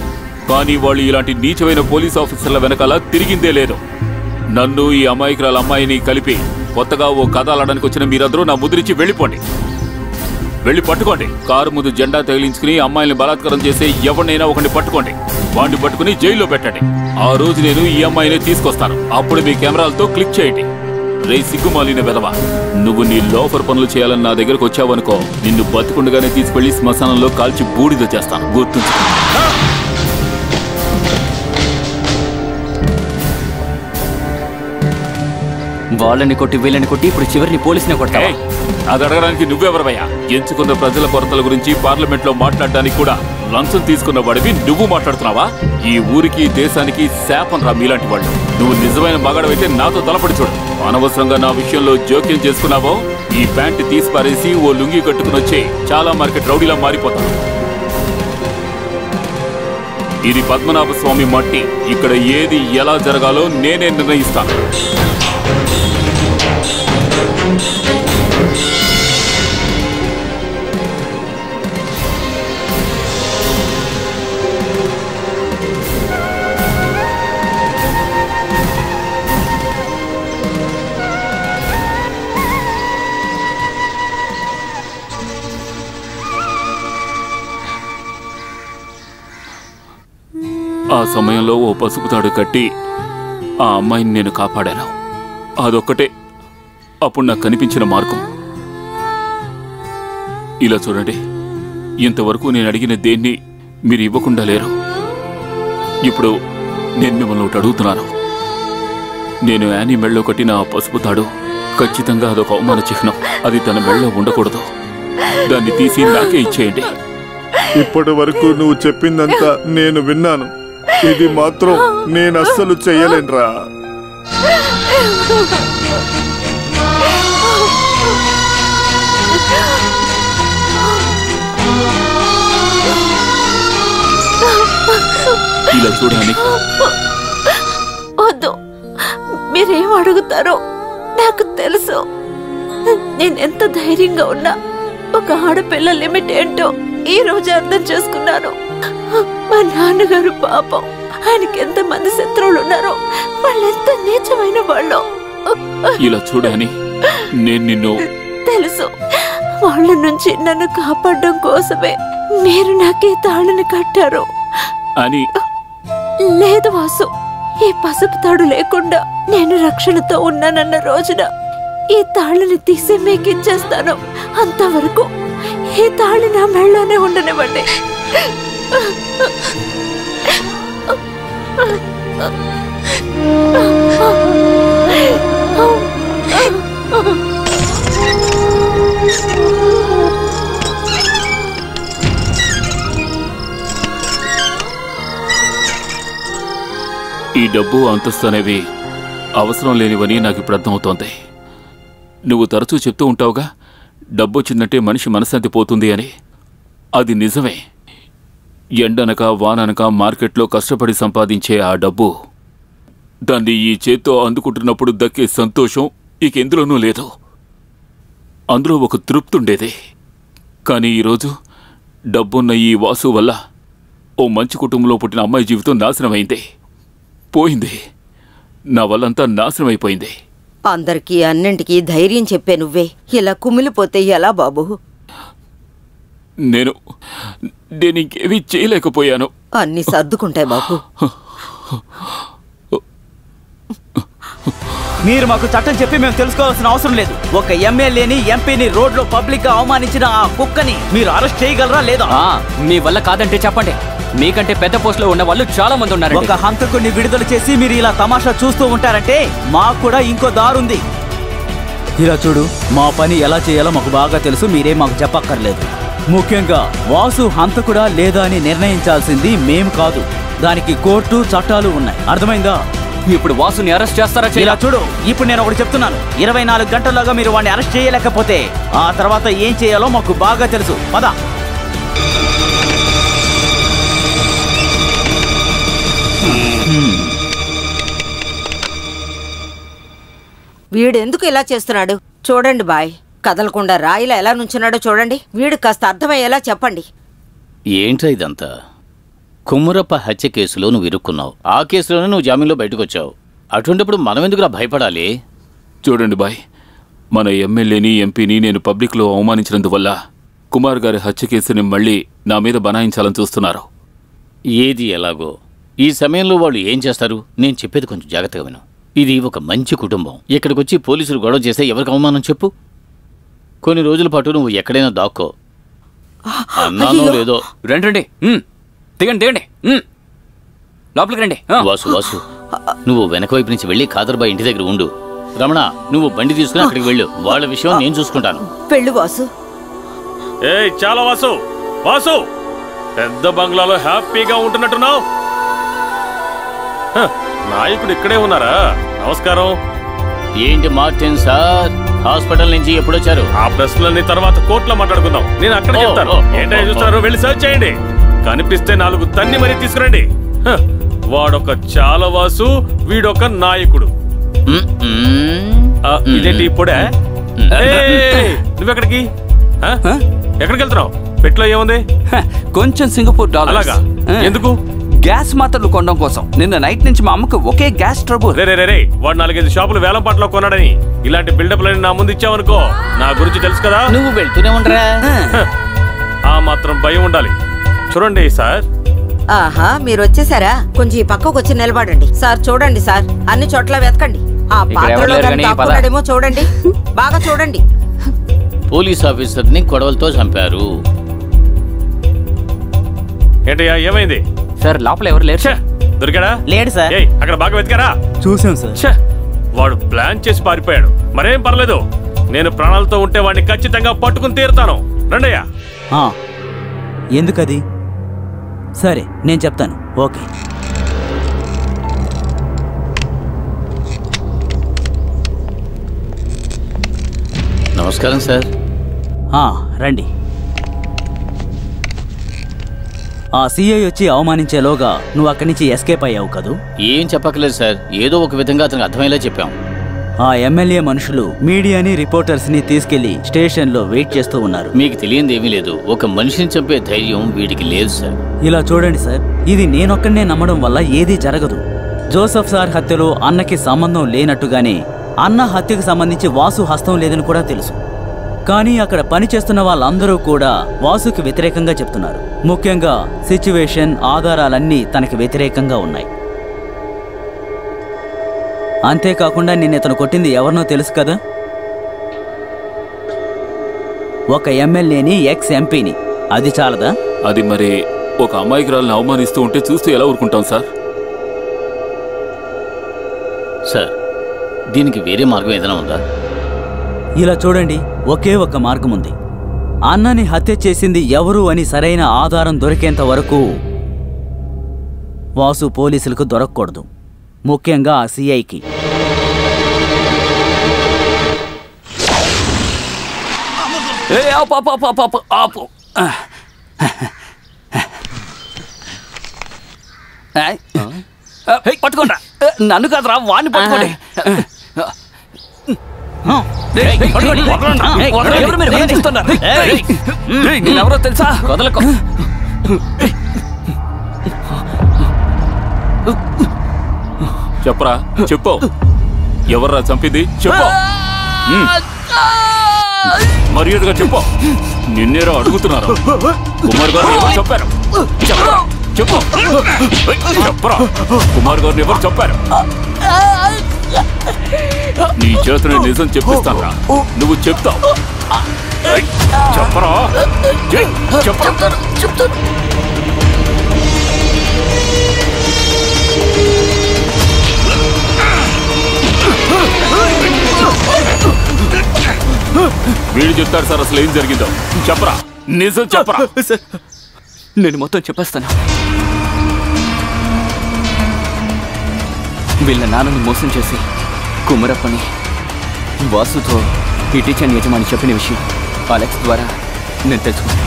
కానీ వాళ్ళు ఇలాంటి నీచమైన పోలీస్ ఆఫీసర్ల వెనకాల తిరిగిందే లేదు. నన్ను ఈ అమాయకురాల అమ్మాయిని కలిపి కొత్తగా ఓ కథ ఆడడానికి వచ్చిన మీరందరూ నా ముద్రించి వెళ్ళిపోండి. వెళ్ళి పట్టుకోండి. కారు ముందు జెండా తగిలించుకుని అమ్మాయిని బలాత్కారం చేసే ఎవరినైనా ఒకరిని పట్టుకోండి. వాడిని పట్టుకుని జైల్లో పెట్టండి. ఆ రోజు నేను ఈ అమ్మాయిని తీసుకొస్తాను. అప్పుడు మీ కెమెరాలతో క్లిక్ చేయండి. రే సిగ్గుమాలిన వెధవా, నువ్వు నీ లోఫర్ పనులు చేయాలని నా దగ్గరకు వచ్చావనుకో, నిన్ను బతుకుండగానే తీసుకెళ్లి శ్మశానంలో కాల్చి బూడిద చేస్తాను, గుర్తుంచు. వాళ్ళని కొట్టి వీళ్ళని కొట్టి ఇప్పుడు చివరిని పోలీసుని కొడతావా? అది అడగడానికి నువ్వెవరవయ్యా? ఎంచుకున్న ప్రజల కొరతల గురించి పార్లమెంట్ లో మాట్లాడడానికి కూడా లంచం తీసుకున్న వాడివి నువ్వు మాట్లాడుతున్నావా? ఈ ఊరికి దేశానికి శాపం రా మీలాంటి వాళ్ళు. నువ్వు నిజమైన మగాడవైతే నాతో తలపడి చూడు. అనవసరంగా నా విషయంలో జోక్యం చేసుకున్నావో ఈ ప్యాంట్ తీసి పారేసి ఓ లుంగి కట్టుకుని వచ్చే చాలా మార్కెట్ రౌడీలా మారిపోతాను. ఇది పద్మనాభ స్వామి మట్టి. ఇక్కడ ఏది ఎలా జరగాలో నేనే నిర్ణయిస్తాను. ఆ సమయంలో ఓ పసుపు తాడు కట్టి ఆ అమ్మాయిని నేను కాపాడాను. అదొక్కటే అప్పుడు నాకు కనిపించిన మార్గం. ఇలా చూడండి, ఇంతవరకు నేను అడిగిన దేన్ని మీరు ఇవ్వకుండా లేరు. ఇప్పుడు నేను మిమ్మల్ని ఒకటి అడుగుతున్నాను. నేను యానీ మెళ్ళో కట్టిన ఆ పసుపు తాడు ఖచ్చితంగా అదొక అవమాన చిహ్నం. అది తన మెళ్ళో ఉండకూడదు. దాన్ని తీసి నాకే ఇచ్చేయండి. ఇప్పటి వరకు నువ్వు చెప్పిందంతా నేను విన్నాను. ఇది మాత్రం నేను అస్సలు చెయ్యలేనురా. ఇలా చూడాలి. వద్దు, మీరేం అడుగుతారో నాకు తెలుసు. నేనెంత ధైర్యంగా ఉన్నా ఒక ఆడపిల్ల లిమిట్ ఏంటో ఈ రోజు అర్థం చేసుకున్నాను. మా నాన్నగారు పాపం, ఆయనకి ఎంతమంది శత్రువులు ఉన్నారో, వాళ్ళెంత నీచమైన వాళ్ళు. ఇలా చూడాలి, నేను నిన్ను తెలుసు. వాళ్ళ నుంచి నన్ను కాపాడడం కోసమే మీరు నాకే తాళిని కట్టారు అని. లేదు వాసు, ఈ పసుపు తాడు లేకుండా నేను రక్షణతో ఉన్నానన్న రోజున ఈ తాళిని తీసి మీకు ఇచ్చేస్తాను. అంతవరకు ఈ తాళి నా మెళ్ళలోనే ఉండనివ్వండి. ఈ డబ్బు అంతస్తు అనేవి అవసరం లేనివని నాకు ఇప్పుడు అర్థమవుతోంది. నువ్వు తరచూ చెప్తూ ఉంటావుగా, డబ్బు వచ్చిందంటే మనిషి మనశ్శాంతి పోతుంది అని. అది నిజమే. ఎండనక వాననక మార్కెట్లో కష్టపడి సంపాదించే ఆ డబ్బు, దాన్ని ఈ చేత్తో అందుకుంటున్నప్పుడు దక్కే సంతోషం ఇంకెందులోనూ లేదు. అందులో ఒక తృప్తి ఉండేది. కానీ ఈరోజు డబ్బున్న ఈ వాసు వల్ల ఓ మంచి కుటుంబంలో పుట్టిన అమ్మాయి జీవితం నాశనమైంది, పోయింది. నా వల్లంతా నాశనం అయిపోయింది. అందరికీ అన్నింటికీ ధైర్యం చెప్పే నువ్వే ఇలా కుమిలిపోతే ఎలా బాబు? నేను ఇంకేమీ చేయలేకపోయాను. అన్నీ సర్దుకుంటాయి బాబు. మీరు మాకు చట్టం చెప్పి మేము తెలుసుకోవాల్సిన అవసరం లేదు. ఒక ఎమ్మెల్యేని ఎంపీని రోడ్లో పబ్లిక్ గా అవమానించిన ఆ కుక్కని మీరు అరెస్ట్ చేయగలరా లేదా? మీ వల్ల కాదంటే చెప్పండి. మీకంటే పెద్ద పోస్ట్ లో ఉన్న వాళ్ళు చాలా మంది ఉన్నారు. ఒక హంతకుడిని విడుదల చేసి మీరు ఇలా తమాషా చూస్తూ ఉంటారంటే మాకు కూడా ఇంకో దారుంది. ఇలా చూడు, మా పని ఎలా చేయాలో మాకు బాగా తెలుసు, మీరేం మాకు చెప్పక్కర్లేదు. ముఖ్యంగా వాసు హంతకుడా లేదా అని నిర్ణయించాల్సింది మేము కాదు. దానికి కోర్టు చట్టాలు ఉన్నాయి, అర్థమైందా? ఇప్పుడు వాసుని అరెస్ట్ చేస్తారా? ఇలా చూడు, ఇప్పుడు నేను ఒకటి చెప్తున్నాను. 24 గంటల్లోగా మీరు వాడిని అరెస్ట్ చేయలేకపోతే ఆ తర్వాత ఏం చేయాలో మాకు బాగా తెలుసు. పద. వీడెందుకు ఇలా చేస్తున్నాడు చూడండి బాయ్. కదలకుండా రాయిలా ఎలా నుంచున్నాడో చూడండి. వీడు కాస్త అర్థమయ్యేలా చెప్పండి. ఏంట్రా ఇదంతా? కుమ్మరప్ప హత్య కేసులో నువ్వు ఇరుక్కున్నావు. ఆ కేసులోనే నువ్వు జామీన్లో బయటకు వచ్చావు. అటువంటిప్పుడు మనం ఎందుకురా భయపడాలి? చూడండి బాయ్, మన ఎమ్మెల్యేని ఎంపీని నేను పబ్లిక్లో అవమానించినందువల్ల కుమార్ గారి హత్య కేసుని మళ్ళీ నా మీద బనాయించాలని చూస్తున్నారు. ఏది ఎలాగో ఈ సమయంలో వాళ్ళు ఏం చేస్తారు? నేను చెప్పేది కొంచెం జాగ్రత్తగా విను. ఇది ఒక మంచి కుటుంబం. ఇక్కడికొచ్చి పోలీసులు గొడవ చేస్తే ఎవరికి అవమానం చెప్పు? కొన్ని రోజుల పాటు నువ్వు ఎక్కడైనా దాక్కో. అన్నానో లేదో. రండి, దిగండి, దిగండి, లోపలికి రండి. వాసు వాసు, నువ్వు వెనక వైపు నుంచి వెళ్ళి ఖాదర్బాయ్ ఇంటి దగ్గర ఉండు. రమణ, నువ్వు బండి తీసుకుని అక్కడికి వెళ్ళు. వాళ్ళ విషయం నేను చూసుకుంటాను. వెళ్ళు వాసు. ఏయ్ చాలా వాసు, వాసు పెద్ద బంగ్లాలో హ్యాపీగా ఉంటున్నట్టున్నావు. నాయకుడు ఇక్కడే ఉన్నారా? నమస్కారం. ఏంటి మార్టిన్ సార్, హాస్పిటల్ నుంచి ఎప్పుడొచ్చారు? ఆ ప్రశ్నలన్నీ తర్వాత కోర్టులో మాట్లాడుకుందాం. నేను అక్కడ చెప్తాను. ఏంటో చూస్తారు, వెళ్ళి సర్చ్ చేయండి. కనిపిస్తే 4 తన్ని మరీ తీసుకురండి. వాడొక చాలా వాసు, వీడొక నాయకుడు. ఇదేంటి ఇప్పుడే? నువ్వెక్కడికి ఎక్కడికి వెళ్తున్నావు? పెట్లో ఏముంది? కొంచెం సింగపూర్ డాలర్స్. అలాగా? ఎందుకు? గ్యాస్ మాత్రలు కొనడం కోసం. నిన్న నైట్ నుంచి మా అమ్మకు ఒకే గ్యాస్ ట్రబుల్. రే వాడు 4-5 షాపులు వేలం పాటలో కొన్నాడని ఇలాంటి బిల్డప్లని నా ముందు ఇచ్చావనుకో, నా గురించి తెలుసు కదా. నువ్వు వెళ్తూనే ఉండరా? ఆ మాత్రం భయం ఉండాలి. చూడండి సార్. ఆహా, మీరు వచ్చేసారా? కొంచెం ఈ పక్కకు వచ్చి నిలబడండి. సార్ చూడండి సార్, అన్ని చోట్ల వెతకండి. ఆ పాత్రలో దాక్కున్నాడేమో చూడండి, బాగా చూడండి. పోలీస్ ఆఫీసర్ని కొడవలతో చంపారు. ఏంటయ్యా, ఏమైంది? సార్ లోపల ఎవరు లేరు. దొరికాడా? లేడు సార్. అక్కడ బాగా వెతికారా? చూసాం సార్. వాడు ప్లాన్ చేసి పారిపోయాడు. మరేం పర్లేదు, నేను ప్రాణాలతో ఉంటే వాడిని ఖచ్చితంగా పట్టుకుని తీరుతాను. రండయ్యా. ఎందుకది? సరే నేను చెప్తాను. ఓకే. నమస్కారం సార్. రండి. ఆ సిఐ వచ్చి అవమానించేలోగా నువ్వు అక్కడి నుంచి ఎస్కేప్ అయ్యావు కదూ? ఏం చెప్పకలేదు సార్, ఏదో ఒక విధంగా అతనికి అర్థమయ్యేలా చెప్పాం. ఆ ఎమ్మెల్యే మనుషులు మీడియాని రిపోర్టర్స్ని తీసుకెళ్లి స్టేషన్లో వెయిట్ చేస్తూ ఉన్నారు. మీకు తెలియంది ఏమీ లేదు. ఒక మనిషిని చంపే ధైర్యం వీడికి లేదు సార్. ఇలా చూడండి సార్, ఇది నేనొక్కడనే నమ్మడం వల్ల ఏదీ జరగదు. జోసెఫ్ సార్ హత్యలో అన్నకి సంబంధం లేనట్టుగానే అన్న హత్యకు సంబంధించి వాసు హస్తం లేదని కూడా తెలుసు. కానీ అక్కడ పనిచేస్తున్న వాళ్ళందరూ కూడా వాసుకి వ్యతిరేకంగా చెప్తున్నారు. ముఖ్యంగా సిచ్యువేషన్, ఆధారాలన్నీ తనకి వ్యతిరేకంగా ఉన్నాయి. అంతేకాకుండా నిన్నతను కొట్టింది ఎవరినో తెలుసు కదా? ఒక ఎమ్మెల్యేని, ఎక్స్ ఎంపీని. అది చాలదా? అది మరి ఒక అమాయకురాలను అవమానిస్తూ ఉంటే చూస్తూ ఎలా ఊరుకుంటాం సార్? సార్, దీనికి వేరే మార్గం ఏదైనా ఉందా? ఇలా చూడండి, ఒకే ఒక మార్గం ఉంది. అన్నని హత్య చేసింది ఎవరు అని సరైన ఆధారం దొరికేంత వరకు వాసు పోలీసులకు దొరకకూడదు, ముఖ్యంగా ఆ సిఐకి. పట్టుకోండి, నన్ను కాదురా వాడిని పట్టుకోండి. నేనెవరో తెలుసా? వదలకు. చెప్పరా, చెప్పు. ఎవర్రా చంపింది? చెప్పు. మర్యాదగా చెప్పు. నిన్నేరా అడుగుతున్నారు. కుమార్ గారు ఎవరు చెప్పారు? చెప్పరా, చెప్పు. చెప్పరా, కుమార్ గారిని ఎవరు చెప్పారు? నీ చేతుని నిజం చెప్పిస్తానరా. నువ్వు చెప్తావు. చెప్పరా, చెప్తాను. వీడు చెప్తాడు సార్ అసలు ఏం జరిగిందో. చెప్పరా, నిజం చెప్పరా. నేను మొత్తం చెప్పేస్తాను. వీళ్ళ నాన్నని మోసం చేసి కుమరప్పని వాసుతో ఈ టీచర్ యజమాని చెప్పిన విషయం అలెక్స్ ద్వారా నేను తెలుసుకున్నాను.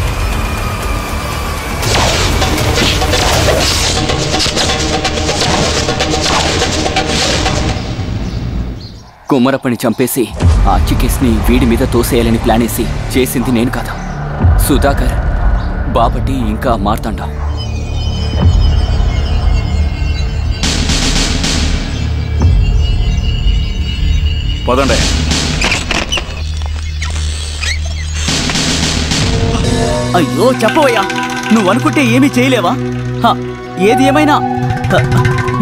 కుమరప్పని చంపేసి ఆ చికేస్ని వీడి మీద తోసేయాలని ప్లాన్ వేసి చేసింది నేను కాదు, సుధాకర్. బాపటి ఇంకా మార్తాండా. పదండి. అయ్యో చెప్పవయ్యా, నువ్వు అనుకుంటే ఏమీ చేయలేవా? ఏది ఏమైనా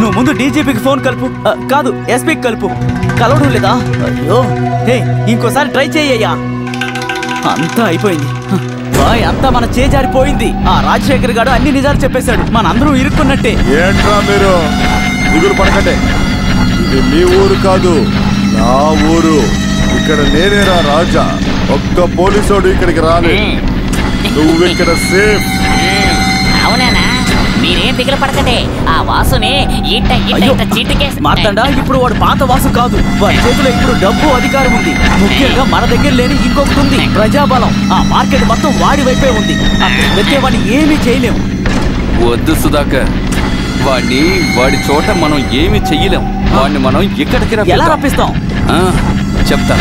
నువ్వు ముందు డీజీపీకి ఫోన్ కలుపు. కాదు, ఎస్పీకి కలుపు. కలవడం లేదా? అయ్యో, హే, ఇంకోసారి ట్రై చేయయ్యా. అంతా అయిపోయింది బాయ్, అంతా మన చేజారిపోయింది. ఆ రాజశేఖర్ గారు అన్ని నిజాలు చెప్పేశాడు. మనందరూ ఇరుక్కున్నట్టే. ఏంట్రా మీరు దిగులు పడకండి, ఇది మీ ఊరు కాదు, నా ఊరు. ఇక్కడ నేనేరా రాజా. ఒక్క పోలీసోడు ఇక్కడికి రాలేదు. నువ్వు ఇక్కడ సేఫ్. అవునా? మీరేం దిగులు పడకండి. ఆ వాసుని మార్తాండా, ఇప్పుడు వాడు పాత వాసు కాదు. వాడి చేతిలో ఇప్పుడు డబ్బు, అధికారం ఉంది. ముఖ్యంగా మన దగ్గర లేని ఇంకొకటి ఉంది, ప్రజాబలం. ఆ మార్కెట్ మొత్తం వాడి వైపే ఉంది. వాడిని ఏమీ చేయలేము. వద్దు సుధాకర్, వాడి చోట మనం ఏమి చెయ్యలేం. వాడిని మనం ఇక్కడికి ఎలా రప్పిస్తాం? చెప్తా.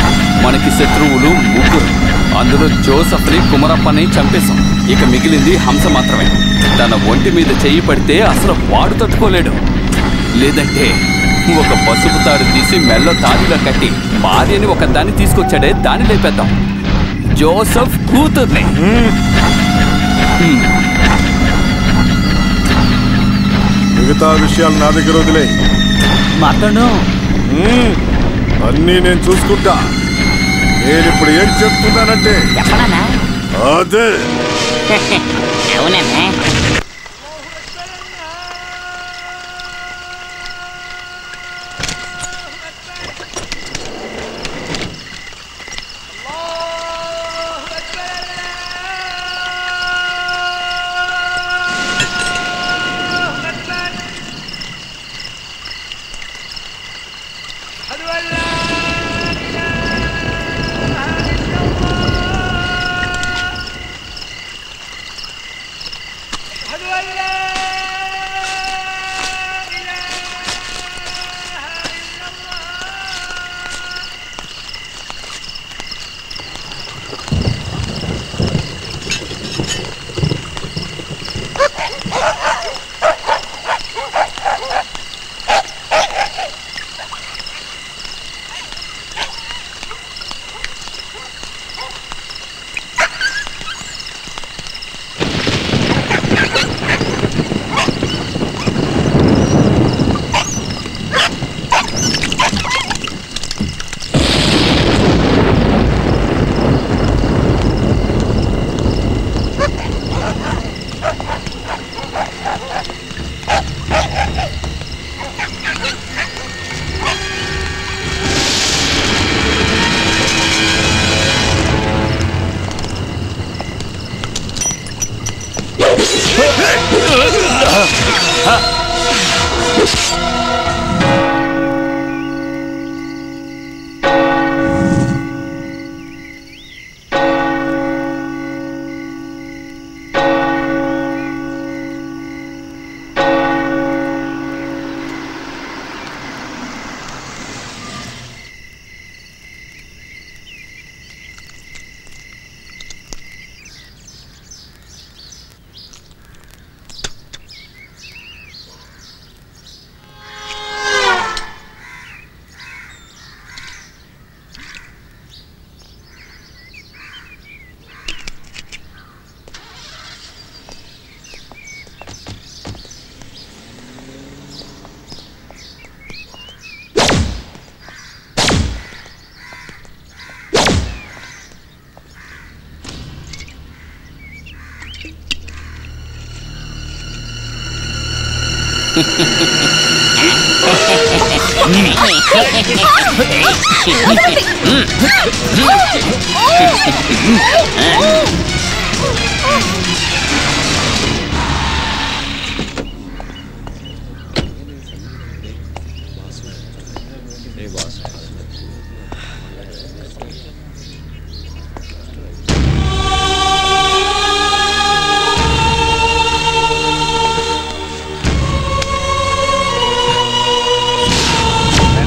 మనకి శత్రువులు 3. అందులో జోసఫ్ని, కుమరప్పని చంపేశాం. ఇక మిగిలింది హంస మాత్రమే. తన ఒంటి మీద చెయ్యి పడితే అసలు వాడు తట్టుకోలేడు. లేదంటే ఒక పసుపు తాడు తీసి మెల్ల తాడిలో కట్టి భార్యని ఒక దాన్ని తీసుకొచ్చాడే, దాన్ని లేపేద్దాం. జోసఫ్ కూతుర్ని. మిగతా విషయాలు నా దగ్గర వదిలే. మార్తాండం, అన్నీ నేను చూసుకుంటా. నేను ఇప్పుడు ఏం చెప్తున్నానంటే అదే. అవునా?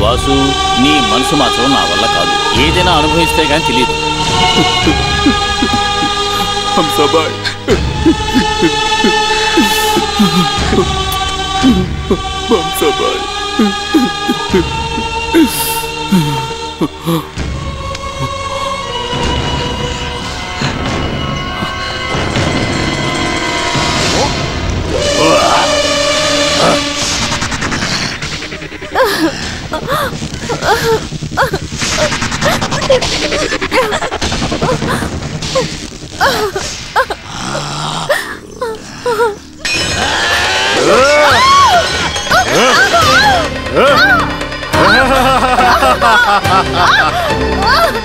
వాసు, నీ మనసు మాత్రం నా వల్ల కాదు. ఏదైనా అనుభవిస్తే కానీ తెలియదు. హంసాబాయ్, హంసాబాయ్,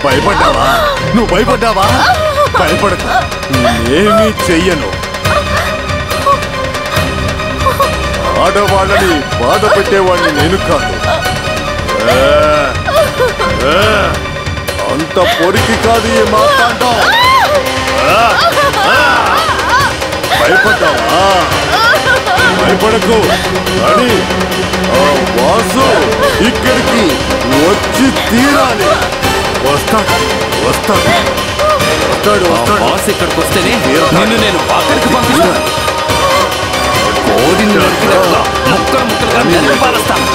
భయపడ్డావా? నువ్వు భయపడ్డావా? భయపడకు, నేనేమీ చెయ్యను. ఆడవాళ్ళని బాధ పెట్టేవాడిని నేను కాదు. అంత పొరికి కాదు ఈ మాట్లాడటం. భయపడ్డావా? భయపడకు. అని వాసు ఇక్కడికి వచ్చి తీరాలి. వస్తాడు వస్తాడు వస్తాడు వస్తాడు. బాస్ ఇక్కడికి వస్తేనే నిన్ను నేను అక్కడికి పంపిస్తాను. కోడిని నరికినట్లా ముక్కలు ముక్కలుగా నరికి పారేస్తాను.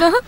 నాన్న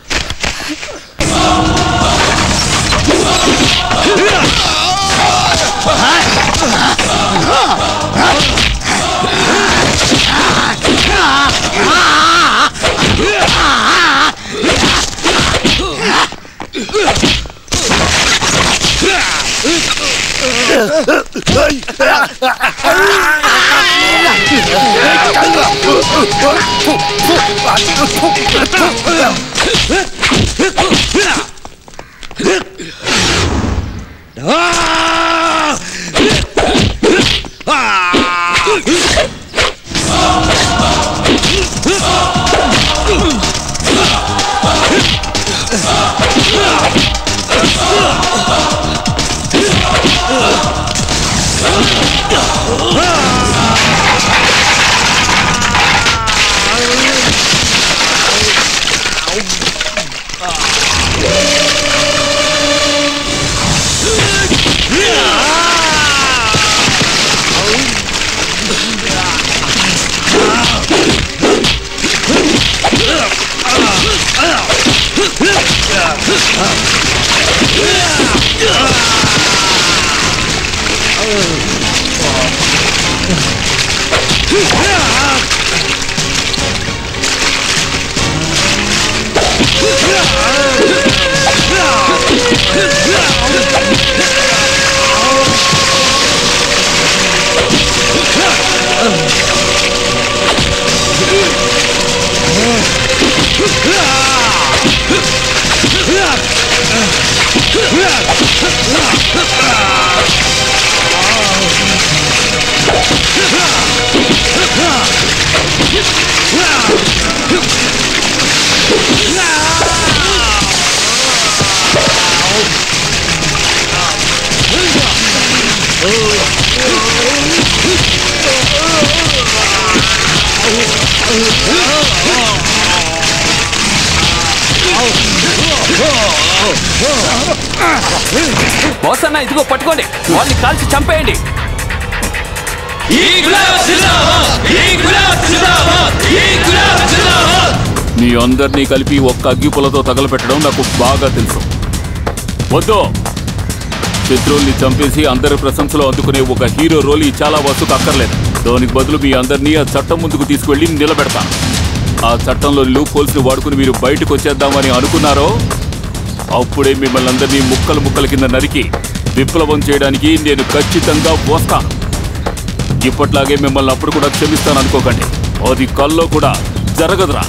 బాస్ అన్న ఇదిగో పట్టుకోండి, వాళ్ళని కాల్చి చంపేయండి. మీ అందరినీ కలిపి ఒక్క అగ్గిపులతో తగలపెట్టడం నాకు బాగా తెలుసు. వద్దు, శత్రువుల్ని చంపేసి అందరి ప్రశంసలు అందుకునే ఒక హీరో రోల్ ఈ చాలా వస్తుకు అక్కర్లేదు. దానికి బదులు మీ అందరినీ ఆ చట్టం ముందుకు తీసుకువెళ్ళి నిలబెడతా. ఆ చట్టంలో లూప్ హోల్స్ ని వాడుకుని మీరు బయటకు వచ్చేద్దామని అనుకున్నారో అప్పుడే మిమ్మల్ని అందరినీ ముక్కలు ముక్కల కింద నరికి విప్లవం చేయడానికి నేను ఖచ్చితంగా వస్తాను. ఇప్పట్లాగే మిమ్మల్ని అప్పుడు కూడా క్షమిస్తాను అనుకోకండి, అది కల్లో కూడా జరగదురా.